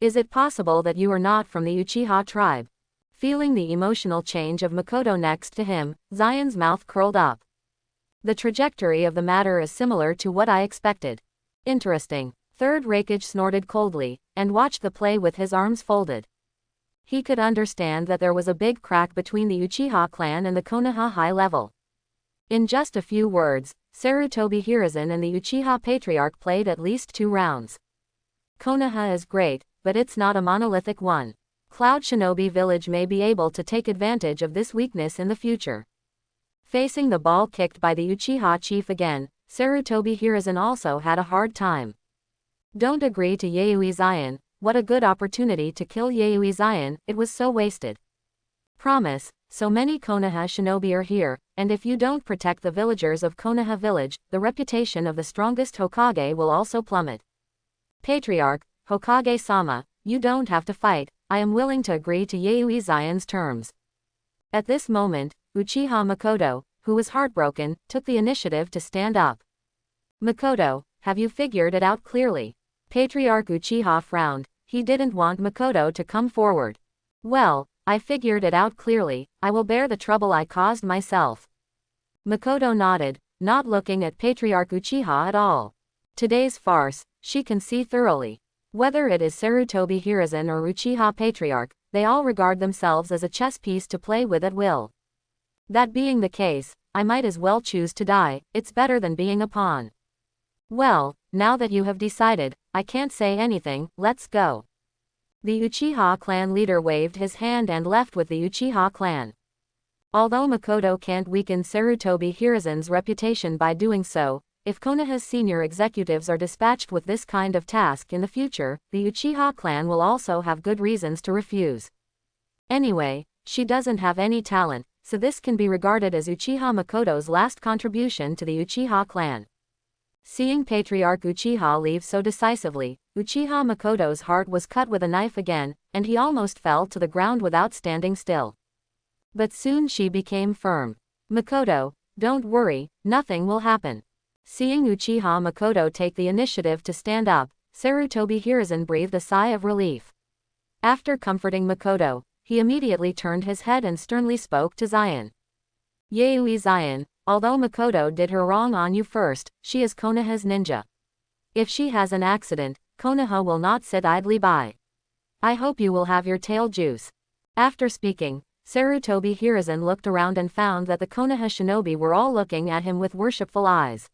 Is it possible that you are not from the Uchiha tribe? Feeling the emotional change of Makoto next to him, Zion's mouth curled up. The trajectory of the matter is similar to what I expected. Interesting. Third Raikage snorted coldly, and watched the play with his arms folded. He could understand that there was a big crack between the Uchiha clan and the Konoha high level. In just a few words, Sarutobi Hiruzen and the Uchiha Patriarch played at least 2 rounds. Konoha is great, but it's not a monolithic one. Cloud Shinobi Village may be able to take advantage of this weakness in the future. Facing the ball kicked by the Uchiha chief again, Sarutobi Hiruzen also had a hard time. Don't agree to Yayoi Zion. What a good opportunity to kill Yayoi Zion, it was so wasted. Promise, so many Konoha shinobi are here, and if you don't protect the villagers of Konoha village, the reputation of the strongest Hokage will also plummet. Patriarch, Hokage-sama, you don't have to fight, I am willing to agree to Yayoi Zion's terms. At this moment, Uchiha Makoto, who was heartbroken, took the initiative to stand up. Makoto, have you figured it out clearly? Patriarch Uchiha frowned. He didn't want Makoto to come forward. Well, I figured it out clearly, I will bear the trouble I caused myself. Makoto nodded, not looking at Patriarch Uchiha at all. Today's farce, she can see thoroughly. Whether it is Sarutobi Hiruzen or Uchiha Patriarch, they all regard themselves as a chess piece to play with at will. That being the case, I might as well choose to die, it's better than being a pawn. Well, now that you have decided, I can't say anything, let's go. The Uchiha clan leader waved his hand and left with the Uchiha clan. Although Makoto can't weaken Sarutobi Hiruzen's reputation by doing so, if Konoha's senior executives are dispatched with this kind of task in the future, the Uchiha clan will also have good reasons to refuse. Anyway, she doesn't have any talent, so this can be regarded as Uchiha Makoto's last contribution to the Uchiha clan. Seeing Patriarch Uchiha leave so decisively, Uchiha Makoto's heart was cut with a knife again, and he almost fell to the ground without standing still. But soon she became firm. Makoto, don't worry, nothing will happen. Seeing Uchiha Makoto take the initiative to stand up, Sarutobi Hiruzen breathed a sigh of relief. After comforting Makoto, he immediately turned his head and sternly spoke to Zion. Yayoi Zion, although Makoto did her wrong on you first, she is Konoha's ninja. If she has an accident, Konoha will not sit idly by. I hope you will have your tail juice. After speaking, Sarutobi Hiruzen looked around and found that the Konoha shinobi were all looking at him with worshipful eyes.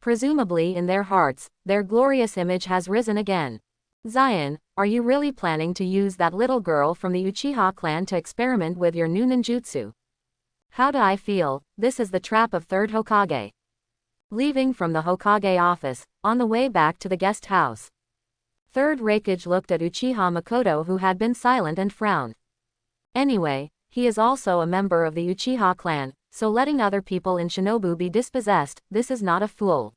Presumably in their hearts, their glorious image has risen again. Zion, are you really planning to use that little girl from the Uchiha clan to experiment with your new ninjutsu? How do I feel? This is the trap of third Hokage. Leaving from the Hokage office, on the way back to the guest house, third Raikage looked at Uchiha Makoto, who had been silent, and frowned. Anyway, he is also a member of the Uchiha clan, so letting other people in Shinobu be dispossessed, this is not a fool.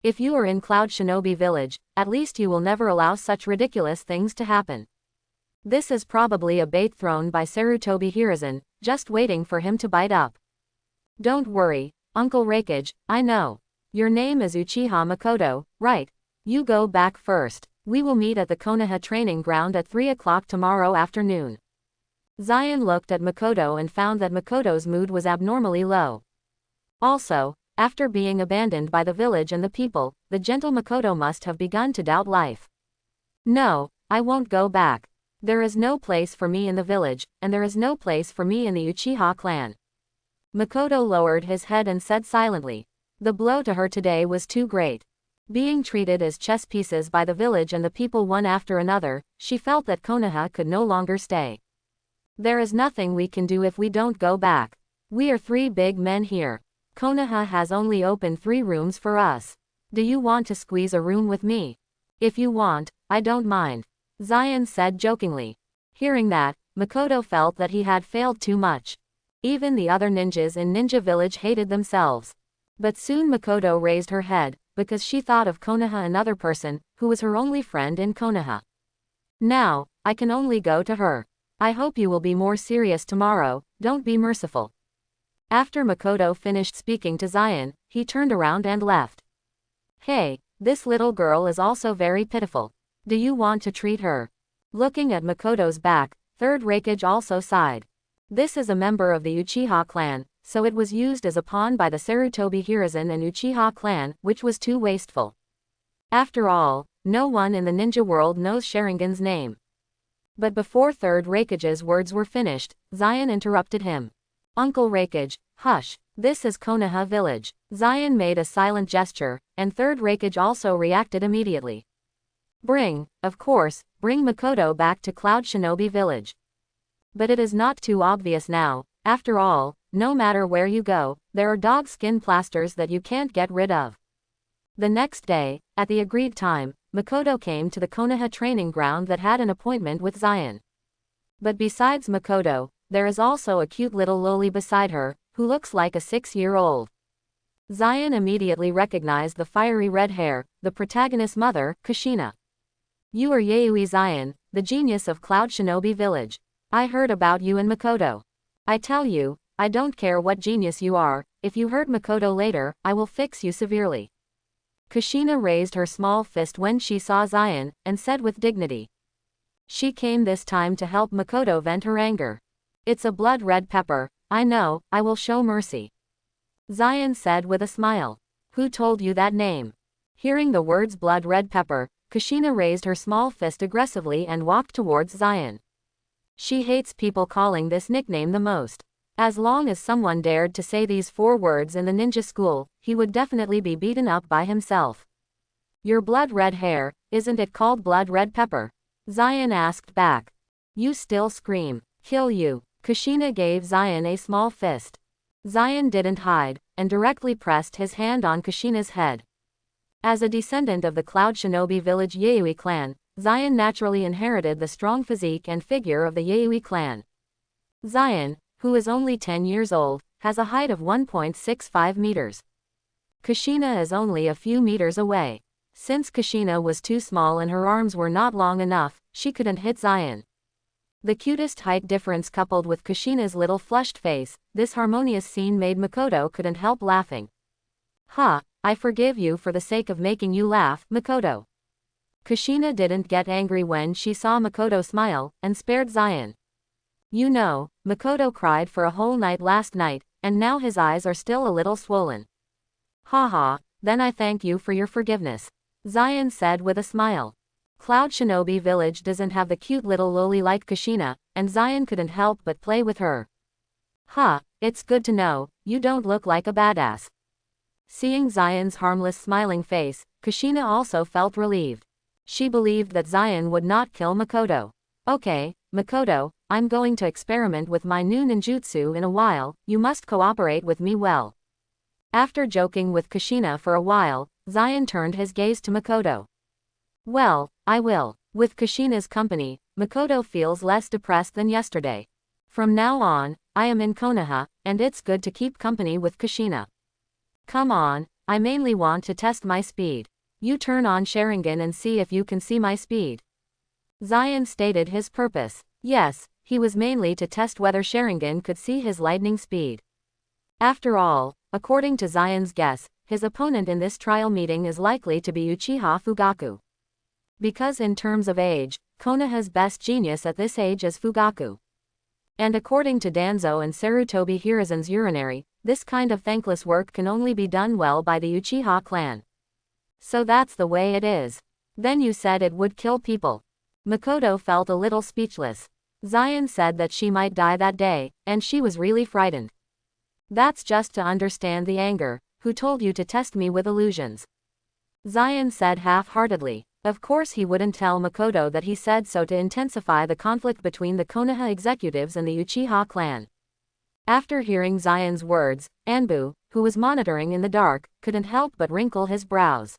If you are in Cloud Shinobi Village, at least you will never allow such ridiculous things to happen. This is probably a bait thrown by Sarutobi Hiruzen, just waiting for him to bite up. Don't worry, Uncle Raikage, I know. Your name is Uchiha Makoto, right? You go back first. We will meet at the Konoha training ground at 3 o'clock tomorrow afternoon. Zion looked at Makoto and found that Makoto's mood was abnormally low. Also, after being abandoned by the village and the people, the gentle Makoto must have begun to doubt life. No, I won't go back. There is no place for me in the village, and there is no place for me in the Uchiha clan. Makoto lowered his head and said silently. The blow to her today was too great. Being treated as chess pieces by the village and the people one after another, she felt that Konoha could no longer stay. There is nothing we can do if we don't go back. We are 3 big men here. Konoha has only opened 3 rooms for us. Do you want to squeeze a room with me? If you want, I don't mind. Zion said jokingly. Hearing that, Makoto felt that he had failed too much. Even the other ninjas in Ninja Village hated themselves. But soon Makoto raised her head, because she thought of Konoha, another person, who was her only friend in Konoha. Now, I can only go to her. I hope you will be more serious tomorrow, don't be merciful. After Makoto finished speaking to Zion, he turned around and left. Hey, this little girl is also very pitiful. Do you want to treat her? Looking at Makoto's back, third Raikage also sighed. This is a member of the Uchiha clan, so it was used as a pawn by the Sarutobi Hiruzen and Uchiha clan, which was too wasteful. After all, no one in the ninja world knows Sharingan's name. But before third Raikage's words were finished, Zion interrupted him. Uncle Raikage, hush, this is Konoha village. Zion made a silent gesture, and third Raikage also reacted immediately. Of course, bring Makoto back to Cloud Shinobi Village. But it is not too obvious now. After all, no matter where you go, there are dog skin plasters that you can't get rid of. The next day, at the agreed time, Makoto came to the Konoha training ground that had an appointment with Zion. But besides Makoto, there is also a cute little loli beside her, who looks like a 6-year-old. Zion immediately recognized the fiery red hair, the protagonist's mother, Kushina. You are Yayoi Zion, the genius of Cloud Shinobi Village. I heard about you and Makoto. I tell you, I don't care what genius you are, if you hurt Makoto later, I will fix you severely. Kushina raised her small fist when she saw Zion, and said with dignity. She came this time to help Makoto vent her anger. It's a blood red pepper, I know, I will show mercy. Zion said with a smile. Who told you that name? Hearing the words blood red pepper, Kushina raised her small fist aggressively and walked towards Zion. She hates people calling this nickname the most. As long as someone dared to say these 4 words in the ninja school, he would definitely be beaten up by himself. Your blood red hair, isn't it called blood red pepper? Zion asked back. You still scream. Kill you. Kushina gave Zion a small fist. Zion didn't hide, and directly pressed his hand on Kushina's head. As a descendant of the Cloud Shinobi Village Yayoi clan, Zion naturally inherited the strong physique and figure of the Yayoi clan. Zion, who is only 10 years old, has a height of 1.65 meters. Kushina is only a few meters away. Since Kushina was too small and her arms were not long enough, she couldn't hit Zion. The cutest height difference coupled with Kushina's little flushed face, this harmonious scene made Makoto couldn't help laughing. I forgive you for the sake of making you laugh, Makoto. Kushina didn't get angry when she saw Makoto smile, and spared Zion. You know, Makoto cried for a whole night last night, and now his eyes are still a little swollen. Haha, then I thank you for your forgiveness, Zion said with a smile. Cloud Shinobi Village doesn't have the cute little loli like Kushina, and Zion couldn't help but play with her. It's good to know, you don't look like a badass. Seeing Zion's harmless smiling face, Kushina also felt relieved. She believed that Zion would not kill Makoto. Okay, Makoto, I'm going to experiment with my new ninjutsu in a while, you must cooperate with me well. After joking with Kushina for a while, Zion turned his gaze to Makoto. Well, I will. With Kushina's company, Makoto feels less depressed than yesterday. From now on, I am in Konoha, and it's good to keep company with Kushina. Come on, I mainly want to test my speed. You turn on Sharingan and see if you can see my speed. Zion stated his purpose. Yes, he was mainly to test whether Sharingan could see his lightning speed. After all, according to Zion's guess, his opponent in this trial meeting is likely to be Uchiha Fugaku. Because in terms of age, Konoha's best genius at this age is Fugaku. And according to Danzo and Sarutobi Hiruzen's urinary, this kind of thankless work can only be done well by the Uchiha clan. So that's the way it is. Then you said it would kill people. Makoto felt a little speechless. Zion said that she might die that day, and she was really frightened. That's just to understand the anger. Who told you to test me with illusions? Zion said half-heartedly. Of course he wouldn't tell Makoto that he said so to intensify the conflict between the Konoha executives and the Uchiha clan. After hearing Zion's words, Anbu, who was monitoring in the dark, couldn't help but wrinkle his brows.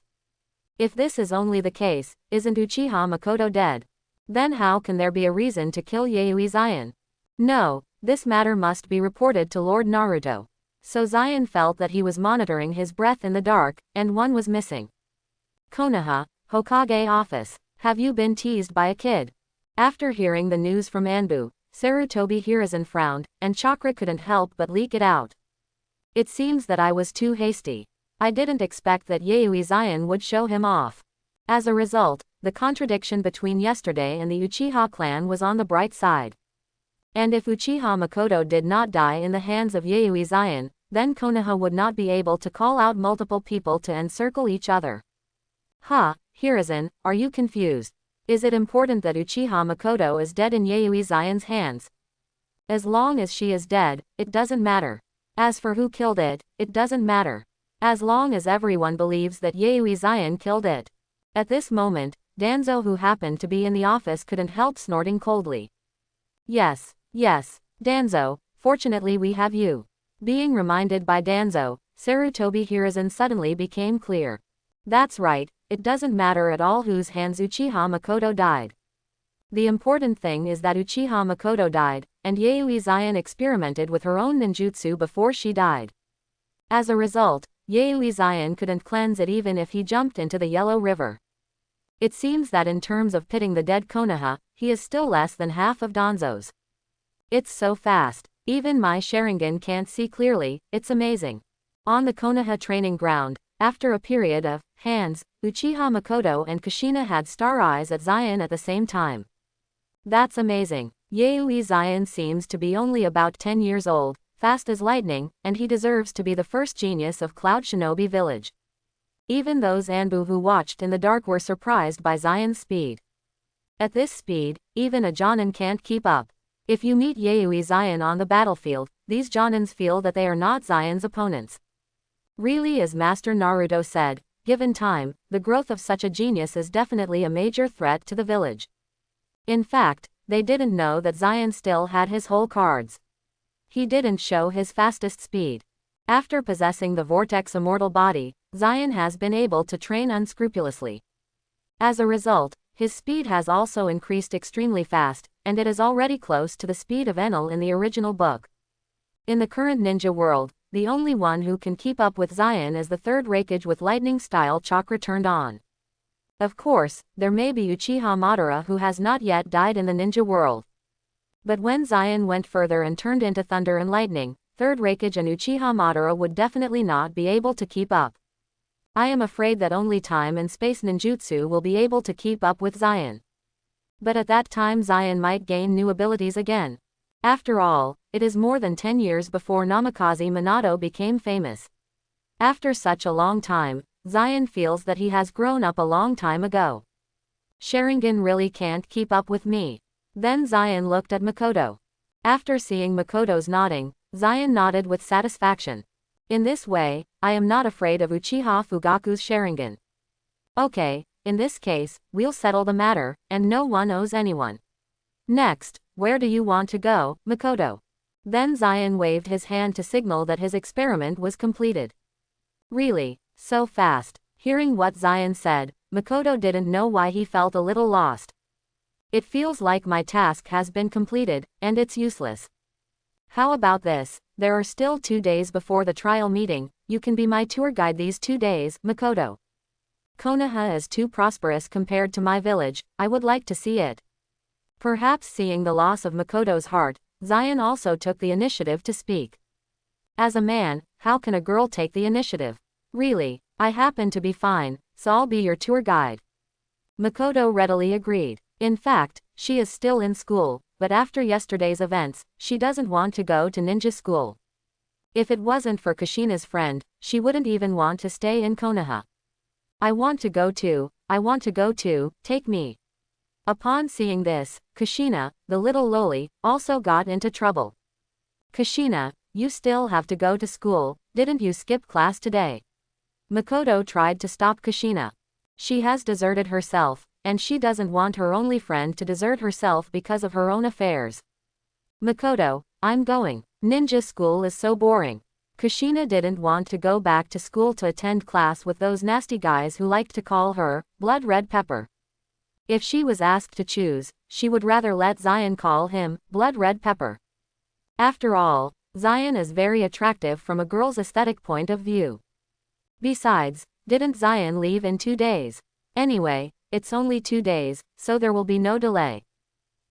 If this is only the case, isn't Uchiha Makoto dead? Then how can there be a reason to kill Yayoi Zion? No, this matter must be reported to Lord Naruto. So Zion felt that he was monitoring his breath in the dark, and one was missing. Konoha, Hokage office. Have you been teased by a kid? After hearing the news from Anbu, Sarutobi Hiruzen frowned, and Chakra couldn't help but leak it out. It seems that I was too hasty. I didn't expect that Yayoi Zion would show him off. As a result, the contradiction between yesterday and the Uchiha clan was on the bright side. And if Uchiha Makoto did not die in the hands of Yayoi Zion, then Konoha would not be able to call out multiple people to encircle each other. Hiruzen, are you confused? Is it important that Uchiha Makoto is dead in Yayoi Zion's hands? As long as she is dead, it doesn't matter. As for who killed it, it doesn't matter. As long as everyone believes that Yayoi Zion killed it. At this moment, Danzo, who happened to be in the office, couldn't help snorting coldly. Yes, Danzo, fortunately we have you. Being reminded by Danzo, Sarutobi Hiruzen suddenly became clear. That's right, it doesn't matter at all whose hands Uchiha Makoto died. The important thing is that Uchiha Makoto died, and Yayoi Zion experimented with her own ninjutsu before she died. As a result, Yayoi Zion couldn't cleanse it even if he jumped into the Yellow River. It seems that in terms of pitting the dead Konoha, he is still less than half of Danzo's. It's so fast, even my Sharingan can't see clearly, it's amazing. On the Konoha training ground, after a period of hands, Uchiha Makoto and Kushina had star eyes at Zion at the same time. That's amazing. Yayoi Zion seems to be only about 10 years old, fast as lightning, and he deserves to be the first genius of Cloud Shinobi Village. Even those Anbu who watched in the dark were surprised by Zion's speed. At this speed, even a Jonin can't keep up. If you meet Yayoi Zion on the battlefield, these Jonins feel that they are not Zion's opponents. Really, as Master Naruto said, given time, the growth of such a genius is definitely a major threat to the village. In fact, they didn't know that Zion still had his whole cards. He didn't show his fastest speed. After possessing the Vortex Immortal body, Zion has been able to train unscrupulously. As a result, his speed has also increased extremely fast, and it is already close to the speed of Enel in the original book. In the current ninja world, the only one who can keep up with Zion is the third Raikage with lightning-style chakra turned on. Of course, there may be Uchiha Madara who has not yet died in the ninja world. But when Zion went further and turned into thunder and lightning, third Raikage and Uchiha Madara would definitely not be able to keep up. I am afraid that only time and space ninjutsu will be able to keep up with Zion. But at that time Zion might gain new abilities again. After all, it is more than 10 years before Namikaze Minato became famous. After such a long time, Zion feels that he has grown up a long time ago. Sharingan really can't keep up with me. Then Zion looked at Makoto. After seeing Makoto's nodding, Zion nodded with satisfaction. In this way, I am not afraid of Uchiha Fugaku's Sharingan. Okay, in this case, we'll settle the matter, and no one owes anyone. Next, where do you want to go, Makoto? Then Zion waved his hand to signal that his experiment was completed. Really, so fast. Hearing what Zion said, Makoto didn't know why he felt a little lost. It feels like my task has been completed, and it's useless. How about this? There are still 2 days before the trial meeting. You can be my tour guide these 2 days, Makoto. Konoha is too prosperous compared to my village. I would like to see it. Perhaps seeing the loss of Makoto's heart, Zion also took the initiative to speak. As a man, how can a girl take the initiative? Really, I happen to be fine, so I'll be your tour guide. Makoto readily agreed. In fact, she is still in school, but after yesterday's events, she doesn't want to go to ninja school. If it wasn't for Kushina's friend, she wouldn't even want to stay in Konoha. I want to go too, take me. Upon seeing this, Kushina, the little loli, also got into trouble. Kushina, you still have to go to school, didn't you skip class today? Makoto tried to stop Kushina. She has deserted herself, and she doesn't want her only friend to desert herself because of her own affairs. Makoto, I'm going. Ninja school is so boring. Kushina didn't want to go back to school to attend class with those nasty guys who liked to call her Blood Red Pepper. If she was asked to choose, she would rather let Zion call him Blood Red Pepper. After all, Zion is very attractive from a girl's aesthetic point of view. Besides, didn't Zion leave in 2 days? Anyway, it's only 2 days, so there will be no delay.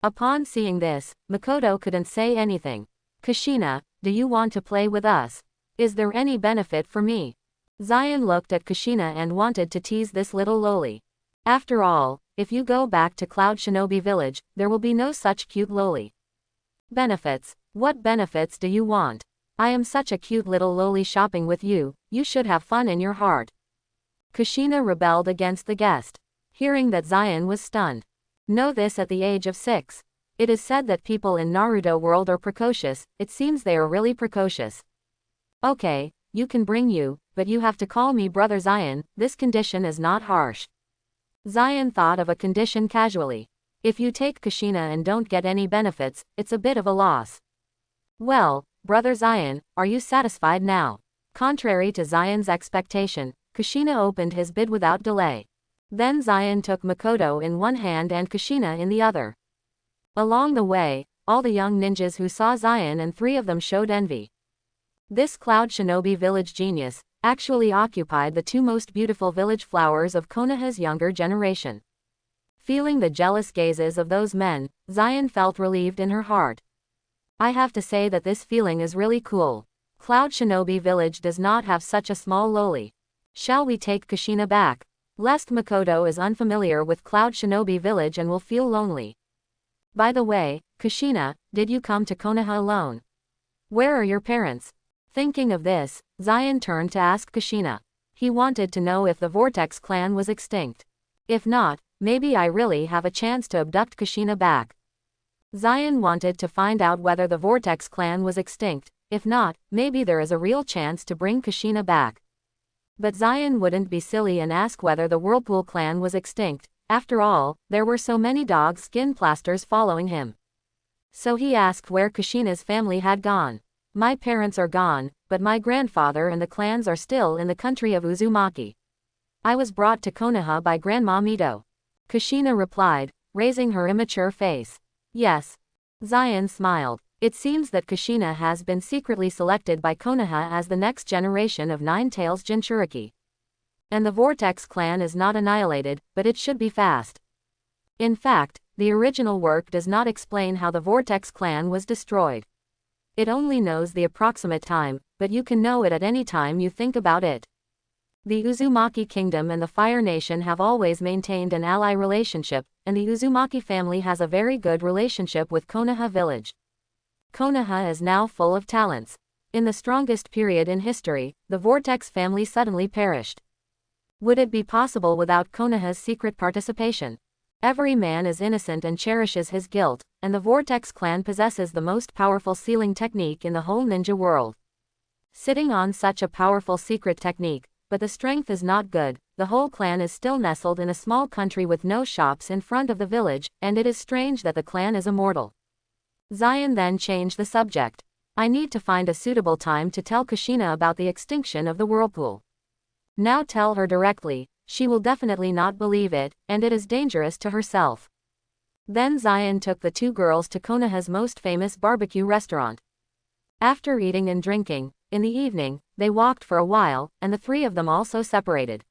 Upon seeing this, Makoto couldn't say anything. Kushina, do you want to play with us? Is there any benefit for me? Zion looked at Kushina and wanted to tease this little loli. After all, if you go back to Cloud Shinobi Village, there will be no such cute loli. Benefits? What benefits do you want? I am such a cute little loli shopping with you, you should have fun in your heart. Kushina rebelled against the guest. Hearing that Zion was stunned. Know this at the age of 6. It is said that people in Naruto world are precocious, it seems they are really precocious. Okay, you can bring you, but you have to call me Brother Zion, this condition is not harsh. Zion thought of a condition casually. If you take Kushina and don't get any benefits, it's a bit of a loss. Well, Brother Zion, are you satisfied now? Contrary to Zion's expectation, Kushina opened his bid without delay. Then Zion took Makoto in one hand and Kushina in the other. Along the way, all the young ninjas who saw Zion and 3 of them showed envy. This Cloud Shinobi village genius actually occupied the 2 most beautiful village flowers of Konoha's younger generation. Feeling the jealous gazes of those men, Zion felt relieved in her heart. I have to say that this feeling is really cool. Cloud Shinobi village does not have such a small loli. Shall we take Kushina back? Lest Makoto is unfamiliar with Cloud Shinobi village and will feel lonely. By the way, Kushina, did you come to Konoha alone? Where are your parents? Thinking of this, Zion turned to ask Kushina. He wanted to know if the Vortex clan was extinct. If not, maybe I really have a chance to abduct Kushina back. Zion wanted to find out whether the Vortex clan was extinct. If not, maybe there is a real chance to bring Kushina back. But Zion wouldn't be silly and ask whether the Whirlpool clan was extinct. After all, there were so many dog skin plasters following him. So he asked where Kushina's family had gone. My parents are gone, but my grandfather and the clans are still in the country of Uzumaki. I was brought to Konoha by Grandma Mito. Kushina replied, raising her immature face. Yes. Zion smiled. It seems that Kushina has been secretly selected by Konoha as the next generation of Nine-Tails Jinchuriki. And the Vortex clan is not annihilated, but it should be fast. In fact, the original work does not explain how the Vortex clan was destroyed. It only knows the approximate time, but you can know it at any time you think about it. The Uzumaki Kingdom and the Fire Nation have always maintained an ally relationship, and the Uzumaki family has a very good relationship with Konoha village. Konoha is now full of talents. In the strongest period in history, the Vortex family suddenly perished. Would it be possible without Konoha's secret participation? Every man is innocent and cherishes his guilt, and the Vortex clan possesses the most powerful sealing technique in the whole ninja world. Sitting on such a powerful secret technique, but the strength is not good, the whole clan is still nestled in a small country with no shops in front of the village, and it is strange that the clan is immortal. Zion then changed the subject. I need to find a suitable time to tell Kushina about the extinction of the whirlpool. Now tell her directly, she will definitely not believe it, and it is dangerous to herself. Then Zion took the two girls to Konoha's most famous barbecue restaurant. After eating and drinking, in the evening, they walked for a while, and the three of them also separated.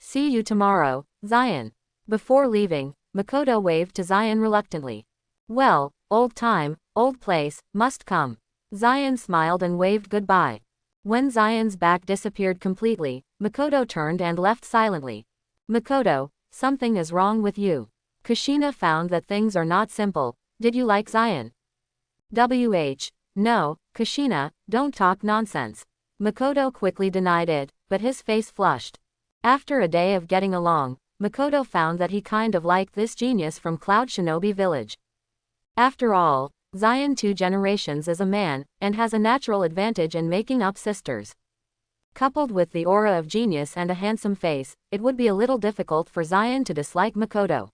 See you tomorrow, Zion. Before leaving, Makoto waved to Zion reluctantly. Well, old time, old place, must come. Zion smiled and waved goodbye. When Zion's back disappeared completely, Makoto turned and left silently. Makoto, something is wrong with you. Kushina found that things are not simple. Did you like Zion? No, Kushina, don't talk nonsense. Makoto quickly denied it, but his face flushed. After a day of getting along, Makoto found that he kind of liked this genius from Cloud Shinobi Village. After all, Zion 2 generations is a man, and has a natural advantage in making up sisters. Coupled with the aura of genius and a handsome face, it would be a little difficult for Zion to dislike Makoto.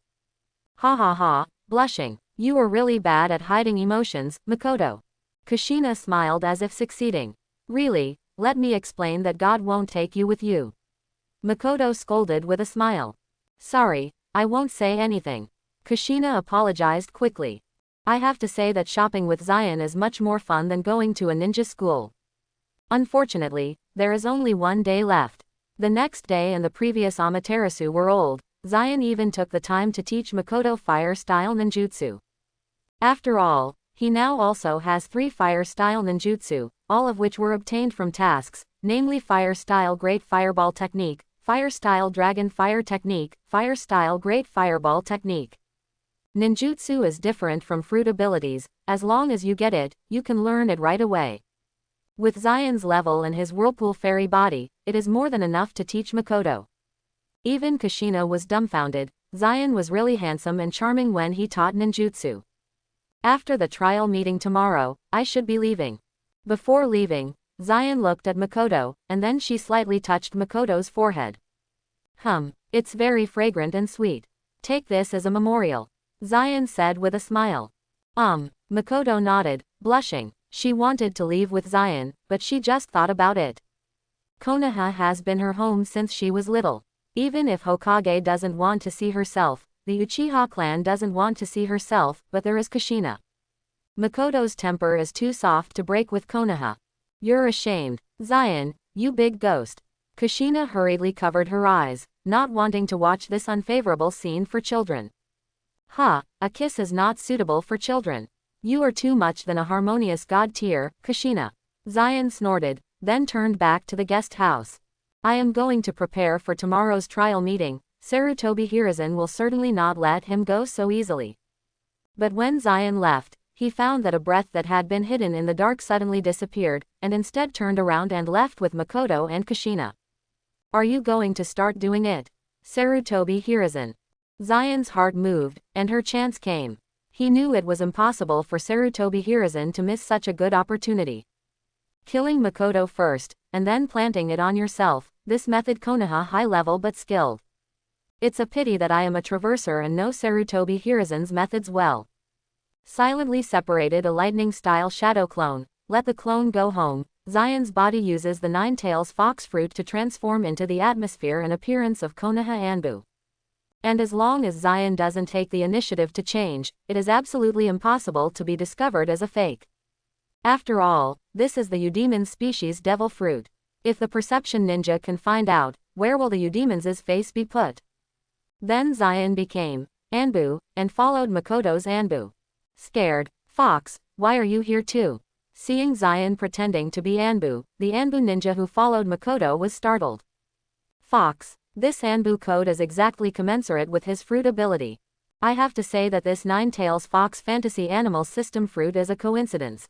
Ha ha ha, blushing. You are really bad at hiding emotions, Makoto. Kushina smiled as if succeeding. Really, let me explain that God won't take you with you. Makoto scolded with a smile. Sorry, I won't say anything. Kushina apologized quickly. I have to say that shopping with Zion is much more fun than going to a ninja school. Unfortunately, there is only one day left. The next day and the previous Amaterasu were old. Zion even took the time to teach Makoto fire-style ninjutsu. After all, he now also has 3 fire-style ninjutsu, all of which were obtained from tasks, namely fire-style Great Fireball Technique, fire-style Dragon Fire Technique, fire-style Great Fireball Technique. Ninjutsu is different from fruit abilities. As long as you get it, you can learn it right away. With Zion's level and his whirlpool fairy body, it is more than enough to teach Makoto. Even Kushina was dumbfounded. Zion was really handsome and charming when he taught ninjutsu. After the trial meeting tomorrow, I should be leaving. Before leaving, Zion looked at Makoto, and then she slightly touched Makoto's forehead. It's very fragrant and sweet. Take this as a memorial, Zion said with a smile. Makoto nodded, blushing. She wanted to leave with Zion, but she just thought about it. Konoha has been her home since she was little. Even if Hokage doesn't want to see herself, the Uchiha clan doesn't want to see herself, but there is Kushina. Makoto's temper is too soft to break with Konoha. You're ashamed, Zion, you big ghost. Kushina hurriedly covered her eyes, not wanting to watch this unfavorable scene for children. A kiss is not suitable for children. You are too much than a harmonious god tier, Kushina. Zion snorted, then turned back to the guest house. I am going to prepare for tomorrow's trial meeting. Sarutobi Hiruzen will certainly not let him go so easily. But when Zion left, he found that a breath that had been hidden in the dark suddenly disappeared, and instead turned around and left with Makoto and Kushina. Are you going to start doing it? Sarutobi Hiruzen. Zion's heart moved, and her chance came. He knew it was impossible for Sarutobi Hiruzen to miss such a good opportunity. Killing Makoto first, and then planting it on yourself, this method Konoha high level but skilled. It's a pity that I am a traverser and know Sarutobi Hiruzen's methods well. Silently separated a lightning-style shadow clone, let the clone go home. Zion's body uses the Nine-Tails Fox Fruit to transform into the atmosphere and appearance of Konoha Anbu. And as long as Zion doesn't take the initiative to change, it is absolutely impossible to be discovered as a fake. After all, this is the Udemon species devil fruit. If the perception ninja can find out, where will the Udemon's face be put? Then Zion became Anbu, and followed Makoto's Anbu. Scared, Fox, why are you here too? Seeing Zion pretending to be Anbu, the Anbu ninja who followed Makoto was startled. Fox. This Anbu code is exactly commensurate with his fruit ability. I have to say that this Nine-Tails Fox fantasy animal system fruit is a coincidence.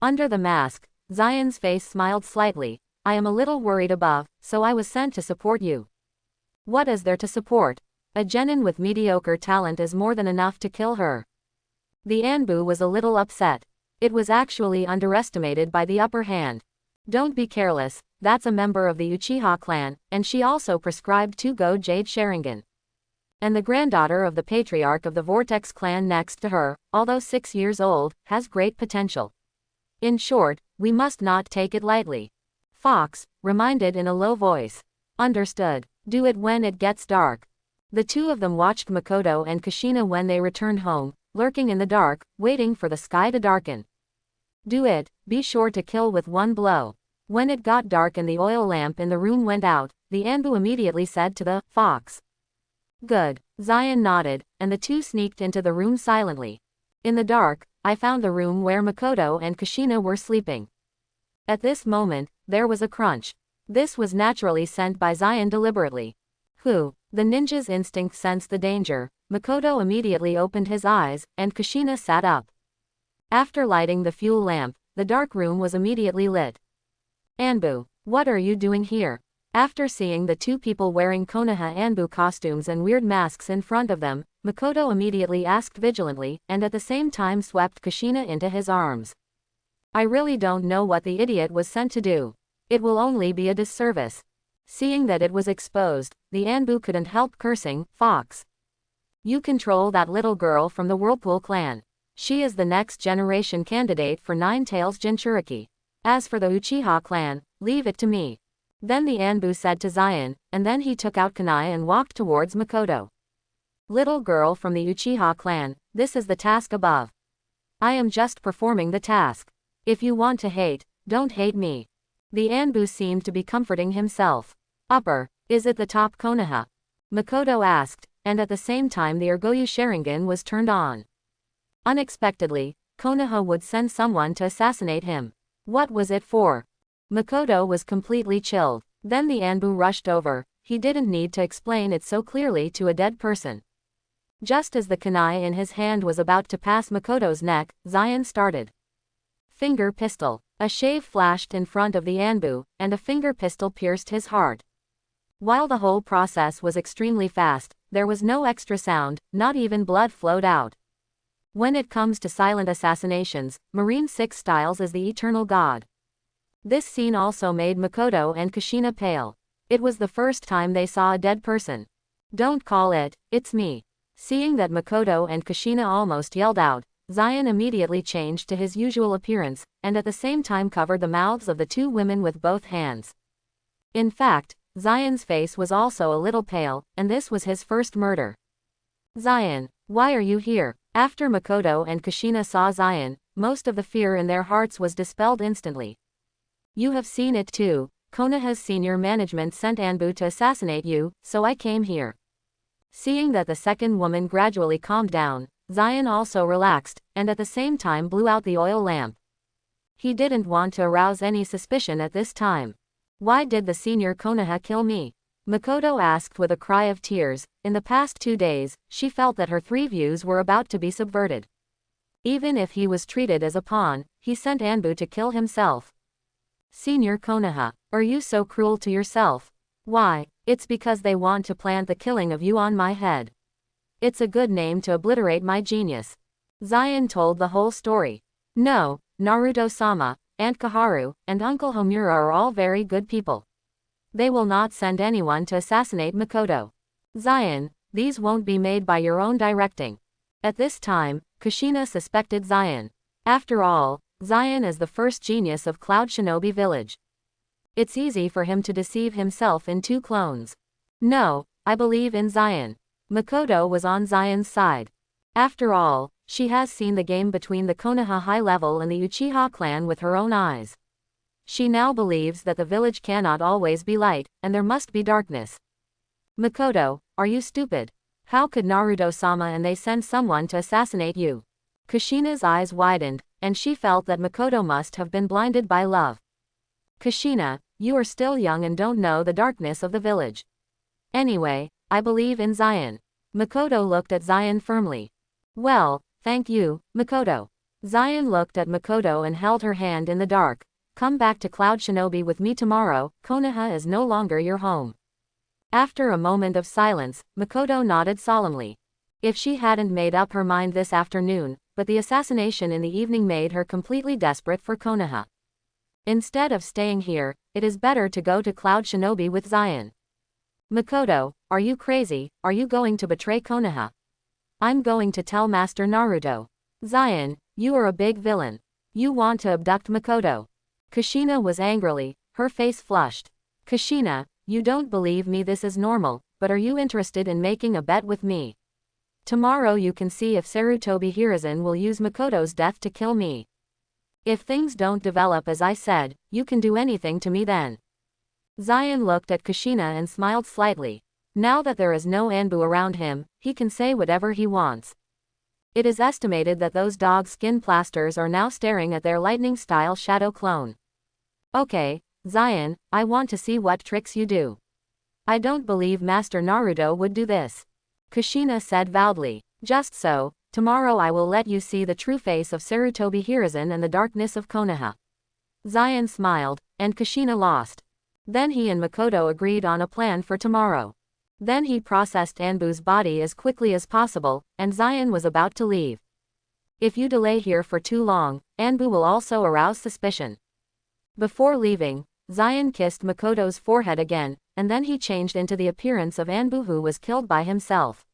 Under the mask, Zion's face smiled slightly. I am a little worried above, so I was sent to support you. What is there to support? A genin with mediocre talent is more than enough to kill her. The Anbu was a little upset. It was actually underestimated by the upper hand. Don't be careless, that's a member of the Uchiha clan, and she also prescribed 2-go Jade Sharingan. And the granddaughter of the patriarch of the Vortex clan next to her, although 6 years old, has great potential. In short, we must not take it lightly. Fox, reminded in a low voice. Understood. Do it when it gets dark. The two of them watched Makoto and Kushina when they returned home, lurking in the dark, waiting for the sky to darken. Do it, be sure to kill with one blow. When it got dark and the oil lamp in the room went out, the Anbu immediately said to the Fox. Good. Zion nodded, and the two sneaked into the room silently. In the dark, I found the room where Makoto and Kushina were sleeping. At this moment, there was a crunch. This was naturally sent by Zion deliberately. The ninja's instinct sensed the danger. Makoto immediately opened his eyes, and Kushina sat up. After lighting the fuel lamp, the dark room was immediately lit. Anbu, what are you doing here? After seeing the two people wearing Konoha Anbu costumes and weird masks in front of them, Makoto immediately asked vigilantly, and at the same time swept Kushina into his arms. I really don't know what the idiot was sent to do. It will only be a disservice. Seeing that it was exposed, the Anbu couldn't help cursing. Fox. You control that little girl from the Whirlpool clan. She is the next generation candidate for Nine-Tails Jinchuriki. As for the Uchiha clan, leave it to me. Then the Anbu said to Zion, and then he took out kunai and walked towards Makoto. Little girl from the Uchiha clan, this is the task above. I am just performing the task. If you want to hate, don't hate me. The Anbu seemed to be comforting himself. Is it the top Konoha? Makoto asked, and at the same time the Ergoyu Sharingan was turned on. Unexpectedly, Konoha would send someone to assassinate him. What was it for? Makoto was completely chilled. Then the Anbu rushed over. He didn't need to explain it so clearly to a dead person. Just as the kunai in his hand was about to pass Makoto's neck, Zion started. Finger pistol. A shave flashed in front of the Anbu, and a finger pistol pierced his heart. While the whole process was extremely fast, there was no extra sound, not even blood flowed out. When it comes to silent assassinations, Marine 6 Styles is the eternal god. This scene also made Makoto and Kushina pale. It was the first time they saw a dead person. Don't call it, it's me. Seeing that Makoto and Kushina almost yelled out, Zion immediately changed to his usual appearance, and at the same time covered the mouths of the two women with both hands. In fact, Zion's face was also a little pale, and this was his first murder. Zion, why are you here? After Makoto and Kushina saw Zion, most of the fear in their hearts was dispelled instantly. You have seen it too. Konoha's senior management sent Anbu to assassinate you, so I came here. Seeing that the second woman gradually calmed down, Zion also relaxed, and at the same time blew out the oil lamp. He didn't want to arouse any suspicion at this time. Why did the senior Konoha kill me? Makoto asked with a cry of tears. In the past 2 days, she felt that her 3 views were about to be subverted. Even if he was treated as a pawn, he sent Anbu to kill himself. Senior Konoha, are you so cruel to yourself? Why, it's because they want to plant the killing of you on my head. It's a good name to obliterate my genius. Zion told the whole story. No, Naruto-sama, Aunt Kaharu, and Uncle Homura are all very good people. They will not send anyone to assassinate Makoto. Zion, these won't be made by your own directing. At this time, Kushina suspected Zion. After all, Zion is the first genius of Cloud Shinobi Village. It's easy for him to deceive himself in 2 clones. No, I believe in Zion. Makoto was on Zion's side. After all, she has seen the game between the Konoha high level and the Uchiha clan with her own eyes. She now believes that the village cannot always be light, and there must be darkness. Makoto, are you stupid? How could Naruto-sama and they send someone to assassinate you? Kushina's eyes widened, and she felt that Makoto must have been blinded by love. Kushina, you are still young and don't know the darkness of the village. Anyway, I believe in Zion. Makoto looked at Zion firmly. Well, thank you, Makoto. Zion looked at Makoto and held her hand in the dark. Come back to Cloud Shinobi with me tomorrow, Konoha is no longer your home. After a moment of silence, Makoto nodded solemnly. If she hadn't made up her mind this afternoon, but the assassination in the evening made her completely desperate for Konoha. Instead of staying here, it is better to go to Cloud Shinobi with Zion. Makoto, are you crazy? Are you going to betray Konoha? I'm going to tell Master Naruto. Zion, you are a big villain. You want to abduct Makoto. Kushina was angrily, her face flushed. Kushina, you don't believe me, this is normal, but are you interested in making a bet with me? Tomorrow you can see if Sarutobi Hiruzen will use Makoto's death to kill me. If things don't develop as I said, you can do anything to me then. Zion looked at Kushina and smiled slightly. Now that there is no Anbu around him, he can say whatever he wants. It is estimated that those dog skin plasters are now staring at their lightning-style shadow clone. Okay, Zion, I want to see what tricks you do. I don't believe Master Naruto would do this. Kushina said loudly. Just so, tomorrow I will let you see the true face of Sarutobi Hiruzen and the darkness of Konoha. Zion smiled, and Kushina lost. Then he and Makoto agreed on a plan for tomorrow. Then he processed Anbu's body as quickly as possible, and Zion was about to leave. If you delay here for too long, Anbu will also arouse suspicion. Before leaving, Zion kissed Makoto's forehead again, and then he changed into the appearance of Anbu, who was killed by himself.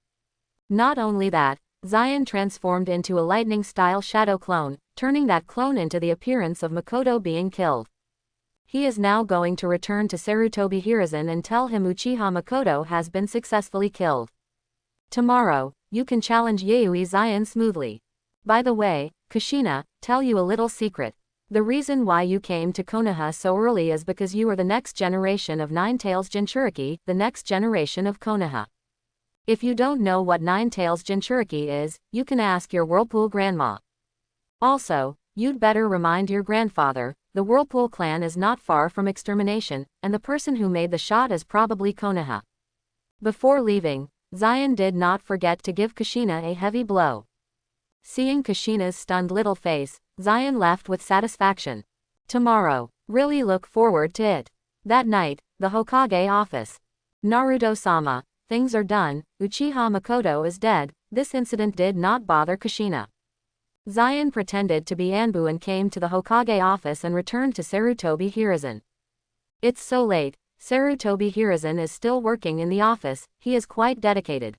Not only that, Zion transformed into a lightning-style shadow clone, turning that clone into the appearance of Makoto being killed. He is now going to return to Sarutobi Hiruzen and tell him Uchiha Makoto has been successfully killed. Tomorrow, you can challenge Yayoi Zion smoothly. By the way, Kushina, tell you a little secret. The reason why you came to Konoha so early is because you are the next generation of Nine Tails Jinchuriki, the next generation of Konoha. If you don't know what Nine Tails Jinchuriki is, you can ask your Whirlpool grandma. Also, you'd better remind your grandfather, the Whirlpool clan is not far from extermination, and the person who made the shot is probably Konoha. Before leaving, Zion did not forget to give Kushina a heavy blow. Seeing Kushina's stunned little face, Zion laughed with satisfaction. Tomorrow, really look forward to it. That night, the Hokage office. Naruto-sama, things are done, Uchiha Makoto is dead. This incident did not bother Kushina. Zion pretended to be Anbu and came to the Hokage office and returned to Sarutobi Hiruzen. It's so late, Sarutobi Hiruzen is still working in the office, he is quite dedicated.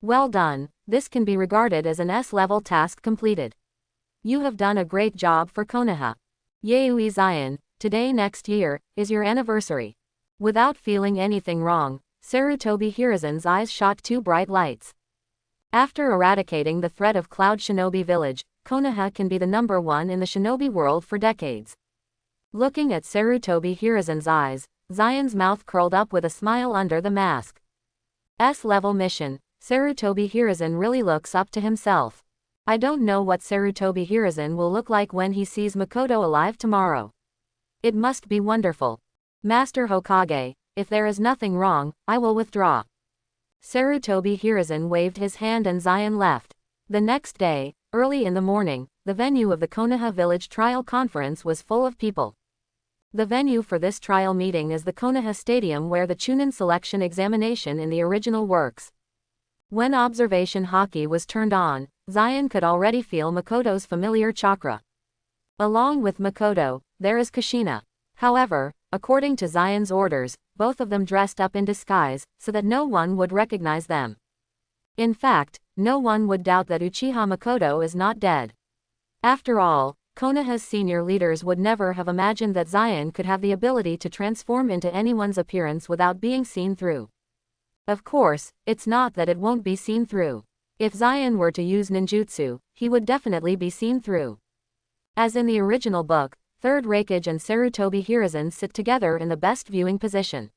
Well done, this can be regarded as an S-level task completed. You have done a great job for Konoha. Yayoi Zion, today next year, is your anniversary. Without feeling anything wrong, Sarutobi Hiruzen's eyes shot two bright lights. After eradicating the threat of Cloud Shinobi Village, Konoha can be the #1 in the shinobi world for decades. Looking at Sarutobi Hiruzen's eyes, Zion's mouth curled up with a smile under the mask. S-level mission, Sarutobi Hiruzen really looks up to himself. I don't know what Sarutobi Hiruzen will look like when he sees Makoto alive tomorrow. It must be wonderful. Master Hokage, if there is nothing wrong, I will withdraw. Sarutobi Hiruzen waved his hand and Zion left. The next day, early in the morning, the venue of the Konoha Village Trial Conference was full of people. The venue for this trial meeting is the Konoha Stadium where the Chunin selection examination in the original works. When observation hockey was turned on, Zion could already feel Makoto's familiar chakra. Along with Makoto, there is Kushina. However, according to Zion's orders, both of them dressed up in disguise, so that no one would recognize them. In fact, no one would doubt that Uchiha Makoto is not dead. After all, Konoha's senior leaders would never have imagined that Zion could have the ability to transform into anyone's appearance without being seen through. Of course, it's not that it won't be seen through. If Zion were to use ninjutsu, he would definitely be seen through. As in the original book, Third Raikage and Sarutobi Hiruzen sit together in the best viewing position.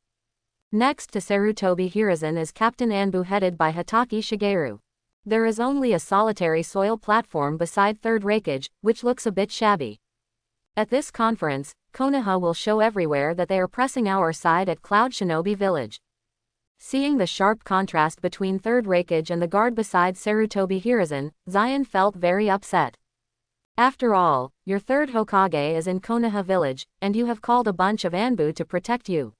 Next to Sarutobi Hiruzen is Captain Anbu headed by Hatake Shigeru. There is only a solitary soil platform beside Third Raikage, which looks a bit shabby. At this conference, Konoha will show everywhere that they are pressing our side at Cloud Shinobi Village. Seeing the sharp contrast between Third Raikage and the guard beside Sarutobi Hiruzen, Zion felt very upset. After all, your third Hokage is in Konoha Village, and you have called a bunch of Anbu to protect you.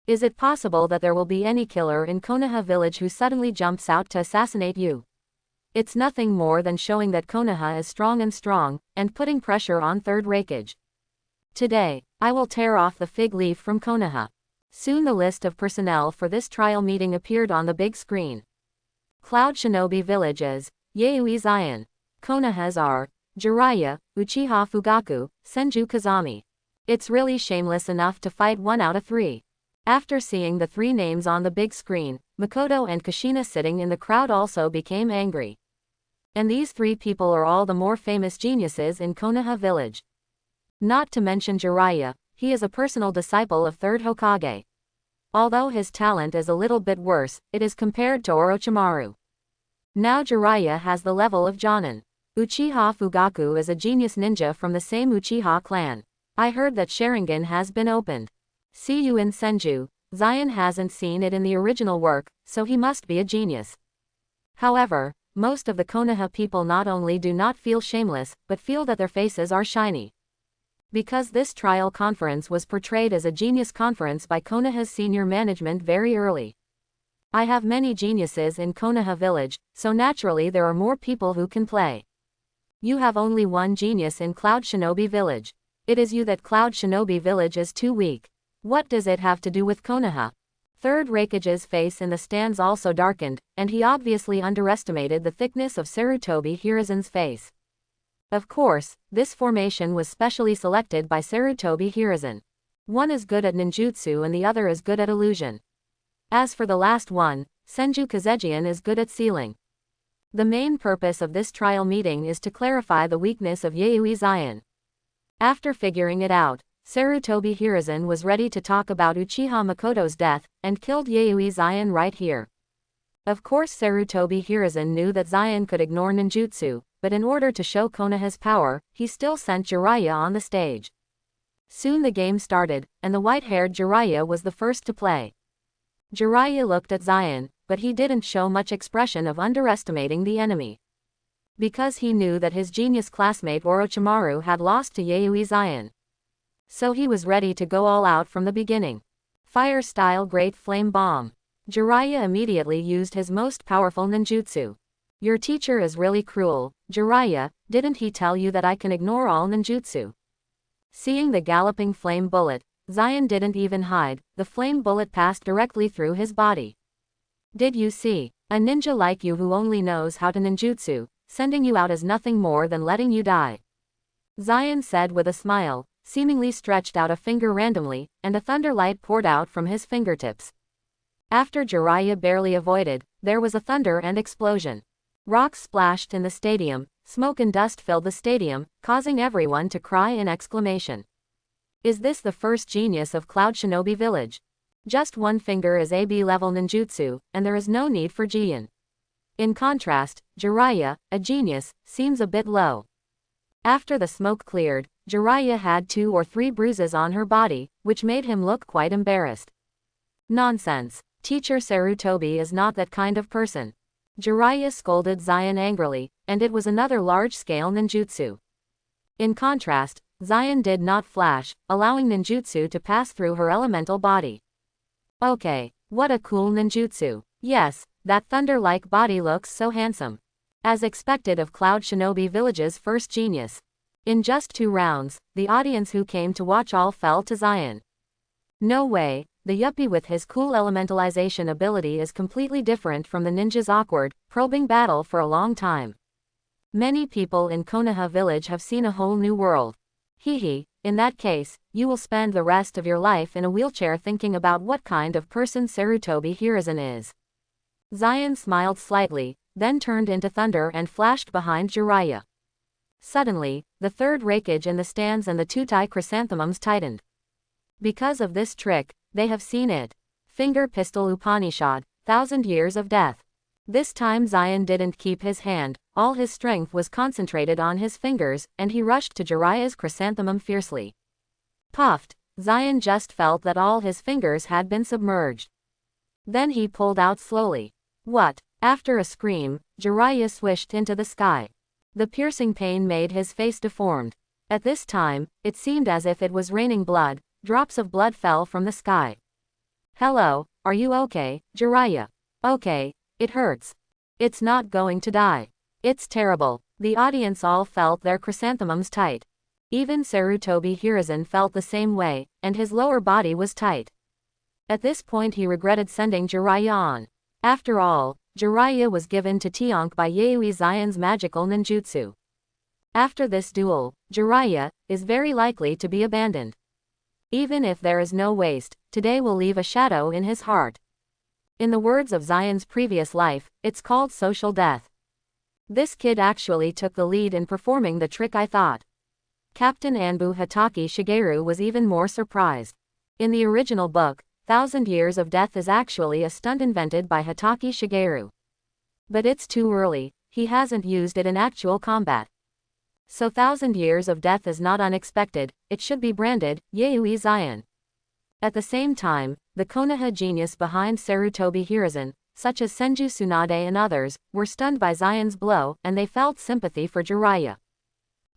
Is it possible that there will be any killer in Konoha Village who suddenly jumps out to assassinate you? It's nothing more than showing that Konoha is strong, and putting pressure on Third Raikage. Today, I will tear off the fig leaf from Konoha. Soon the list of personnel for this trial meeting appeared on the big screen. Cloud Shinobi Village is Yayoi Zion. Konohas are Jiraiya, Uchiha Fugaku, Senju Kazami. It's really shameless enough to fight 1 out of 3. After seeing the 3 names on the big screen, Makoto and Kushina sitting in the crowd also became angry. And these 3 people are all the more famous geniuses in Konoha Village. Not to mention Jiraiya, he is a personal disciple of Third Hokage. Although his talent is a little bit worse, it is compared to Orochimaru. Now Jiraiya has the level of Jonin. Uchiha Fugaku is a genius ninja from the same Uchiha clan. I heard that Sharingan has been opened. See you in Senju. Zion hasn't seen it in the original work, so he must be a genius. However, most of the Konoha people not only do not feel shameless, but feel that their faces are shiny. Because this trial conference was portrayed as a genius conference by Konoha's senior management very early. I have many geniuses in Konoha Village, so naturally there are more people who can play. You have only one genius in Cloud Shinobi Village. It is you that Cloud Shinobi Village is too weak. What does it have to do with Konoha? Third Raikage's face in the stands also darkened, and he obviously underestimated the thickness of Sarutobi Hiruzen's face. Of course, this formation was specially selected by Sarutobi Hiruzen. One is good at ninjutsu and the other is good at illusion. As for the last one, Senju Kazejian is good at sealing. The main purpose of this trial meeting is to clarify the weakness of Yayoi Zion. After figuring it out, Sarutobi Hiruzen was ready to talk about Uchiha Makoto's death, and killed Yayoi Zion right here. Of course Sarutobi Hiruzen knew that Zion could ignore ninjutsu, but in order to show Konoha's power, he still sent Jiraiya on the stage. Soon the game started, and the white-haired Jiraiya was the first to play. Jiraiya looked at Zion, but he didn't show much expression of underestimating the enemy. Because he knew that his genius classmate Orochimaru had lost to Yayoi Zion. So he was ready to go all out from the beginning. Fire-style Great Flame Bomb. Jiraiya immediately used his most powerful ninjutsu. Your teacher is really cruel, Jiraiya, didn't he tell you that I can ignore all ninjutsu? Seeing the galloping flame bullet, Zion didn't even hide, the flame bullet passed directly through his body. Did you see? A ninja like you who only knows how to ninjutsu, sending you out is nothing more than letting you die. Zion said with a smile, seemingly stretched out a finger randomly, and a thunder light poured out from his fingertips. After Jiraiya barely avoided, there was a thunder and explosion. Rocks splashed in the stadium, smoke and dust filled the stadium, causing everyone to cry in exclamation. Is this the first genius of Cloud Shinobi Village? Just one finger is AB level ninjutsu, and there is no need for Jian. In contrast, Jiraiya, a genius, seems a bit low. After the smoke cleared, Jiraiya had 2 or 3 bruises on her body, which made him look quite embarrassed. Nonsense. Teacher Sarutobi is not that kind of person. Jiraiya scolded Zion angrily, and it was another large-scale ninjutsu. In contrast, Zion did not flash, allowing ninjutsu to pass through her elemental body. Okay, what a cool ninjutsu. Yes, that thunder-like body looks so handsome. As expected of Cloud Shinobi Village's first genius. In just 2 rounds, the audience who came to watch all fell to Zion. No way, the yuppie with his cool elementalization ability is completely different from the ninja's awkward, probing battle for a long time. Many people in Konoha Village have seen a whole new world. Hehe, in that case, you will spend the rest of your life in a wheelchair thinking about what kind of person Sarutobi Hiruzen is. Zion smiled slightly, then turned into thunder and flashed behind Jiraiya. Suddenly, the third Raikage in the stands and the Tutai chrysanthemums tightened. Because of this trick, they have seen it. Finger Pistol Upanishad, 1000 Years of Death. This time Zion didn't keep his hand, all his strength was concentrated on his fingers, and he rushed to Jiraiya's chrysanthemum fiercely. Puffed, Zion just felt that all his fingers had been submerged. Then he pulled out slowly. What? After a scream, Jiraiya swished into the sky. The piercing pain made his face deformed. At this time, it seemed as if it was raining blood. Drops of blood fell from the sky. Hello, are you okay, Jiraiya? Okay, it hurts. It's not going to die. It's terrible. The audience all felt their chrysanthemums tight. Even Sarutobi Hiruzen felt the same way, and his lower body was tight. At this point he regretted sending Jiraiya on. After all, Jiraiya was given to Tionk by Yaoi Zion's magical ninjutsu. After this duel, Jiraiya is very likely to be abandoned. Even if there is no waste, today will leave a shadow in his heart. In the words of Zion's previous life, it's called social death. This kid actually took the lead in performing the trick, I thought. Captain Anbu Hatake Shigeru was even more surprised. In the original book, 1,000 Years of Death is actually a stunt invented by Hatake Shigeru. But it's too early, he hasn't used it in actual combat. So 1,000 Years of Death is not unexpected, it should be branded Yaoi Zion. At the same time, the Konoha genius behind Sarutobi Hiruzen, such as Senju Tsunade and others, were stunned by Zion's blow and they felt sympathy for Jiraiya.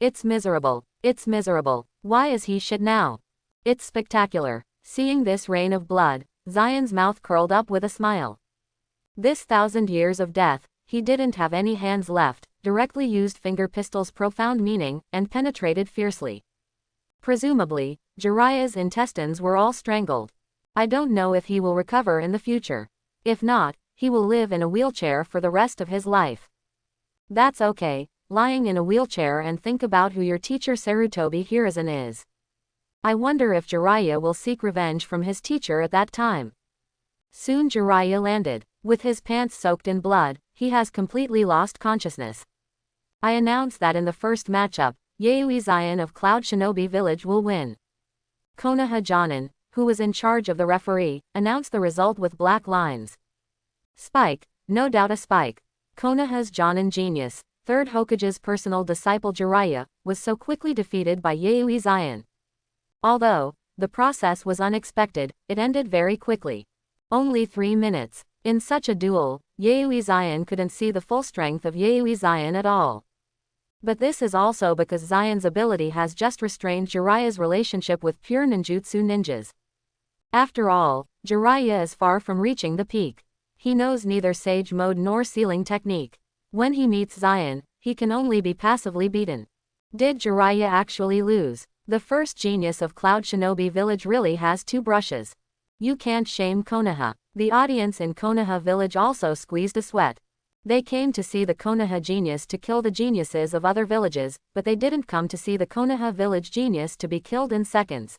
It's miserable. It's miserable. Why is he shit now? It's spectacular. Seeing this rain of blood, Zion's mouth curled up with a smile. This 1,000 Years of Death, he didn't have any hands left, directly used finger pistol's profound meaning, and penetrated fiercely. Presumably, Jiraiya's intestines were all strangled. I don't know if he will recover in the future. If not, he will live in a wheelchair for the rest of his life. That's okay, lying in a wheelchair and think about who your teacher Sarutobi Hiruzen is. I wonder if Jiraiya will seek revenge from his teacher at that time. Soon Jiraiya landed. With his pants soaked in blood, he has completely lost consciousness. I announce that in the first matchup, Yaoi Zion of Cloud Shinobi Village will win. Konoha Jonin, who was in charge of the referee, announced the result with black lines. Spike, no doubt a spike. Konoha's Jonin genius, third Hokage's personal disciple Jiraiya, was so quickly defeated by Yaoi Zion. Although the process was unexpected, it ended very quickly. Only 3 minutes. In such a duel, Yaoi Zion couldn't see the full strength of Yaoi Zion at all. But this is also because Zion's ability has just restrained Jiraiya's relationship with pure ninjutsu ninjas. After all, Jiraiya is far from reaching the peak. He knows neither sage mode nor sealing technique. When he meets Zion, he can only be passively beaten. Did Jiraiya actually lose? The first genius of Cloud Shinobi Village really has 2 brushes. You can't shame Konoha. The audience in Konoha Village also squeezed a sweat. They came to see the Konoha genius to kill the geniuses of other villages, but they didn't come to see the Konoha Village genius to be killed in seconds.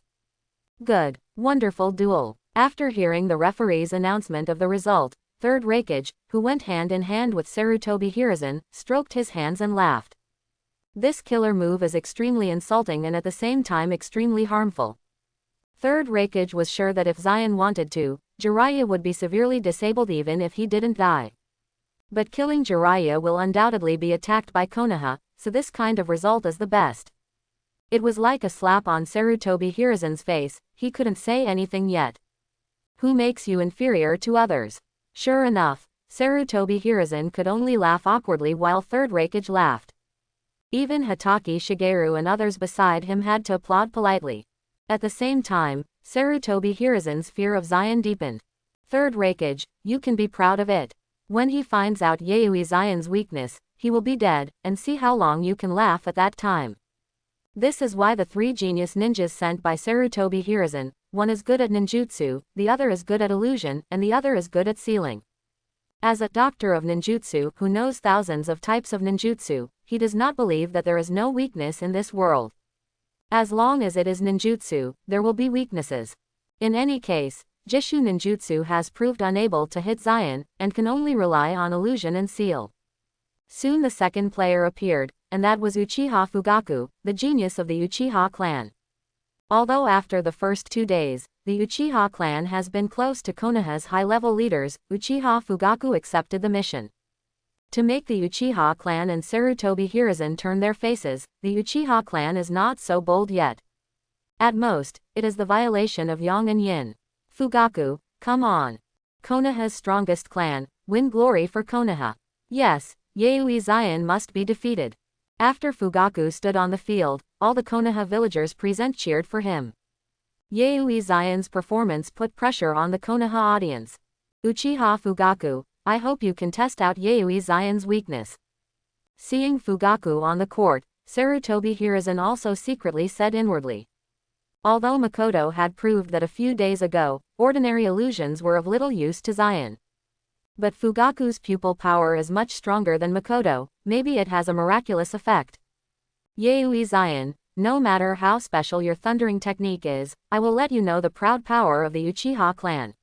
Good. Wonderful duel. After hearing the referee's announcement of the result, Third Raikage, who went hand in hand with Sarutobi Hiruzen, stroked his hands and laughed. This killer move is extremely insulting and at the same time extremely harmful. Third Raikage was sure that if Zion wanted to, Jiraiya would be severely disabled even if he didn't die. But killing Jiraiya will undoubtedly be attacked by Konoha, so this kind of result is the best. It was like a slap on Sarutobi Hiruzen's face, he couldn't say anything yet. Who makes you inferior to others? Sure enough, Sarutobi Hiruzen could only laugh awkwardly while Third Raikage laughed. Even Hatake Shigeru and others beside him had to applaud politely. At the same time, Sarutobi Hiruzen's fear of Zion deepened. Third Raikage, you can be proud of it. When he finds out Yaoi Zion's weakness, he will be dead, and see how long you can laugh at that time. This is why the 3 genius ninjas sent by Sarutobi Hiruzen, one is good at ninjutsu, the other is good at illusion, and the other is good at sealing. As a doctor of ninjutsu who knows thousands of types of ninjutsu, he does not believe that there is no weakness in this world. As long as it is ninjutsu, there will be weaknesses. In any case, Jishu ninjutsu has proved unable to hit Zion, and can only rely on illusion and seal. Soon the second player appeared, and that was Uchiha Fugaku, the genius of the Uchiha clan. Although after the first 2 days, the Uchiha clan has been close to Konoha's high-level leaders, Uchiha Fugaku accepted the mission. To make the Uchiha clan and Sarutobi Hiruzen turn their faces, the Uchiha clan is not so bold yet. At most, it is the violation of yang and yin. Fugaku, come on. Konoha's strongest clan, win glory for Konoha. Yes, Yaoi Zion must be defeated. After Fugaku stood on the field, all the Konoha villagers present cheered for him. Yaoi Zion's performance put pressure on the Konoha audience. Uchiha Fugaku, I hope you can test out Yaoi Zion's weakness. Seeing Fugaku on the court, Sarutobi Hiruzen also secretly said inwardly. Although Makoto had proved that a few days ago, ordinary illusions were of little use to Zion. But Fugaku's pupil power is much stronger than Makoto, maybe it has a miraculous effect. Yaoi Zion, no matter how special your thundering technique is, I will let you know the proud power of the Uchiha clan.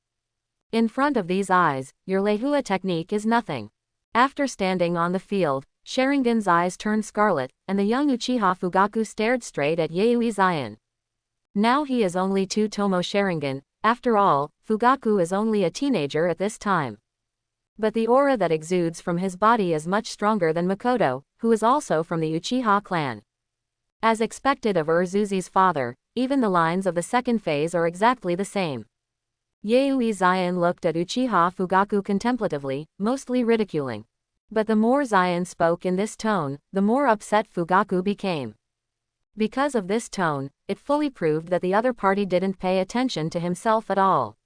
In front of these eyes, your Lehua technique is nothing. After standing on the field, Sharingan's eyes turned scarlet, and the young Uchiha Fugaku stared straight at Yaoi Zion. Now he is only 2 Tomo Sharingan, after all, Fugaku is only a teenager at this time. But the aura that exudes from his body is much stronger than Makoto, who is also from the Uchiha clan. As expected of Urzuzi's father, even the lines of the second phase are exactly the same. Yaoi Zion looked at Uchiha Fugaku contemplatively, mostly ridiculing. But the more Zion spoke in this tone, the more upset Fugaku became. Because of this tone, it fully proved that the other party didn't pay attention to himself at all.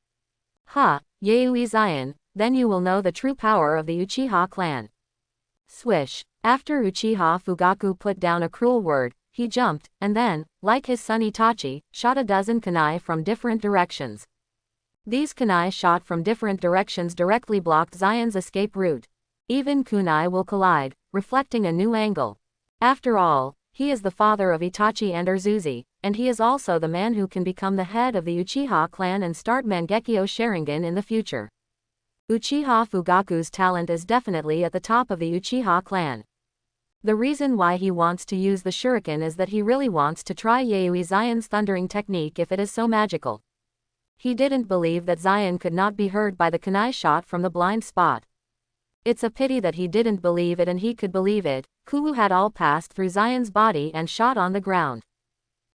Ha, Yaoi Zion, then you will know the true power of the Uchiha clan. Swish. After Uchiha Fugaku put down a cruel word, he jumped, and then, like his son Itachi, shot a dozen kunai from different directions. These kunai shot from different directions directly blocked Zion's escape route. Even kunai will collide, reflecting a new angle. After all, he is the father of Itachi and Urzuzi, and he is also the man who can become the head of the Uchiha clan and start Mangekyo Sharingan in the future. Uchiha Fugaku's talent is definitely at the top of the Uchiha clan. The reason why he wants to use the shuriken is that he really wants to try Yaoi Zion's thundering technique if it is so magical. He didn't believe that Zion could not be hurt by the kunai shot from the blind spot. It's a pity that he didn't believe it and he could believe it. Kuwu had all passed through Zion's body and shot on the ground.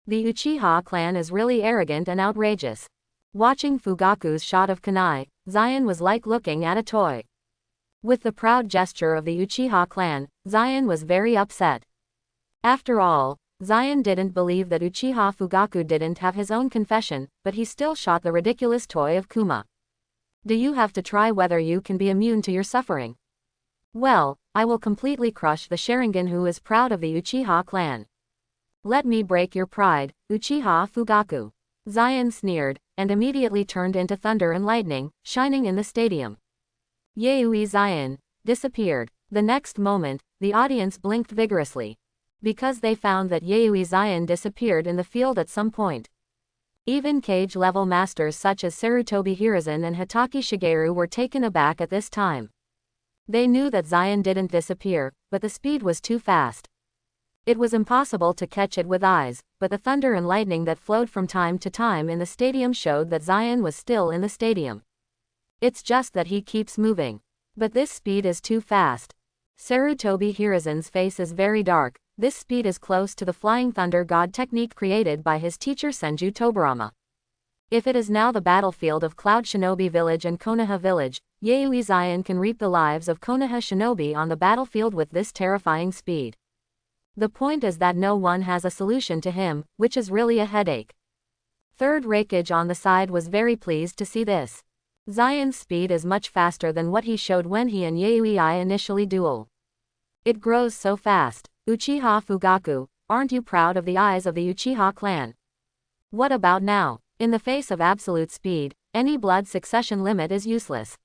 The Uchiha clan is really arrogant and outrageous. Watching Fugaku's shot of kunai, Zion was like looking at a toy. With the proud gesture of the Uchiha clan, Zion was very upset. After all, Zion didn't believe that Uchiha Fugaku didn't have his own confession, but he still shot the ridiculous toy of Kuma. Do you have to try whether you can be immune to your suffering? Well, I will completely crush the Sharingan who is proud of the Uchiha clan. Let me break your pride, Uchiha Fugaku. Zion sneered, and immediately turned into thunder and lightning, shining in the stadium. Yaoi Zion disappeared. The next moment, the audience blinked vigorously. Because they found that Yaoi Zion disappeared in the field at some point. Even cage-level masters such as Sarutobi Hiruzen and Hitaki Shigeru were taken aback at this time. They knew that Zion didn't disappear, but the speed was too fast. It was impossible to catch it with eyes, but the thunder and lightning that flowed from time to time in the stadium showed that Zion was still in the stadium. It's just that he keeps moving. But this speed is too fast. Sarutobi Hiruzen's face is very dark. This speed is close to the flying thunder god technique created by his teacher Senju Tobarama. If it is now the battlefield of Cloud Shinobi Village and Konoha Village, Yaoi Zion can reap the lives of Konoha Shinobi on the battlefield with this terrifying speed. The point is that no one has a solution to him, which is really a headache. Third Raikage on the side was very pleased to see this. Zion's speed is much faster than what he showed when he and Yaoi initially duel. It grows so fast. Uchiha Fugaku, aren't you proud of the eyes of the Uchiha clan? What about now? In the face of absolute speed, any blood succession limit is useless.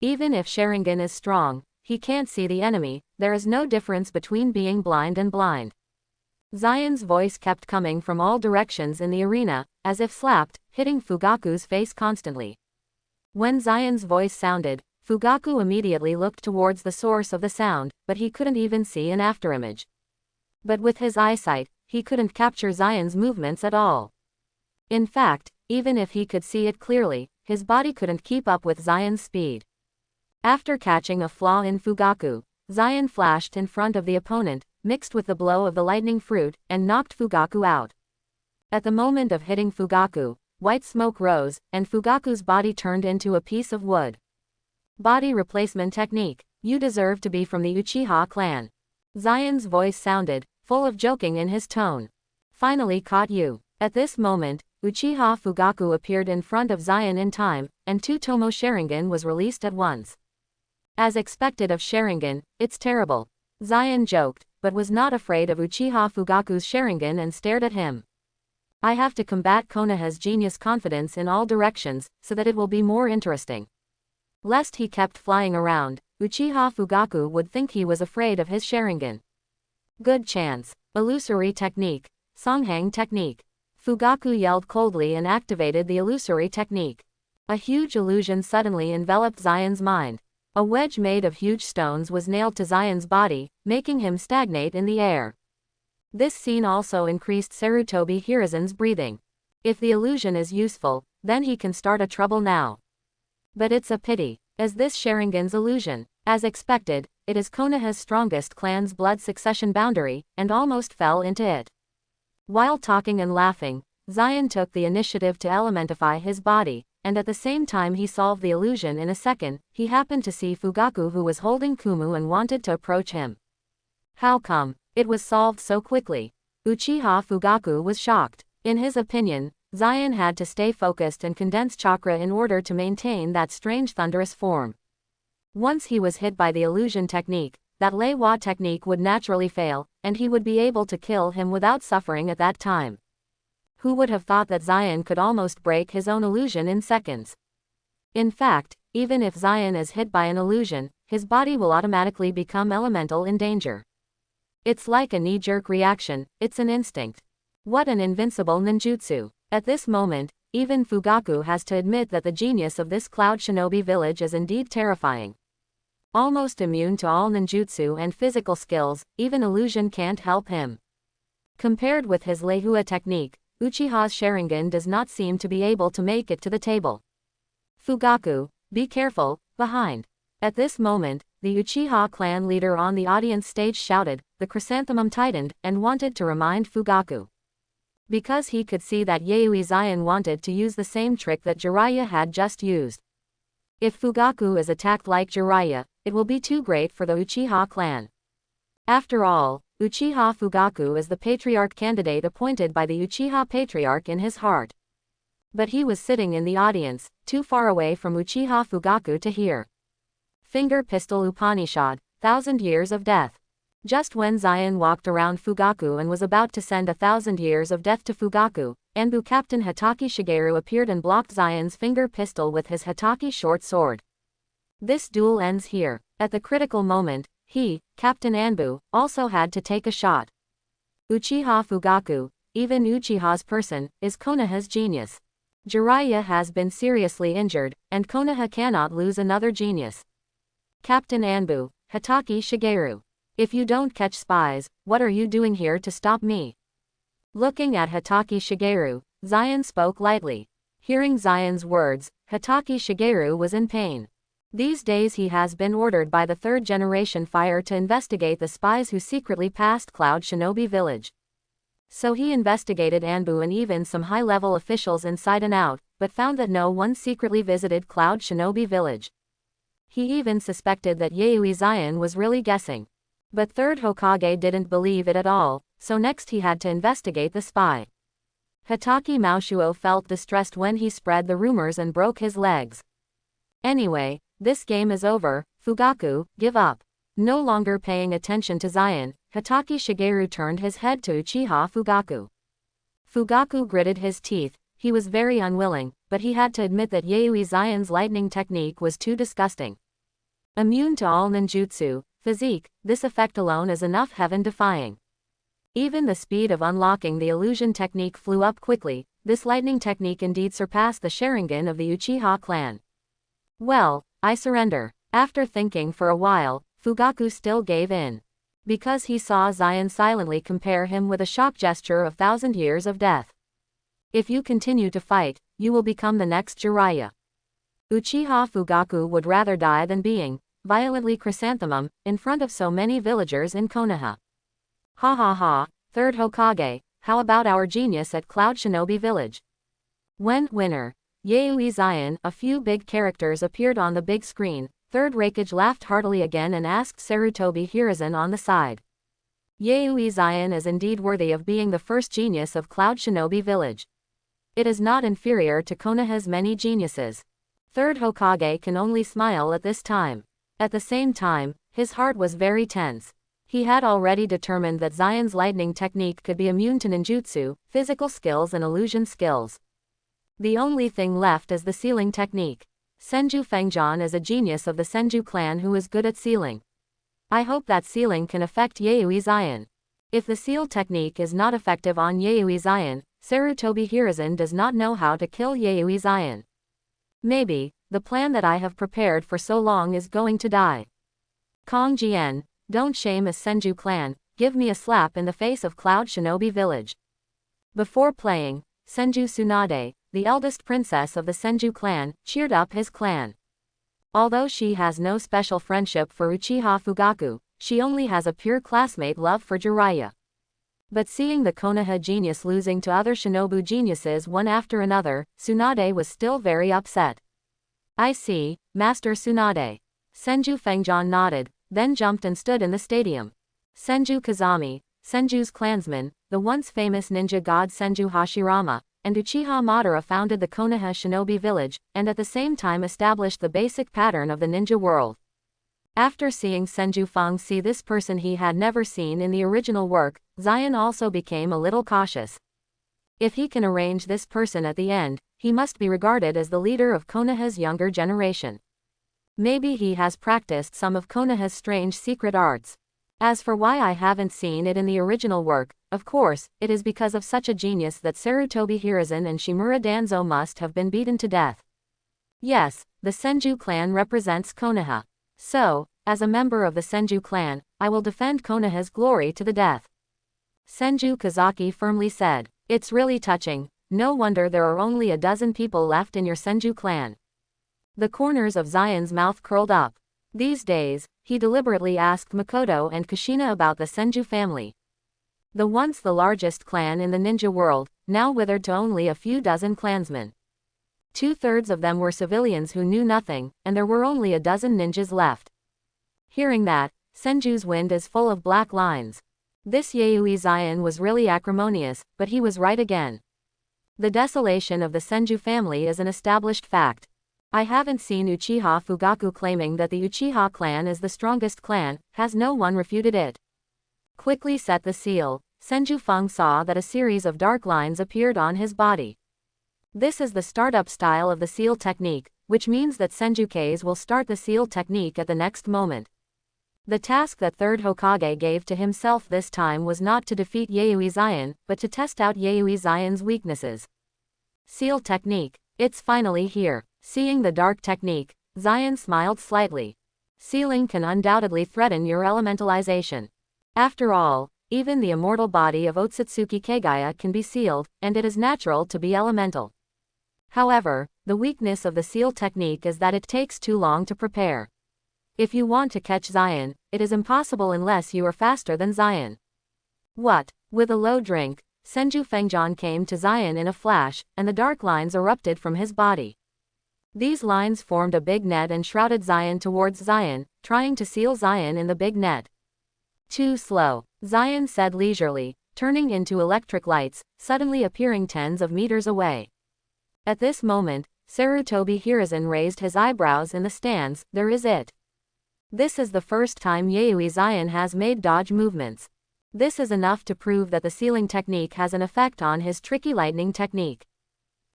Even if Sharingan is strong, he can't see the enemy. There is no difference between being blind and blind. Zion's voice kept coming from all directions in the arena, as if slapped, hitting Fugaku's face constantly. When Zion's voice sounded, Fugaku immediately looked towards the source of the sound, but he couldn't even see an afterimage. But with his eyesight, he couldn't capture Zion's movements at all. In fact, even if he could see it clearly, his body couldn't keep up with Zion's speed. After catching a flaw in Fugaku, Zion flashed in front of the opponent, mixed with the blow of the lightning fruit, and knocked Fugaku out. At the moment of hitting Fugaku, white smoke rose, and Fugaku's body turned into a piece of wood. Body replacement technique. You deserve to be from the Uchiha clan. Zion's voice sounded, full of joking in his tone. Finally caught you. At this moment, Uchiha Fugaku appeared in front of Zion in time, and Two-Tomo Sharingan was released at once. As expected of Sharingan, it's terrible. Zion joked, but was not afraid of Uchiha Fugaku's Sharingan and stared at him. I have to combat Konoha's genius confidence in all directions, so that it will be more interesting. Lest he kept flying around, Uchiha Fugaku would think he was afraid of his Sharingan. Good chance. Illusory technique. Songhang technique. Fugaku yelled coldly and activated the illusory technique. A huge illusion suddenly enveloped Zion's mind. A wedge made of huge stones was nailed to Zion's body, making him stagnate in the air. This scene also increased Sarutobi Hiruzen's breathing. If the illusion is useful, then he can start a trouble now. But it's a pity, as this Sharingan's illusion, as expected, it is Konoha's strongest clan's blood succession boundary, and almost fell into it. While talking and laughing, Zion took the initiative to elementify his body, and at the same time he solved the illusion in a second. He happened to see Fugaku, who was holding Kumu and wanted to approach him. How come it was solved so quickly? Uchiha Fugaku was shocked. In his opinion, Zion had to stay focused and condense chakra in order to maintain that strange thunderous form. Once he was hit by the illusion technique, that Leiwa technique would naturally fail, and he would be able to kill him without suffering at that time. Who would have thought that Zion could almost break his own illusion in seconds? In fact, even if Zion is hit by an illusion, his body will automatically become elemental in danger. It's like a knee-jerk reaction, it's an instinct. What an invincible ninjutsu. At this moment, even Fugaku has to admit that the genius of this cloud shinobi village is indeed terrifying. Almost immune to all ninjutsu and physical skills, even illusion can't help him. Compared with his Leihua technique, Uchiha's Sharingan does not seem to be able to make it to the table. Fugaku, be careful, behind. At this moment, the Uchiha clan leader on the audience stage shouted. The chrysanthemum tightened, and wanted to remind Fugaku. Because he could see that Yayoi Zion wanted to use the same trick that Jiraiya had just used. If Fugaku is attacked like Jiraiya, it will be too great for the Uchiha clan. After all, Uchiha Fugaku is the patriarch candidate appointed by the Uchiha patriarch in his heart. But he was sitting in the audience, too far away from Uchiha Fugaku to hear. Finger Pistol Upanishad, 1,000 Years of Death. Just when Zion walked around Fugaku and was about to send 1,000 years of death to Fugaku, Anbu Captain Hatake Shigeru appeared and blocked Zion's finger pistol with his Hatake short sword. This duel ends here. At the critical moment, he, Captain Anbu, also had to take a shot. Uchiha Fugaku, even Uchiha's person, is Konoha's genius. Jiraiya has been seriously injured, and Konoha cannot lose another genius. Captain Anbu, Hatake Shigeru. If you don't catch spies, what are you doing here to stop me? Looking at Hatake Shigeru, Zion spoke lightly. Hearing Zion's words, Hatake Shigeru was in pain. These days he has been ordered by the third-generation Fire to investigate the spies who secretly passed Cloud Shinobi Village. So he investigated Anbu and even some high-level officials inside and out, but found that no one secretly visited Cloud Shinobi Village. He even suspected that Yayoi Zion was really guessing. But third Hokage didn't believe it at all, so next he had to investigate the spy. Hatake Maoshuo felt distressed when he spread the rumors and broke his legs. Anyway, this game is over, Fugaku, give up. No longer paying attention to Zion, Hatake Shigeru turned his head to Uchiha Fugaku. Fugaku gritted his teeth. He was very unwilling, but he had to admit that Yayoi Zion's lightning technique was too disgusting. Immune to all ninjutsu, physique, this effect alone is enough heaven-defying. Even the speed of unlocking the illusion technique flew up quickly. This lightning technique indeed surpassed the Sharingan of the Uchiha clan. Well, I surrender. After thinking for a while, Fugaku still gave in. Because he saw Zion silently compare him with a shock gesture of 1,000 years of death. If you continue to fight, you will become the next Jiraiya. Uchiha Fugaku would rather die than being violently chrysanthemum in front of so many villagers in Konoha. Ha ha ha, third Hokage, how about our genius at Cloud Shinobi Village? When, winner. Yayoi Zion, a few big characters appeared on the big screen. Third Raikage laughed heartily again and asked Sarutobi Hiruzen on the side. Yayoi Zion is indeed worthy of being the first genius of Cloud Shinobi Village. It is not inferior to Konoha's many geniuses. Third Hokage can only smile at this time. At the same time, his heart was very tense. He had already determined that Zion's lightning technique could be immune to ninjutsu, physical skills and illusion skills. The only thing left is the sealing technique. Senju Fengjian is a genius of the Senju clan who is good at sealing. I hope that sealing can affect Yayoi Zion. If the seal technique is not effective on Yayoi Zion, Sarutobi Hiruzen does not know how to kill Yayoi Zion. Maybe, the plan that I have prepared for so long is going to die. Kong Jian, don't shame a Senju clan, give me a slap in the face of Cloud Shinobi Village. Before playing, Senju Tsunade, the eldest princess of the Senju clan, cheered up his clan. Although she has no special friendship for Uchiha Fugaku, she only has a pure classmate love for Jiraiya. But seeing the Konoha genius losing to other shinobu geniuses one after another, Tsunade was still very upset. I see, Master Tsunade. Senju Fengjian nodded, then jumped and stood in the stadium. Senju Kazami, Senju's clansman, the once famous ninja god Senju Hashirama, and Uchiha Madara founded the Konoha Shinobi Village, and at the same time established the basic pattern of the ninja world. After seeing Senju Feng see this person he had never seen in the original work, Zion also became a little cautious. If he can arrange this person at the end, he must be regarded as the leader of Konoha's younger generation. Maybe he has practiced some of Konoha's strange secret arts. As for why I haven't seen it in the original work, of course, it is because of such a genius that Sarutobi Hiruzen and Shimura Danzo must have been beaten to death. Yes, the Senju clan represents Konoha. So, as a member of the Senju clan, I will defend Konoha's glory to the death. Senju Kazaki firmly said. It's really touching, no wonder there are only a dozen people left in your Senju clan. The corners of Zion's mouth curled up. These days, he deliberately asked Makoto and Kushina about the Senju family. The once the largest clan in the ninja world, now withered to only a few dozen clansmen. 2/3 of them were civilians who knew nothing, and there were only a dozen ninjas left. Hearing that, Senju's wind is full of black lines. This Yayoi Zion was really acrimonious, but he was right again. The desolation of the Senju family is an established fact. I haven't seen Uchiha Fugaku claiming that the Uchiha clan is the strongest clan, has no one refuted it. Quickly set the seal, Senju Feng saw that a series of dark lines appeared on his body. This is the startup style of the seal technique, which means that Senjukais will start the seal technique at the next moment. The task that Third Hokage gave to himself this time was not to defeat Yayoi Zion, but to test out Yayoi Zion's weaknesses. Seal technique. It's finally here. Seeing the dark technique, Zion smiled slightly. Sealing can undoubtedly threaten your elementalization. After all, even the immortal body of Otsutsuki Kagaya can be sealed, and it is natural to be elemental. However, the weakness of the seal technique is that it takes too long to prepare. If you want to catch Zion, it is impossible unless you are faster than Zion. What? With a low drink, Senju Fengjian came to Zion in a flash, and the dark lines erupted from his body. These lines formed a big net and shrouded Zion towards Zion, trying to seal Zion in the big net. Too slow, Zion said leisurely, turning into electric lights, suddenly appearing tens of meters away. At this moment, Sarutobi Hiruzen raised his eyebrows in the stands. There is it. This is the first time Yayoi Zion has made dodge movements. This is enough to prove that the sealing technique has an effect on his tricky lightning technique.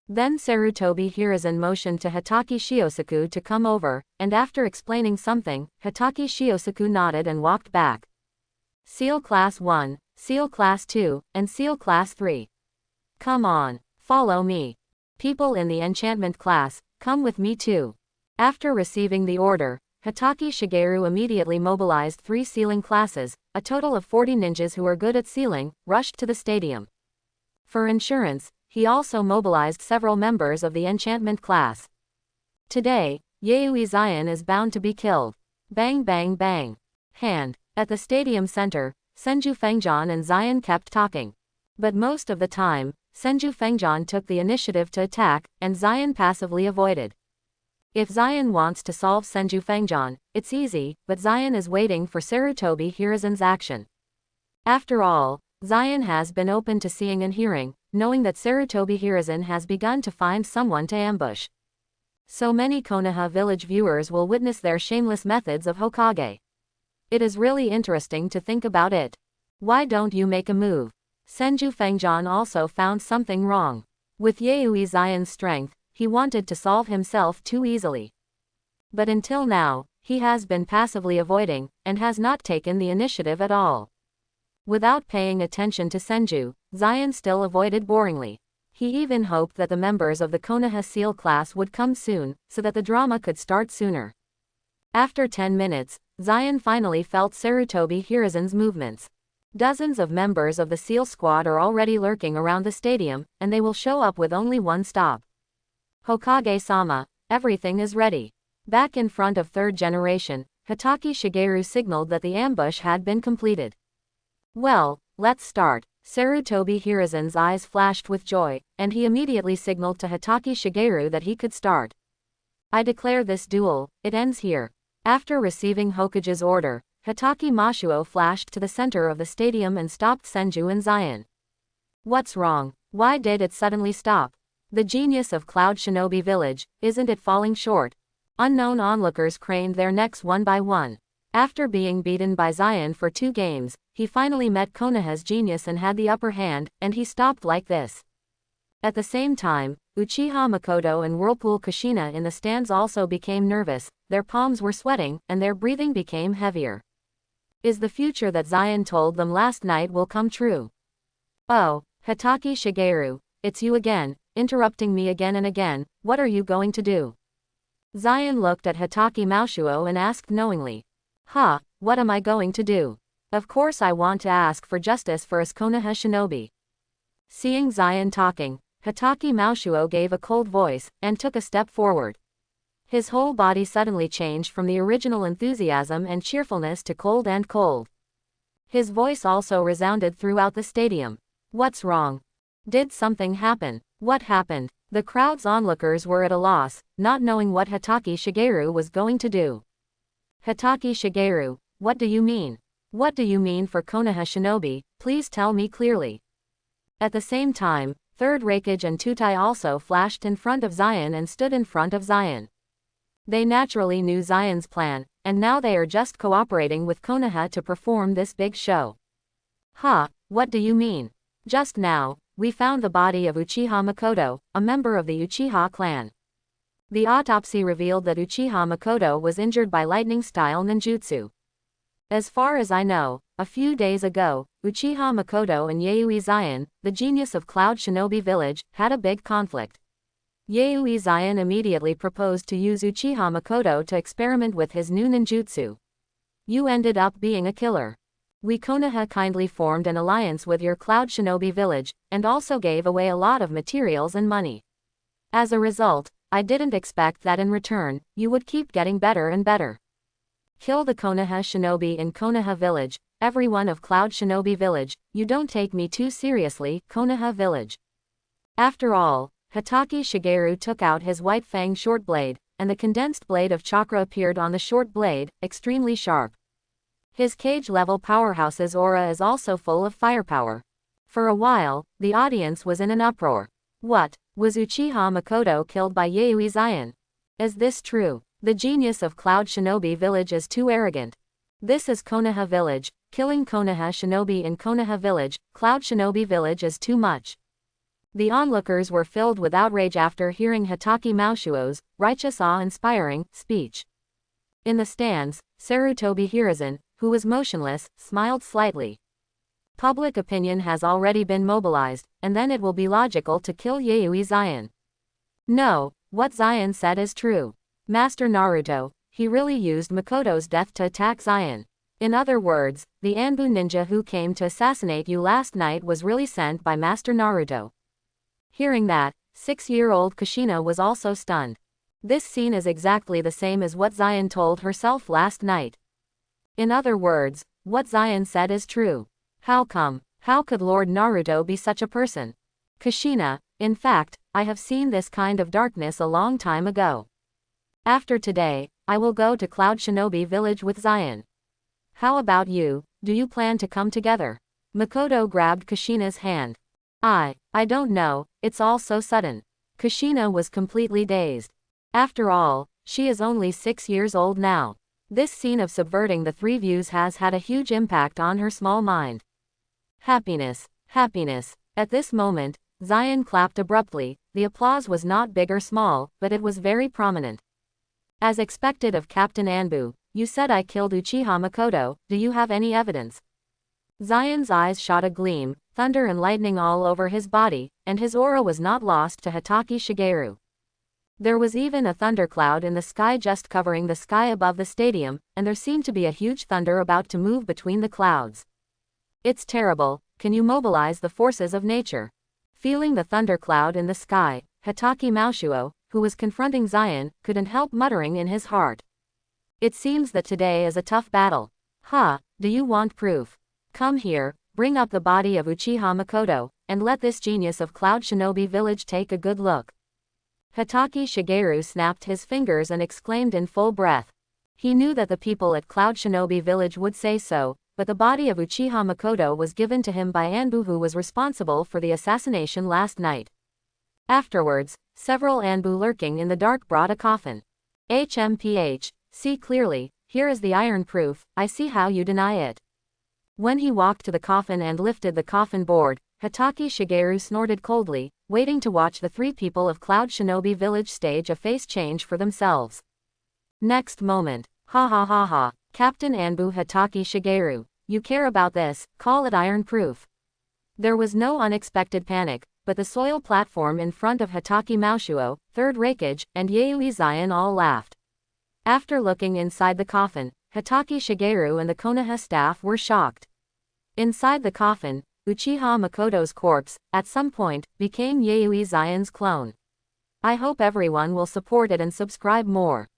Then Sarutobi Hiruzen motioned to Hitaki Shiosaku to come over, and after explaining something, Hitaki Shiosaku nodded and walked back. Seal Class 1, Seal Class 2, and Seal Class 3. Come on, follow me. People in the enchantment class, come with me too. After receiving the order, Hitaki Shigeru immediately mobilized 3 sealing classes, a total of 40 ninjas who are good at sealing, rushed to the stadium. For insurance, he also mobilized several members of the enchantment class. Today, Yayoi Zion is bound to be killed. Bang bang bang. Hand. At the stadium center, Senju Fengjian and Zion kept talking. But most of the time, Senju Fengjian took the initiative to attack, and Zion passively avoided. If Zion wants to solve Senju Fengjian, it's easy, but Zion is waiting for Sarutobi Hiruzen's action. After all, Zion has been open to seeing and hearing, knowing that Sarutobi Hiruzen has begun to find someone to ambush. So many Konoha village viewers will witness their shameless methods of Hokage. It is really interesting to think about it. Why don't you make a move? Senju Fengjian also found something wrong. With Yaoi Zion's strength, he wanted to solve himself too easily. But until now, he has been passively avoiding, and has not taken the initiative at all. Without paying attention to Senju, Zion still avoided boringly. He even hoped that the members of the Konoha SEAL class would come soon, so that the drama could start sooner. After 10 minutes, Zion finally felt Sarutobi Hiruzen's movements. Dozens of members of the SEAL squad are already lurking around the stadium, and they will show up with only one stop. Hokage-sama, everything is ready. Back in front of third generation, Hitaki Shigeru signaled that the ambush had been completed. Well, let's start. Sarutobi Hiruzen's eyes flashed with joy, and he immediately signaled to Hitaki Shigeru that he could start. I declare this duel, it ends here. After receiving Hokage's order, Hitaki Mashuo flashed to the center of the stadium and stopped Senju and Zion. What's wrong? Why did it suddenly stop? The genius of Cloud Shinobi Village, isn't it falling short? Unknown onlookers craned their necks one by one. After being beaten by Zion for 2 games, he finally met Konoha's genius and had the upper hand, and he stopped like this. At the same time, Uchiha Makoto and Whirlpool Kushina in the stands also became nervous, their palms were sweating, and their breathing became heavier. Is the future that Zion told them last night will come true? Oh, Hitaki Shigeru, it's you again, interrupting me again and again, what are you going to do? Zion looked at Hitaki Mashuo and asked knowingly. What am I going to do? Of course I want to ask for justice for us Konoha shinobi. Seeing Zion talking, Hitaki Mashuo gave a cold voice, and took a step forward. His whole body suddenly changed from the original enthusiasm and cheerfulness to cold and cold. His voice also resounded throughout the stadium. What's wrong? Did something happen? What happened? The crowd's onlookers were at a loss, not knowing what Hitaki Shigeru was going to do. Hitaki Shigeru, what do you mean? What do you mean for Konoha shinobi, please tell me clearly. At the same time, Third Raikage and Tutai also flashed in front of Zion and stood in front of Zion. They naturally knew Zion's plan, and now they are just cooperating with Konoha to perform this big show. What do you mean? Just now, we found the body of Uchiha Makoto, a member of the Uchiha clan. The autopsy revealed that Uchiha Makoto was injured by lightning-style ninjutsu. As far as I know, a few days ago, Uchiha Makoto and Yaoi Zion, the genius of Cloud Shinobi Village, had a big conflict. Yaoi Zion immediately proposed to use Uchiha Makoto to experiment with his new ninjutsu. You ended up being a killer. We Konoha kindly formed an alliance with your Cloud Shinobi Village, and also gave away a lot of materials and money. As a result, I didn't expect that in return, you would keep getting better and better. Kill the Konoha shinobi in Konoha Village, everyone of Cloud Shinobi Village, you don't take me too seriously, Konoha Village. After all, Hitaki Shigeru took out his white fang short blade, and the condensed blade of chakra appeared on the short blade, extremely sharp. His cage-level powerhouse's aura is also full of firepower. For a while, the audience was in an uproar. What? Was Uchiha Makoto killed by Yaoi Zion? Is this true? The genius of Cloud Shinobi Village is too arrogant. This is Konoha Village, killing Konoha Shinobi in Konoha Village, Cloud Shinobi Village is too much. The onlookers were filled with outrage after hearing Hitaki Mashuo's righteous awe-inspiring speech. In the stands, Sarutobi Hiruzen, who was motionless, smiled slightly. Public opinion has already been mobilized, and then it will be logical to kill Yaoi Zion. No, what Zion said is true. Master Naruto, he really used Makoto's death to attack Zion. In other words, the Anbu ninja who came to assassinate you last night was really sent by Master Naruto. Hearing that, 6-year-old Kushina was also stunned. This scene is exactly the same as what Zion told herself last night. In other words, what Zion said is true. How come? How could Lord Naruto be such a person? Kushina, in fact, I have seen this kind of darkness a long time ago. After today, I will go to Cloud Shinobi Village with Zion. How about you, do you plan to come together? Makoto grabbed Kushina's hand. I don't know, it's all so sudden. Kushina was completely dazed. After all, she is only 6 years old now. This scene of subverting the three views has had a huge impact on her small mind. Happiness, happiness. At this moment, Zion clapped abruptly. The applause was not big or small, but it was very prominent. As expected of Captain Anbu, you said I killed Uchiha Makoto, do you have any evidence? Zion's eyes shot a gleam, thunder and lightning all over his body, and his aura was not lost to Hatake Shigeru. There was even a thundercloud in the sky just covering the sky above the stadium, and there seemed to be a huge thunder about to move between the clouds. It's terrible, can you mobilize the forces of nature? Feeling the thundercloud in the sky, Hatake Maushuo, who was confronting Zion, couldn't help muttering in his heart. It seems that today is a tough battle. Do you want proof? Come here, bring up the body of Uchiha Makoto, and let this genius of Cloud Shinobi Village take a good look. Hatake Shigeru snapped his fingers and exclaimed in full breath. He knew that the people at Cloud Shinobi Village would say so, but the body of Uchiha Makoto was given to him by Anbu, who was responsible for the assassination last night. Afterwards, several Anbu lurking in the dark brought a coffin. HMPH, see clearly, here is the iron proof, I see how you deny it. When he walked to the coffin and lifted the coffin board, Hatake Shigeru snorted coldly, waiting to watch the three people of Cloud Shinobi Village stage a face change for themselves. Next moment, ha, Captain Anbu Hatake Shigeru, you care about this, call it iron proof. There was no unexpected panic, but the soil platform in front of Hatake Maushuo, Third Raikage, and Yayoi Zion all laughed. After looking inside the coffin, Hatake Shigeru and the Konoha staff were shocked. Inside the coffin, Uchiha Makoto's corpse, at some point, became Yayoi Zion's clone. I hope everyone will support it and subscribe more.